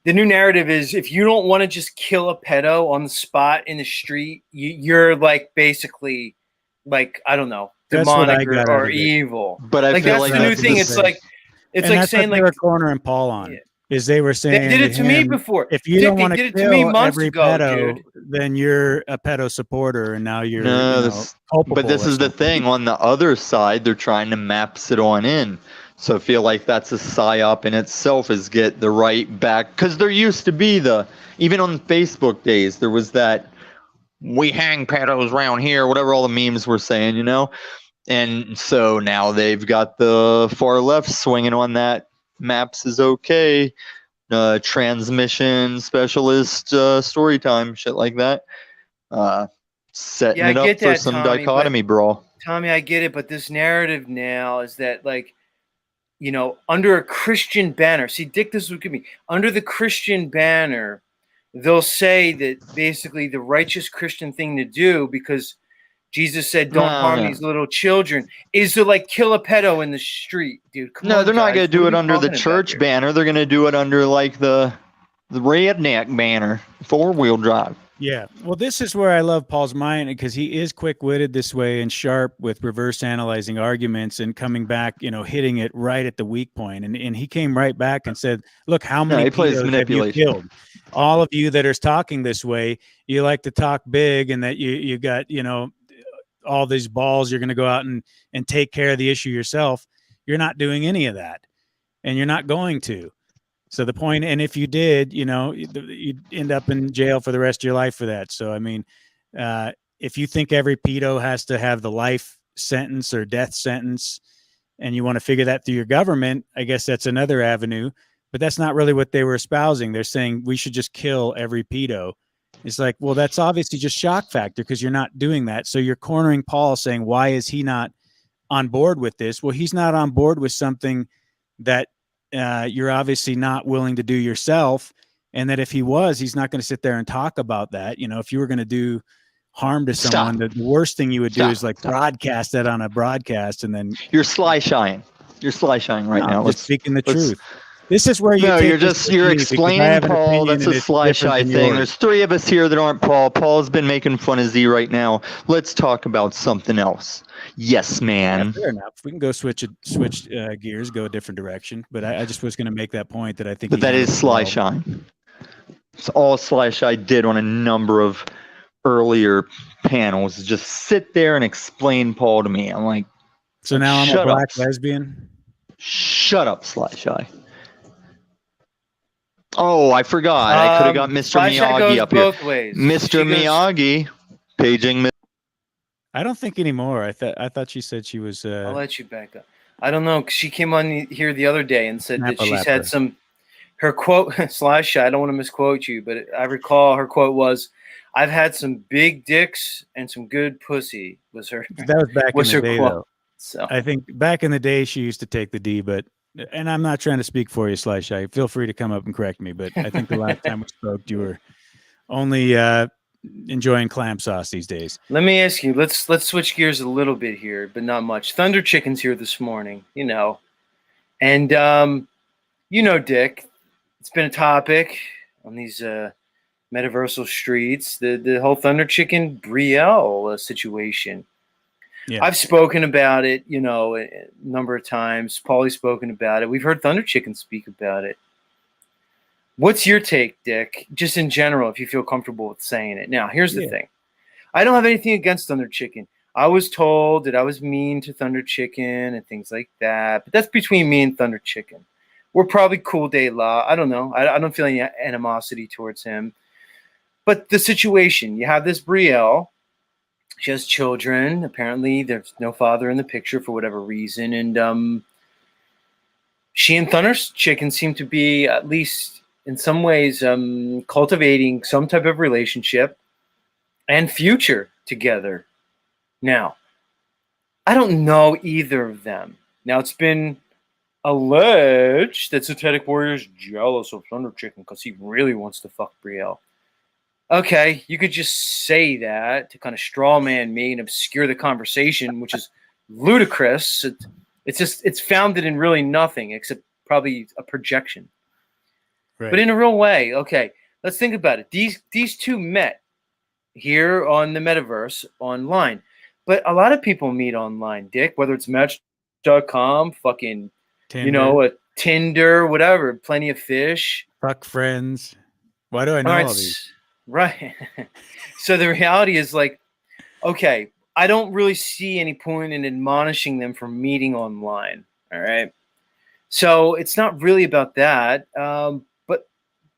the new narrative is if you don't want to just kill a pedo on the spot in the street, you're like basically like, I don't know, That's what I demonic got out or of it. evil. But I Like feel that's like the new that's thing. the It's same. like And like that's saying what they like were cornering Paul on. Yeah. Is they were saying they did it to me before. if you Dick, don't they want did to it to me kill months every ago, pedo, dude. then you're a pedo supporter, and now you're No, culpable. but this or is the something. thing. On the other side, they're trying to map it on in. So I feel like that's a psyop in itself, is get the right back. Because there used to be even on Facebook days, there was that, we hang pedos around here, whatever all the memes were saying, you know? And so now they've got the far left swinging on that. Maps is okay. Transmission specialist, story time, shit like that. Setting Yeah, I it up get for that, some Tommy, dichotomy brawl. Tommy, I get it, but this narrative now is that, like, you know, under a Christian banner. See, Dick, this would give me under the Christian banner, they'll say that basically the righteous Christian thing to do, because Jesus said, "Don't harm these little children," is to like kill a pedo in the street, dude. Come No, on, they're not guys. going to do What it are we under the talking about church here? banner. They're going to do it under like the redneck banner, 4-wheel drive. Yeah. Well, this is where I love Paul's mind, because he is quick-witted this way and sharp with reverse analyzing arguments and coming back, hitting it right at the weak point. And he came right back and said, look, how many he plays pedos have you manipulation. killed? All of you that are talking this way, you like to talk big, and that you got, all these balls, you're going to go out and take care of the issue yourself. You're not doing any of that, and you're not going to. So the point, and if you did, you'd end up in jail for the rest of your life for that. So, I mean, if you think every pedo has to have the life sentence or death sentence, and you want to figure that through your government, I guess that's another avenue, but that's not really what they were espousing. They're saying we should just kill every pedo. It's like, well, that's obviously just shock factor, because you're not doing that. So you're cornering Paul, saying, why is he not on board with this? Well, he's not on board with something that you're obviously not willing to do yourself. And that if he was, he's not going to sit there and talk about that. If you were going to do harm to someone, the worst thing you would do is broadcast that on a broadcast. And then you're sly shying. You're sly shying right now. Just speaking the truth. This is where you're explaining Paul. That's a sly shy thing. There's 3 of us here that aren't Paul. Paul's been making fun of Z right now. Let's talk about something else. Yes, man. Yeah, fair enough. We can go switch gears, go a different direction. But I just was going to make that point that I think. But that is sly shine. It's all sly shy did on a number of earlier panels. Just sit there and explain Paul to me. I'm like, so now I'm a black lesbian. Shut up, sly shy. Oh, I forgot. I could have got Mr. Miyagi up here. Mr. Miyagi paging. I don't think anymore. I thought she said she was. I'll let you back up. I don't know, 'cause she came on here the other day and said that she's had her quote, slash, I don't want to misquote you, but I recall her quote was, "I've had some big dicks and some good pussy," was her. That was back in the day, though. So I think back in the day she used to take the D, and I'm not trying to speak for you, Slash. Feel free to come up and correct me, but I think the last time we spoke, you were only enjoying clam sauce these days. Let me ask you. Let's switch gears a little bit here, but not much. Thunder Chicken's here this morning, and Dick, it's been a topic on these metaversal streets. The whole Thunder Chicken Brielle situation. Yeah. I've spoken about it, a number of times. Paulie's spoken about it. We've heard Thunder Chicken speak about it. What's your take, Dick? Just in general, if you feel comfortable with saying it. Now, here's the thing. I don't have anything against Thunder Chicken. I was told that I was mean to Thunder Chicken and things like that. But that's between me and Thunder Chicken. We're probably cool de la. I don't know. I don't feel any animosity towards him. But the situation, you have this Brielle. She has children. Apparently, there's no father in the picture for whatever reason. And she and Thunder Chicken seem to be, at least in some ways, cultivating some type of relationship and future together. Now, I don't know either of them. Now, it's been alleged that Satanic Warrior's jealous of Thunder Chicken because he really wants to fuck Brielle. Okay, you could just say that to kind of straw man me and obscure the conversation, which is ludicrous. It's founded in really nothing except probably a projection. Right. But in a real way, okay, let's think about it. These two met here on the metaverse online. But a lot of people meet online, Dick, whether it's Match.com, fucking, Tinder. Tinder, whatever, Plenty of Fish. Fuck friends. Why do I know all these? Right. So the reality is like, okay, I don't really see any point in admonishing them for meeting online. All right. So it's not really about that. But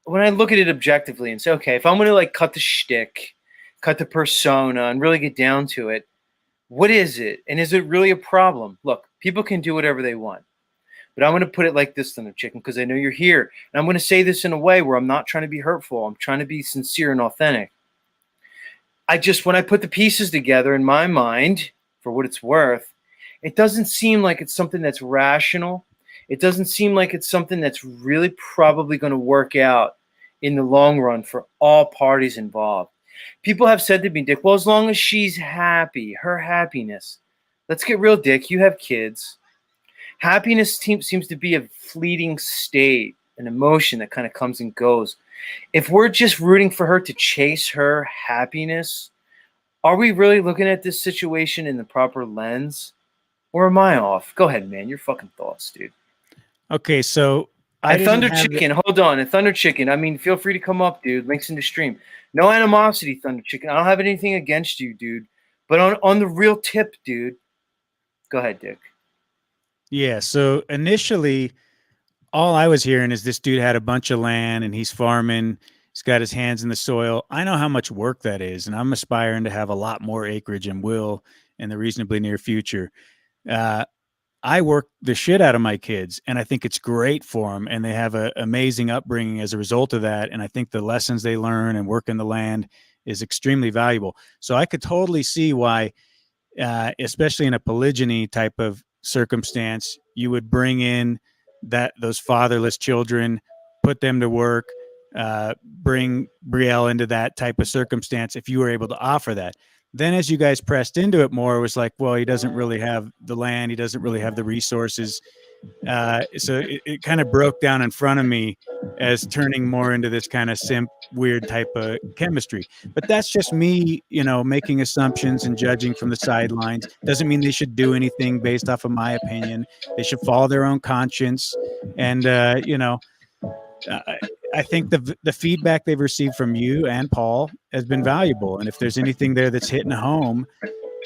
when I look at it objectively and say, okay, if I'm going to like cut the shtick, cut the persona and really get down to it, what is it? And is it really a problem? Look, people can do whatever they want. But I'm going to put it like this, Thunder Chicken, because I know you're here. And I'm going to say this in a way where I'm not trying to be hurtful. I'm trying to be sincere and authentic. When I put the pieces together in my mind, for what it's worth, it doesn't seem like it's something that's rational. It doesn't seem like it's something that's really probably going to work out in the long run for all parties involved. People have said to me, Dick, well, as long as she's happy, her happiness. Let's get real, Dick. You have kids. Happiness seems to be a fleeting state, an emotion that kind of comes and goes. If we're just rooting for her to chase her happiness, are we really looking at this situation in the proper lens? Or am I off? Go ahead, man. Your fucking thoughts, dude. Okay, so And Thunder Chicken, hold on. And Thunder Chicken, I mean, feel free to come up, dude. Links in the stream. No animosity, Thunder Chicken. I don't have anything against you, dude. But on the real tip, dude. Go ahead, Dick. Yeah, so initially, all I was hearing is this dude had a bunch of land and he's farming. He's got his hands in the soil. I know how much work that is, and I'm aspiring to have a lot more acreage and will in the reasonably near future. I work the shit out of my kids, and I think it's great for them, and they have an amazing upbringing as a result of that. And I think the lessons they learn and work in the land is extremely valuable. So I could totally see why, especially in a polygyny type of circumstance, you would bring in those fatherless children, put them to work, bring Brielle into that type of circumstance if you were able to offer that. Then as you guys pressed into it more, it was like, well, he doesn't really have the land. He doesn't really have the resources. So it kind of broke down in front of me as turning more into this kind of weird type of chemistry. But that's just me, making assumptions and judging from the sidelines. Doesn't mean they should do anything based off of my opinion. They should follow their own conscience. And, I think the feedback they've received from you and Paul has been valuable. And if there's anything there that's hitting home,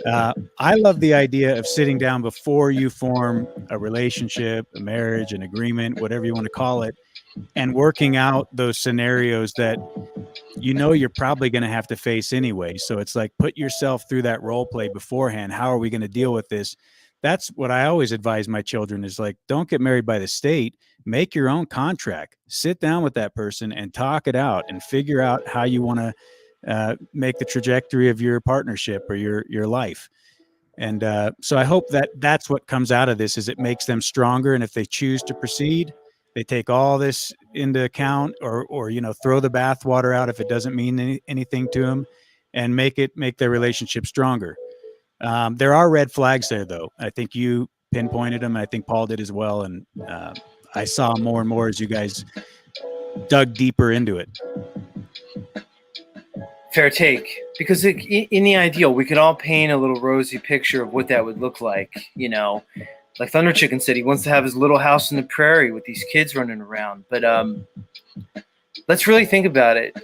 I love the idea of sitting down before you form a relationship, a marriage, an agreement, whatever you want to call it, and working out those scenarios that you're probably going to have to face anyway. So it's like, put yourself through that role play beforehand. How are we going to deal with this? That's what I always advise my children is like, don't get married by the state. Make your own contract. Sit down with that person and talk it out and figure out how you want to make the trajectory of your partnership or your life. And so I hope that's what comes out of this is it makes them stronger. And if they choose to proceed, they take all this into account or throw the bathwater out if it doesn't mean anything to them and make their relationship stronger. There are red flags there, though. I think you pinpointed them. I think Paul did as well. And I saw more and more as you guys dug deeper into it. Fair take. Because in the ideal, we could all paint a little rosy picture of what that would look like. Like Thunder Chicken said, he wants to have his little house in the prairie with these kids running around. But let's really think about it.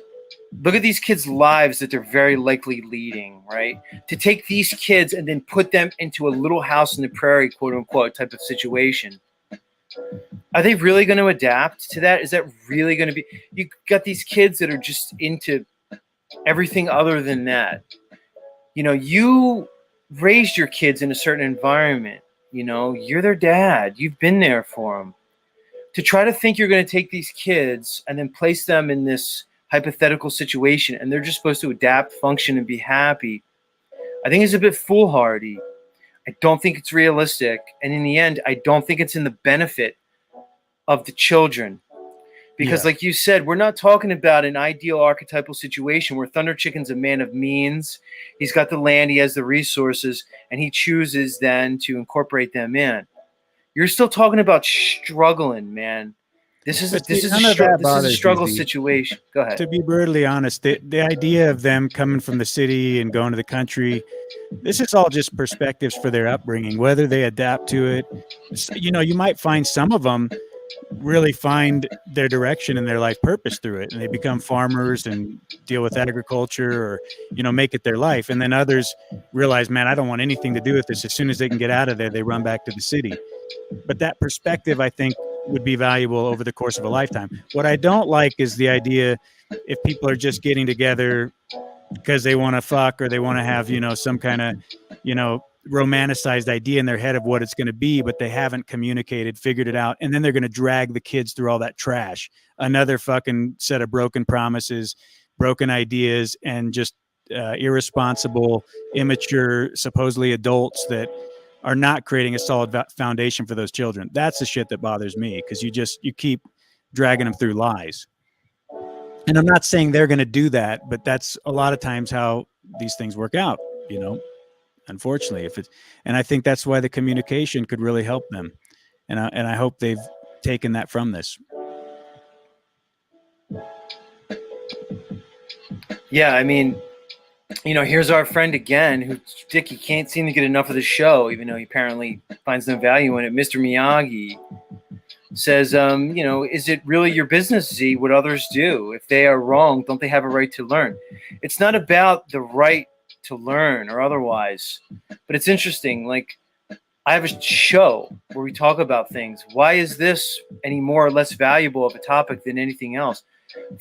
Look at these kids' lives that they're very likely leading, right? To take these kids and then put them into a little house in the prairie, quote unquote, type of situation. Are they really going to adapt to that? Is that really going to be? You got these kids that are just into everything other than that. You raised your kids in a certain environment. You're their dad. You've been there for them. to try to think you're going to take these kids and then place them in this hypothetical situation and they're just supposed to adapt, function, and be happy, I think is a bit foolhardy. I don't think it's realistic. And in the end, I don't think it's in the benefit of the children. Because like you said, we're not talking about an ideal archetypal situation where Thunder Chicken's a man of means. He's got the land, he has the resources, and he chooses then to incorporate them in. You're still talking about struggling, man. This is a struggle situation. Go ahead. To be brutally honest, the idea of them coming from the city and going to the country, this is all just perspectives for their upbringing, whether they adapt to it. You know, you might find some of them really find their direction and their life purpose through it, and they become farmers and deal with agriculture or, you know, make it their life. And then others realize, man, I don't want anything to do with this. As soon as they can get out of there, they run back to the city. But that perspective, I think, would be valuable over the course of a lifetime. What I don't like is the idea if people are just getting together because they want to fuck or they want to have, you know, some kind of, you know, romanticized idea in their head of what it's going to be, but they haven't communicated, figured it out. And then they're going to drag the kids through all that trash. Another fucking set of broken promises, broken ideas, and just irresponsible, immature, supposedly adults that are not creating a solid foundation for those children. That's the shit that bothers me, because you keep dragging them through lies. And I'm not saying they're going to do that, but that's a lot of times how these things work out, you know, unfortunately. And I think that's why the communication could really help them. And I hope they've taken that from this. Yeah, I mean, you know, here's our friend again, who Dickie can't seem to get enough of the show, even though he apparently finds no value in it. Mr. Miyagi says, you know, is it really your business, Z, what others do? If they are wrong, don't they have a right to learn? It's not about the right to learn or otherwise, but it's interesting. Like, I have a show where we talk about things. Why is this any more or less valuable of a topic than anything else?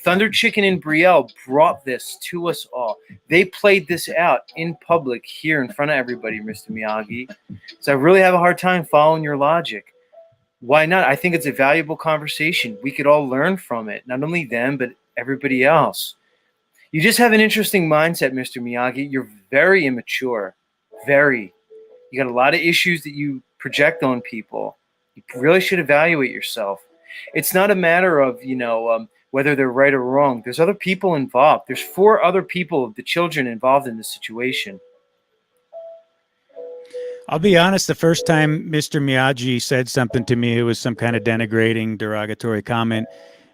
Thunder Chicken and Brielle brought this to us all. They played this out in public here in front of everybody, Mr. Miyagi. So I really have a hard time following your logic. Why not? I think it's a valuable conversation. We could all learn from it. Not only them, but everybody else. You just have an interesting mindset, Mr. Miyagi. You're very immature. Very. You got a lot of issues that you project on people. You really should evaluate yourself. It's not a matter of, you know, whether they're right or wrong. There's other people involved. There's 4 other people, the children involved in this situation. I'll be honest, the first time Mr. Miyagi said something to me, it was some kind of denigrating, derogatory comment,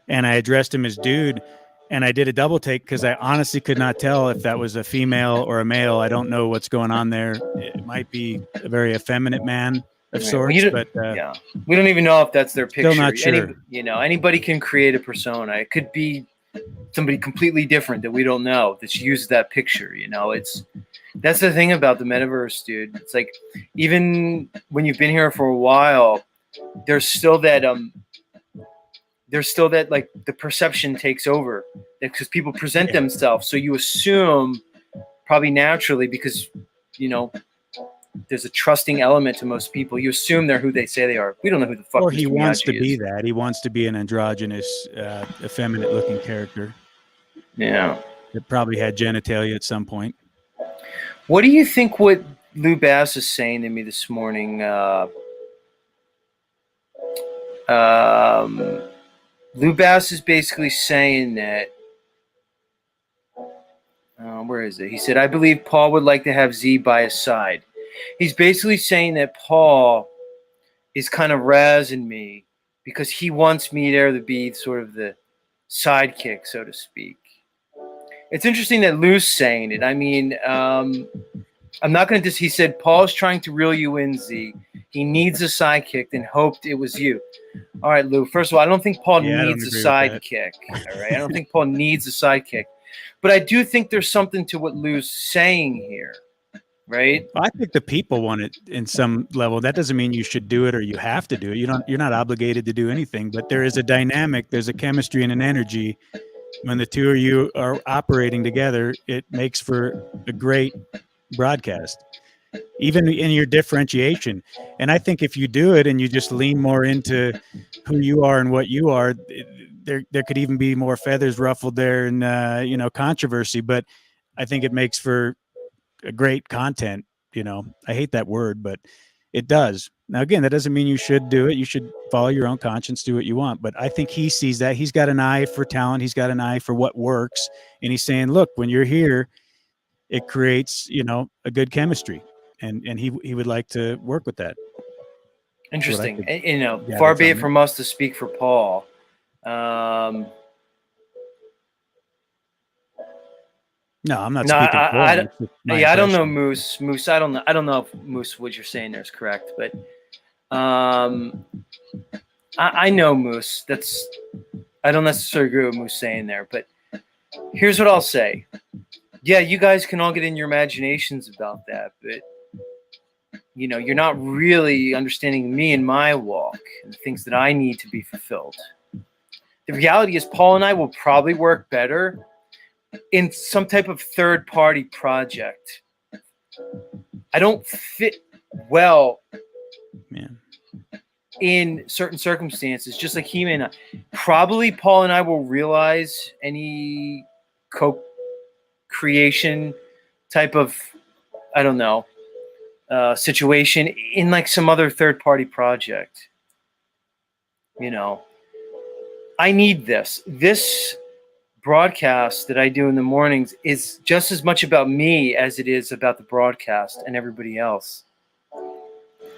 and I addressed him as dude, and I did a double take because I honestly could not tell if that was a female or a male. I don't know what's going on there. It might be a very effeminate man of sorts, but yeah, we don't even know if that's their picture. Still not sure. Anybody can create a persona. It could be somebody completely different that we don't know that uses that picture. You know, that's the thing about the metaverse, dude. It's like, even when you've been here for a while, there's still that like the perception takes over because people present themselves. So you assume, probably naturally, because, you know, there's a trusting element to most people. You assume they're who they say they are. We don't know who the fuck. Or he wants to is. be that. He wants to be an androgynous, effeminate-looking character. Yeah. That probably had genitalia at some point. What do you think what Lou Bass is saying to me this morning? Lou Bass is basically saying that, where is it? He said, I believe Paul would like to have Z by his side. He's basically saying that Paul is kind of razzing me because he wants me there to be sort of the sidekick, so to speak. It's interesting that Lou's saying it. I mean, I'm not going to he said, Paul's trying to reel you in, Z. He needs a sidekick and hoped it was you. All right, Lou. First of all, I don't think Paul needs a sidekick. All right. I don't think Paul needs a sidekick. But I do think there's something to what Lou's saying here. Right? I think the people want it in some level. That doesn't mean you should do it or you have to do it. You're not obligated to do anything, but there is a dynamic, there's a chemistry and an energy. When the two of you are operating together, it makes for a great broadcast. even in your differentiation. And I think if you do it and you just lean more into who you are and what you are, there could even be more feathers ruffled there and, controversy. But I think it makes for a great content. I hate that word, but it does. Now, again, that doesn't mean you should do it. You should follow your own conscience, do what you want. But I think he sees that. He's got an eye for talent. He's got an eye for what works. And he's saying, look, when you're here, it creates, a good chemistry. And he would like to work with that. Interesting. Yeah, Far that's be on it me. from us to speak for Paul. No, I'm not No, speaking for I him. It's just my yeah, I don't know impression. Moose. I don't know if Moose, what you're saying there is correct, but I know Moose. I don't necessarily agree with Moose saying there, but here's what I'll say. Yeah, you guys can all get in your imaginations about that, but you're not really understanding me and my walk and the things that I need to be fulfilled. The reality is Paul and I will probably work better in some type of third-party project. I don't fit well in certain circumstances, just like he may not. Probably Paul and I will realize any co-creation type of, I don't know, situation in like some other third-party project. I need this. This broadcast that I do in the mornings is just as much about me as it is about the broadcast and everybody else.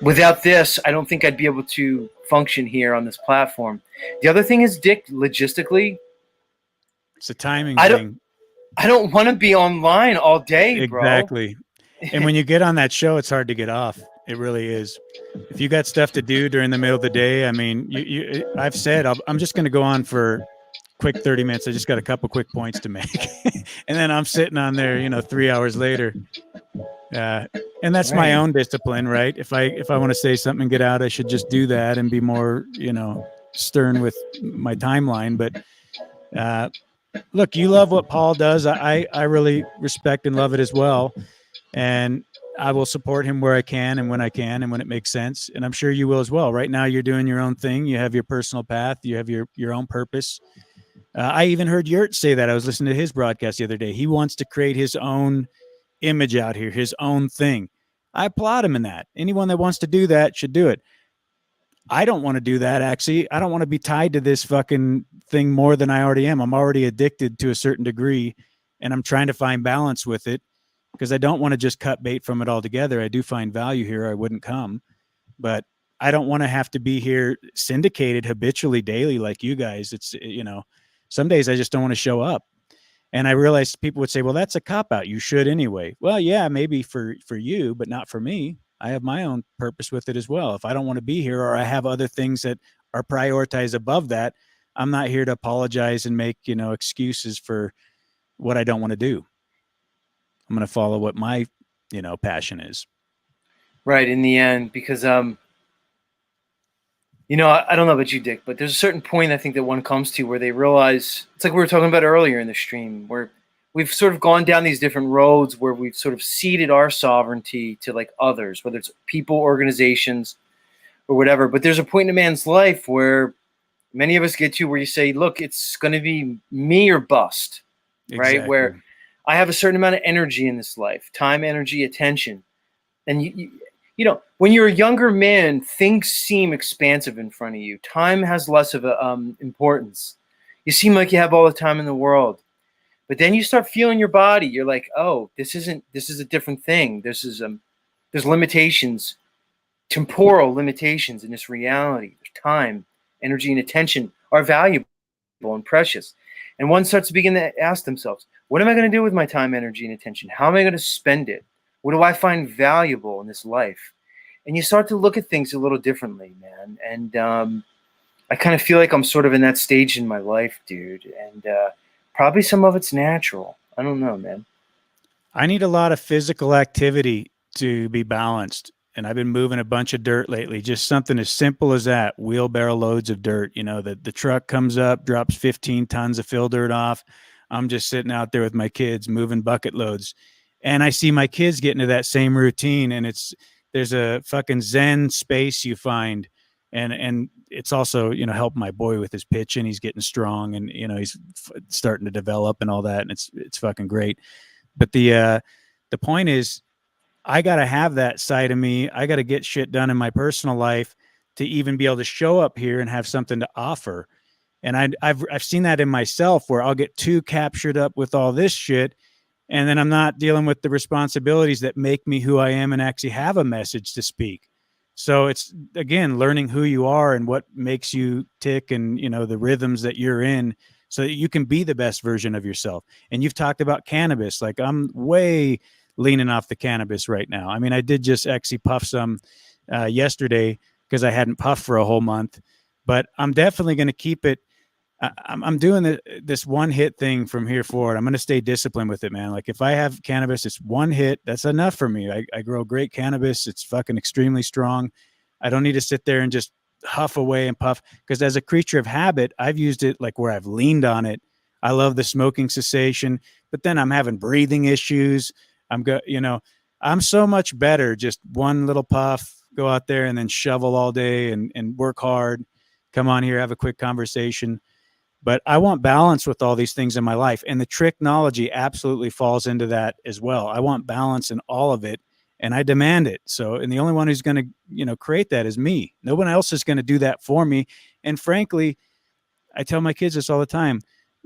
Without this, I don't think I'd be able to function here on this platform. The other thing is, Dick, logistically, it's a timing thing. I don't want to be online all day, bro. Exactly. And when you get on that show, it's hard to get off. It really is. If you got stuff to do during the middle of the day, I mean, I've said I'm just going to go on for quick 30 minutes. I just got a couple quick points to make. And then I'm sitting on there, 3 hours later. And that's my own discipline, right? If I want to say something and get out, I should just do that and be more, stern with my timeline. But look, you love what Paul does. I really respect and love it as well. And I will support him where I can and when I can and when it makes sense. And I'm sure you will as well. Right now, you're doing your own thing. You have your personal path. You have your own purpose. I even heard Yurt say that. I was listening to his broadcast the other day. He wants to create his own image out here, his own thing. I applaud him in that. Anyone that wants to do that should do it. I don't want to do that, actually. I don't want to be tied to this fucking thing more than I already am. I'm already addicted to a certain degree, and I'm trying to find balance with it because I don't want to just cut bait from it altogether. I do find value here. I wouldn't come. But I don't want to have to be here syndicated habitually daily like you guys. It's, some days I just don't want to show up. And I realized people would say, well, that's a cop-out. You should anyway. Well, yeah, maybe for you, but not for me. I have my own purpose with it as well. If I don't want to be here or I have other things that are prioritized above that, I'm not here to apologize and make, excuses for what I don't want to do. I'm going to follow what my, passion is. Right, in the end, because, I don't know about you, Dick, but there's a certain point I think that one comes to where they realize, it's like we were talking about earlier in the stream, where we've sort of gone down these different roads where we've sort of ceded our sovereignty to like others, whether it's people, organizations, or whatever. But there's a point in a man's life where many of us get to where you say, look, it's going to be me or bust, Exactly. right? Where I have a certain amount of energy in this life, time, energy, attention. And when you're a younger man, things seem expansive in front of you. Time has less of a importance. You seem like you have all the time in the world. But then you start feeling your body. You're like, oh, this is a different thing. There's limitations, temporal limitations in this reality. Time, energy, and attention are valuable and precious. And one starts to begin to ask themselves, what am I going to do with my time, energy, and attention? How am I going to spend it? What do I find valuable in this life? And you start to look at things a little differently, man. And I kind of feel like I'm sort of in that stage in my life, dude. And probably some of it's natural. I don't know, man. I need a lot of physical activity to be balanced. And I've been moving a bunch of dirt lately, just something as simple as that, wheelbarrow loads of dirt. The truck comes up, drops 15 tons of fill dirt off. I'm just sitting out there with my kids moving bucket loads. And I see my kids get into that same routine, and there's a fucking Zen space you find. And it's also, helped my boy with his pitching. He's getting strong, and, he's starting to develop and all that. And it's fucking great. But the point is, I got to have that side of me. I got to get shit done in my personal life to even be able to show up here and have something to offer. And I've seen that in myself, where I'll get too captured up with all this shit, and then I'm not dealing with the responsibilities that make me who I am and actually have a message to speak. So it's, again, learning who you are and what makes you tick, and, the rhythms that you're in, so that you can be the best version of yourself. And you've talked about cannabis. Like, I'm way leaning off the cannabis right now. I mean, I did just actually puff some yesterday because I hadn't puffed for a whole month, but I'm definitely going to keep it. I'm doing this one hit thing from here forward. I'm going to stay disciplined with it, man. Like, if I have cannabis, it's one hit. That's enough for me. I grow great cannabis. It's fucking extremely strong. I don't need to sit there and just huff away and puff, because as a creature of habit, I've used it like where I've leaned on it. I love the smoking cessation, but then I'm having breathing issues. I'm so much better just one little puff, go out there and then shovel all day and work hard, come on here, have a quick conversation. But I want balance with all these things in my life. And the tricknology absolutely falls into that as well. I want balance in all of it, and I demand it. So, and the only one who's going to, create that is me. No one else is going to do that for me. And frankly, I tell my kids this all the time: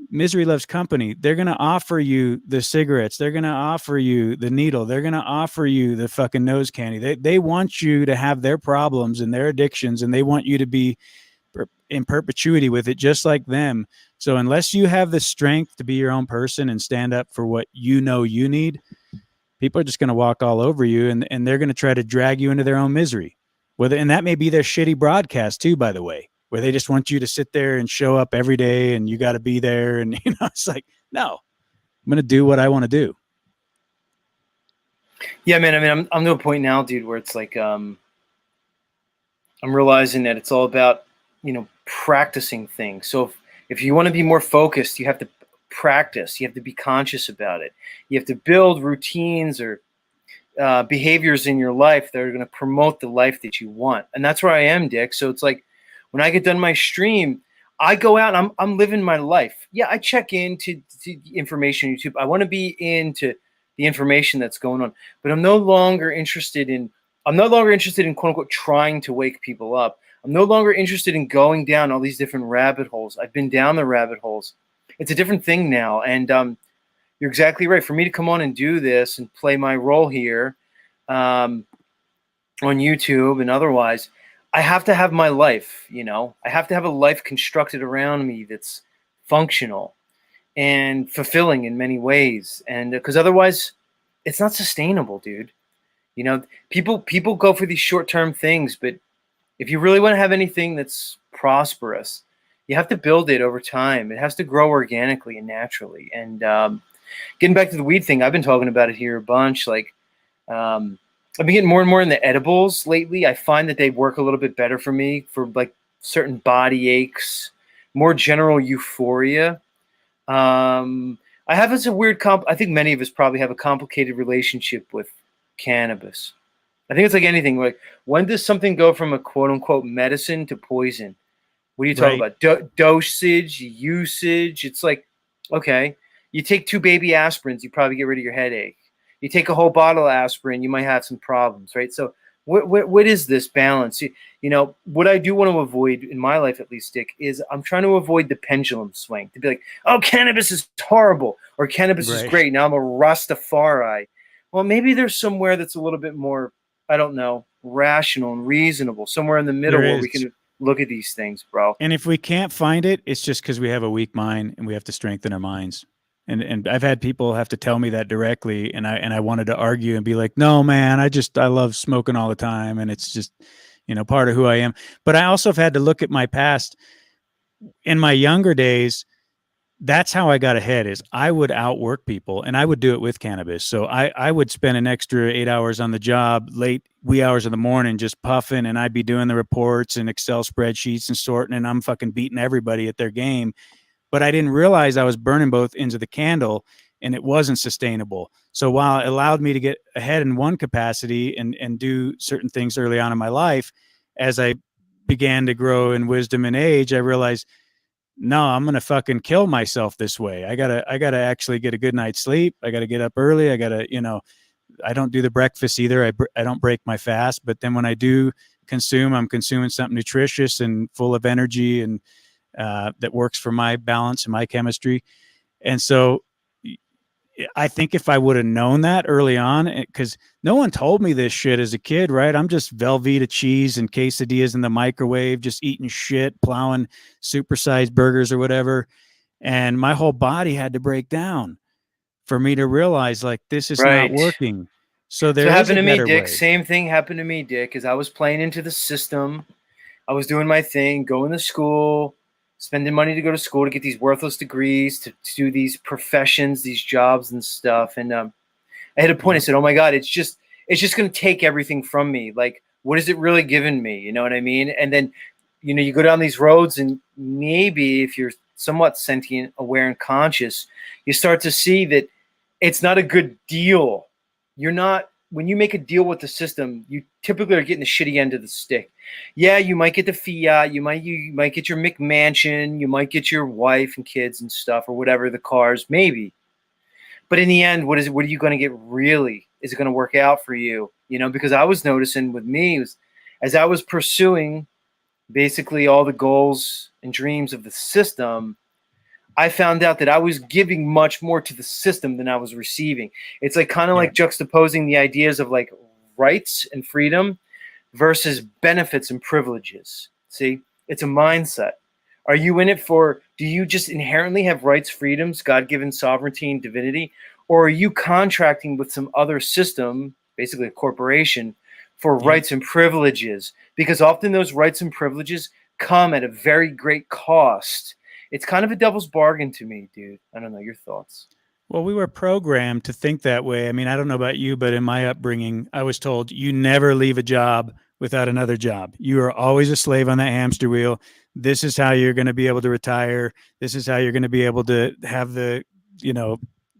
misery loves company. They're going to offer you the cigarettes. They're going to offer you the needle. They're going to offer you the fucking nose candy. They want you to have their problems and their addictions, and they want you to be in perpetuity with it, just like them. So unless you have the strength to be your own person and stand up for what you need, people are just going to walk all over you, and they're going to try to drag you into their own misery. And that may be their shitty broadcast too, by the way, where they just want you to sit there and show up every day and you got to be there. And, it's like, no, I'm going to do what I want to do. Yeah, man. I mean, I'm to a point now, dude, where it's like, I'm realizing that it's all about, practicing things. So if you want to be more focused, you have to practice. You have to be conscious about it. You have to build routines or behaviors in your life that are going to promote the life that you want. And that's where I am, Dick. So it's like, when I get done my stream, I go out and I'm living my life. Yeah, I check into information on YouTube. I want to be into the information that's going on, but I'm no longer interested in quote unquote trying to wake people up. I'm no longer interested in going down all these different rabbit holes. I've been down the rabbit holes. It's a different thing now. And you're exactly right. For me to come on and do this and play my role here on YouTube and otherwise, I have to have my life, I have to have a life constructed around me that's functional and fulfilling in many ways. And because otherwise it's not sustainable, dude. People go for these short-term things, but if you really want to have anything that's prosperous, you have to build it over time. It has to grow organically and naturally. And getting back to the weed thing, I've been talking about it here a bunch. Like, I've been getting more and more in the edibles lately. I find that they work a little bit better for me for like certain body aches, more general euphoria. I have this a weird I think many of us probably have a complicated relationship with cannabis. I think it's like anything. Like, when does something go from a quote unquote medicine to poison? What are you talking about? Dosage, usage. It's like, okay, you take 2 baby aspirins, you probably get rid of your headache. You take a whole bottle of aspirin, you might have some problems, right? So what is this balance? What I do want to avoid in my life, at least, Dick, is I'm trying to avoid the pendulum swing. To be like, oh, cannabis is horrible, or cannabis is great. Now I'm a Rastafari. Well, maybe there's somewhere that's a little bit more, I don't know, rational and reasonable, somewhere in the middle where we can look at these things, bro. And if we can't find it, it's just because we have a weak mind and we have to strengthen our minds. And I've had people have to tell me that directly, and I wanted to argue and be like, no, man, I love smoking all the time, and it's just, part of who I am. But I also have had to look at my past. In my younger days, that's how I got ahead, is I would outwork people, and I would do it with cannabis. So I would spend an extra 8 hours on the job, late wee hours of the morning, just puffing, and I'd be doing the reports and Excel spreadsheets and sorting, and I'm fucking beating everybody at their game. But I didn't realize I was burning both ends of the candle, and it wasn't sustainable. So while it allowed me to get ahead in one capacity and do certain things early on in my life, as I began to grow in wisdom and age, I realized, no, I'm going to fucking kill myself this way. I gotta actually get a good night's sleep. I gotta get up early. I gotta, I don't do the breakfast either. I don't break my fast, but then when I do consume, I'm consuming something nutritious and full of energy and that works for my balance and my chemistry. And so I think if I would have known that early on, because no one told me this shit as a kid, right? I'm just Velveeta cheese and quesadillas in the microwave, just eating shit, plowing supersized burgers or whatever. And my whole body had to break down for me to realize, like, this is not Right. working. So So there it is happened a to me, better Dick. way. Same thing happened to me, Dick, because I was playing into the system. I was doing my thing, going to school, spending money to go to school to get these worthless degrees, to do these professions, these jobs and stuff. And I had a point. I Yep. said, "Oh my God, it's just going to take everything from me. Like, what is it really giving me? You know what I mean?" And then, you go down these roads, and maybe if you're somewhat sentient, aware, and conscious, you start to see that it's not a good deal. You're not, when you make a deal with the system, you typically are getting the shitty end of the stick. Yeah, you might get the fiat, you might get your McMansion, you might get your wife and kids and stuff, or whatever, the cars, maybe. But in the end, what are you going to get really? Is it going to work out for you? Because I was noticing with me, as I was pursuing basically all the goals and dreams of the system, I found out that I was giving much more to the system than I was receiving. It's like kind of like juxtaposing the ideas of like rights and freedom versus benefits and privileges. See, it's a mindset. Are you in it for, do you just inherently have rights, freedoms, God-given sovereignty and divinity? Or are you contracting with some other system, basically a corporation, for rights and privileges? Because often those rights and privileges come at a very great cost. It's kind of a devil's bargain to me, dude. I don't know your thoughts. Well, we were programmed to think that way. I mean, I don't know about you, but in my upbringing, I was told you never leave a job without another job. You are always a slave on that hamster wheel. This is how you're going to be able to retire. This is how you're going to be able to have the,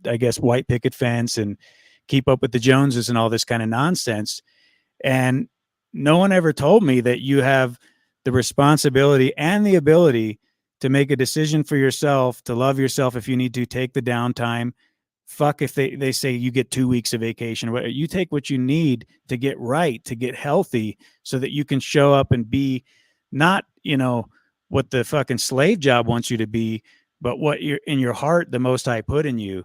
I guess, white picket fence and keep up with the Joneses and all this kind of nonsense. And no one ever told me that you have the responsibility and the ability to make a decision for yourself, to love yourself if you need to, take the downtime. Fuck if they say you get 2 weeks of vacation. You take what you need to get right, to get healthy, so that you can show up and be not, what the fucking slave job wants you to be, but what you're in your heart, the Most High put in you.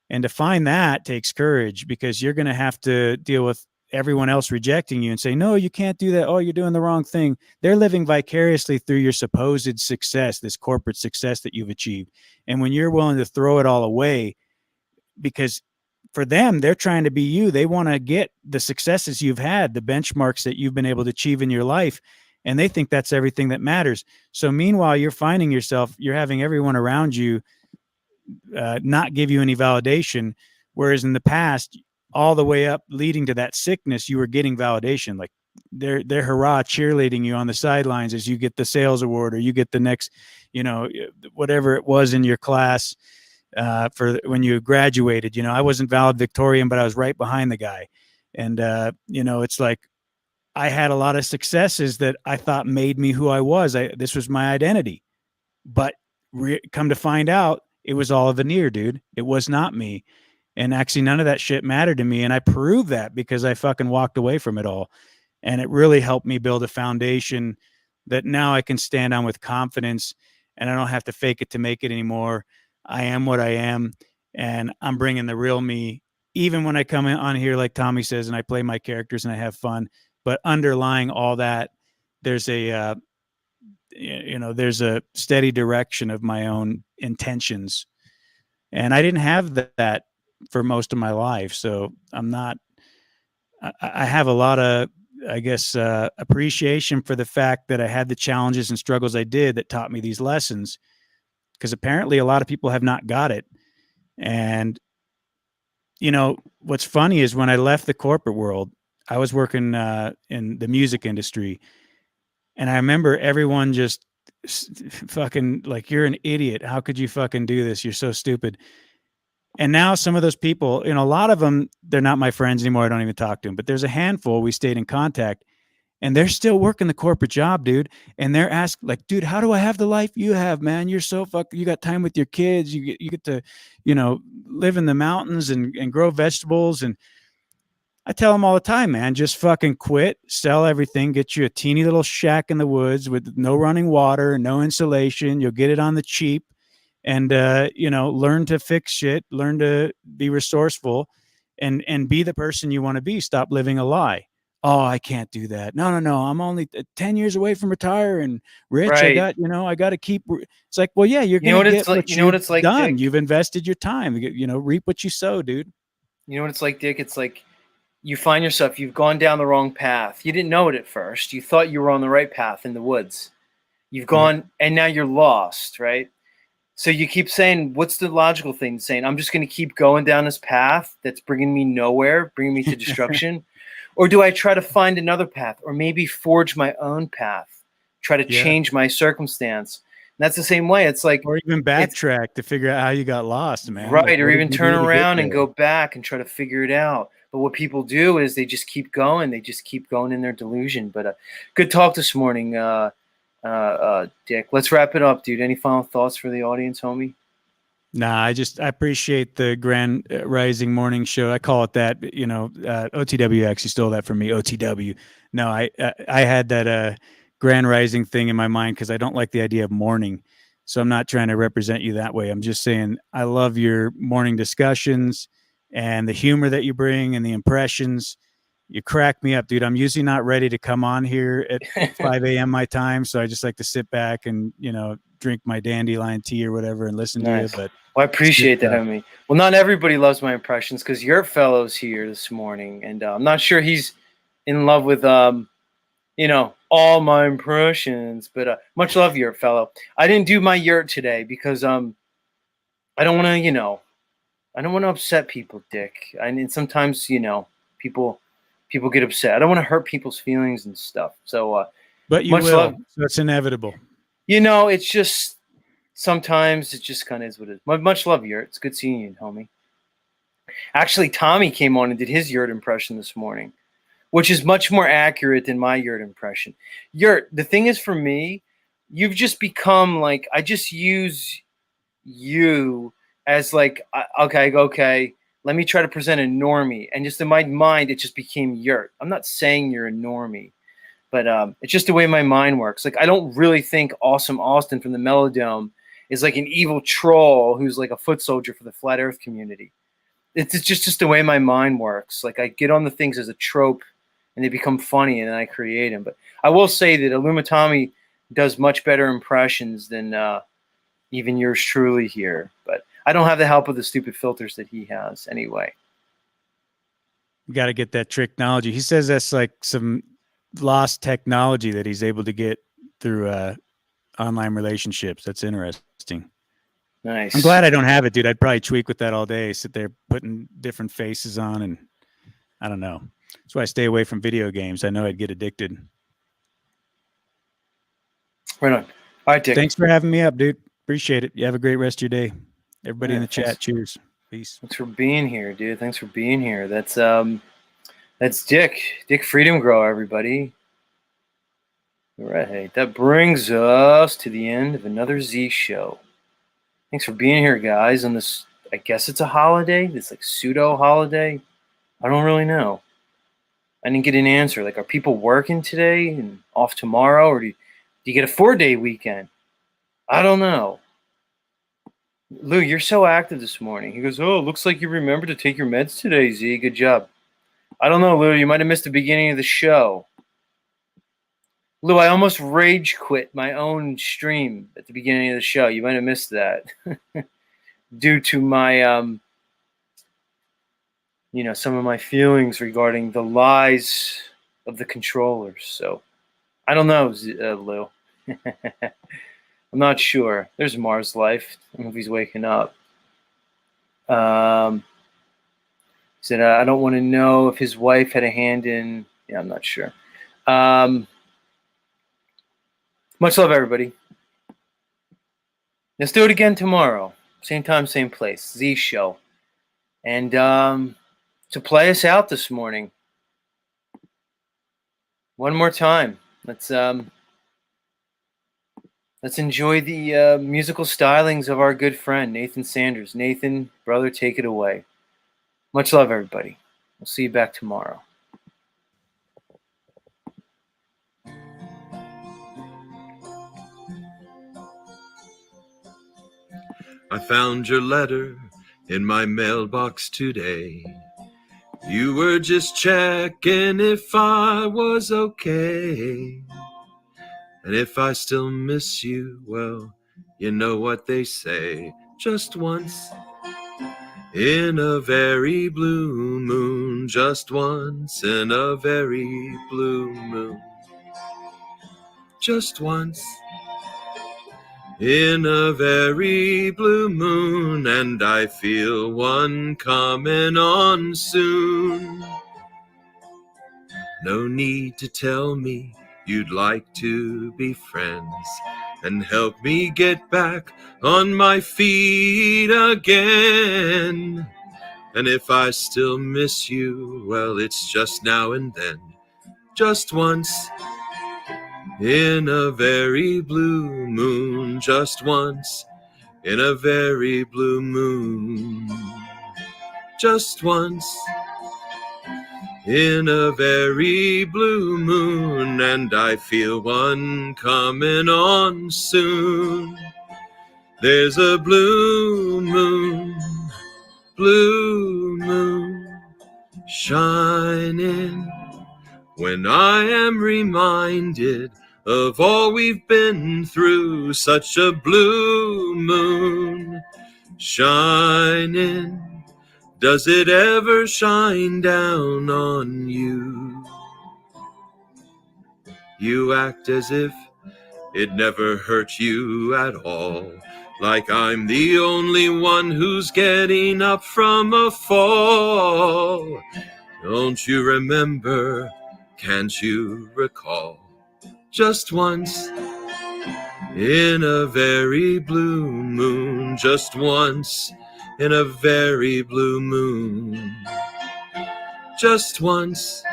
And to find that takes courage, because you're going to have to deal with everyone else rejecting you and say, no, you can't do that. Oh, you're doing the wrong thing. They're living vicariously through your supposed success, this corporate success that you've achieved. And when you're willing to throw it all away, because for them, they're trying to be you. They want to get the successes you've had, the benchmarks that you've been able to achieve in your life. And they think that's everything that matters. So meanwhile, you're finding yourself, you're having everyone around you not give you any validation. Whereas in the past, all the way up leading to that sickness, you were getting validation. Like they're hurrah cheerleading you on the sidelines as you get the sales award, or you get the next, whatever it was in your class for when you graduated. I wasn't valedictorian, but I was right behind the guy. And, it's like I had a lot of successes that I thought made me who I was. This was my identity. But come to find out, it was all a veneer, dude. It was not me. And actually, none of that shit mattered to me. And I proved that because I fucking walked away from it all. And it really helped me build a foundation that now I can stand on with confidence, and I don't have to fake it to make it anymore. I am what I am, and I'm bringing the real me, even when I come on here, like Tommy says, and I play my characters and I have fun. But underlying all that, there's a, there's a steady direction of my own intentions. And I didn't have that for most of my life. So I have a lot of, I guess, appreciation for the fact that I had the challenges and struggles I did that taught me these lessons, because apparently a lot of people have not got it. And, what's funny is when I left the corporate world, I was working in the music industry. And I remember everyone just fucking like, you're an idiot. How could you fucking do this? You're so stupid. And now some of those people, a lot of them, they're not my friends anymore. I don't even talk to them, but there's a handful we stayed in contact, and they're still working the corporate job, dude. And they're asking, like, dude, how do I have the life you have, man? You're so you got time with your kids. You get to, live in the mountains and grow vegetables. And I tell them all the time, man, just fucking quit, sell everything, get you a teeny little shack in the woods with no running water, no insulation. You'll get it on the cheap, and learn to fix shit, learn to be resourceful, and be the person you want to be. Stop living a lie. Oh, I can't do that. No. I'm only 10 years away from retiring rich. I Right. got to keep. It's like, well, yeah, you're You know going to what get it's like? what You know what you've it's like, done. Dick? You've invested your time, reap what you sow, dude. You know what it's like, Dick? It's like you find yourself, you've gone down the wrong path. You didn't know it at first. You thought you were on the right path in the woods. You've gone, and now you're lost, right? So you keep saying, what's the logical thing? Saying, I'm just going to keep going down this path that's bringing me nowhere, bringing me to destruction? Or do I try to find another path, or maybe forge my own path, try to Yeah. change my circumstance? And that's the same way. It's like, Or even backtrack to figure out how you got lost, man. right, Like, or what did even you turn do to get around and there? go back and try to figure it out. But what people do is they just keep going. They just keep going in their delusion. But good talk this morning, Dick. Let's wrap it up, dude. Any final thoughts for the audience, homie? Nah, I appreciate the Grand Rising Morning Show. I call it that. OTW actually stole that from me. OTW. No, I had that Grand Rising thing in my mind because I don't like the idea of morning. So I'm not trying to represent you that way. I'm just saying I love your morning discussions and the humor that you bring and the impressions. You crack me up, dude. I'm usually not ready to come on here at 5 a.m. my time, so I just like to sit back and drink my dandelion tea or whatever and listen to you. Nice. But Well, I appreciate that, homie. Well, not everybody loves my impressions because your fellow's here this morning, and I'm not sure he's in love with all my impressions. But much love, Yurt fellow. I didn't do my Yurt today because I don't want to I don't want to upset people, Dick. I mean, sometimes people get upset. I don't want to hurt people's feelings and stuff. So but you much will. love. So it's inevitable. It's just sometimes it just kind of is what it is. Much love, Yurt. It's good seeing you, homie. Actually, Tommy came on and did his Yurt impression this morning, which is much more accurate than my Yurt impression. Yurt, the thing is for me, you've just become like, I just use you as like, okay, let me try to present a normie. And just in my mind, it just became Yurt. I'm not saying you're a normie, but it's just the way my mind works. Like, I don't really think Awesome Austin from the Melodome is like an evil troll who's like a foot soldier for the flat earth community. It's just the way my mind works. Like, I get on the things as a trope and they become funny and then I create them. But I will say that Illumitami does much better impressions than even yours truly here. But I don't have the help of the stupid filters that he has anyway. You got to get that technology. He says that's like some lost technology that he's able to get through online relationships. That's interesting. Nice. I'm glad I don't have it, dude. I'd probably tweak with that all day, sit there putting different faces on, and I don't know. That's why I stay away from video games. I know I'd get addicted. Right on. All right, Dick. Thanks for having me up, dude. Appreciate it. You have a great rest of your day. Everybody in the Thanks. chat, cheers. Peace. Thanks for being here, dude. Thanks for being here. That's Dick. Dick Freedom Grower, everybody. All right. That brings us to the end of another Z show. Thanks for being here, guys, on this, I guess it's a holiday. This like pseudo holiday. I don't really know. I didn't get an answer. Like, are people working today and off tomorrow, or do you get a 4-day weekend? I don't know. Lou, you're so active this morning. He goes, oh, looks like you remembered to take your meds today, Z. Good job. I don't know, Lou. You might have missed the beginning of the show. Lou, I almost rage quit my own stream at the beginning of the show. You might have missed that. Due to my, some of my feelings regarding the lies of the controllers. So, I don't know, Lou. I'm not sure. There's Mars Life. I don't know if he's waking up. He said, I don't want to know if his wife had a hand in. Yeah, I'm not sure. Much love, everybody. Let's do it again tomorrow. Same time, same place. Z Show. And to play us out this morning, one more time, let's enjoy the musical stylings of our good friend Nathan Sanders. Nathan, brother, take it away. Much love, everybody. We'll see you back tomorrow. I found your letter in my mailbox today. You were just checking if I was okay. And if I still miss you, well, you know what they say. Just once in a very blue moon. Just once in a very blue moon. Just once in a very blue moon, and I feel one coming on soon. No need to tell me you'd like to be friends and help me get back on my feet again. And if I still miss you, well, it's just now and then. Just once in a very blue moon. Just once in a very blue moon. Just once in a very blue moon, and I feel one coming on soon. There's a blue moon shining when I am reminded of all we've been through. Such a blue moon shining. Does it ever shine down on you? You act as if it never hurt you at all, like I'm the only one who's getting up from a fall. Don't you remember? Can't you recall? Just once in a very blue moon. Just once in a very blue moon. Just once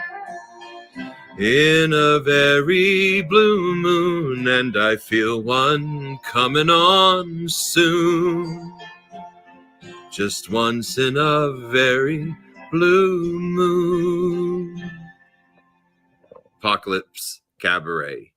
in a very blue moon, and I feel one coming on soon. Just once in a very blue moon. Apocalypse Cabaret.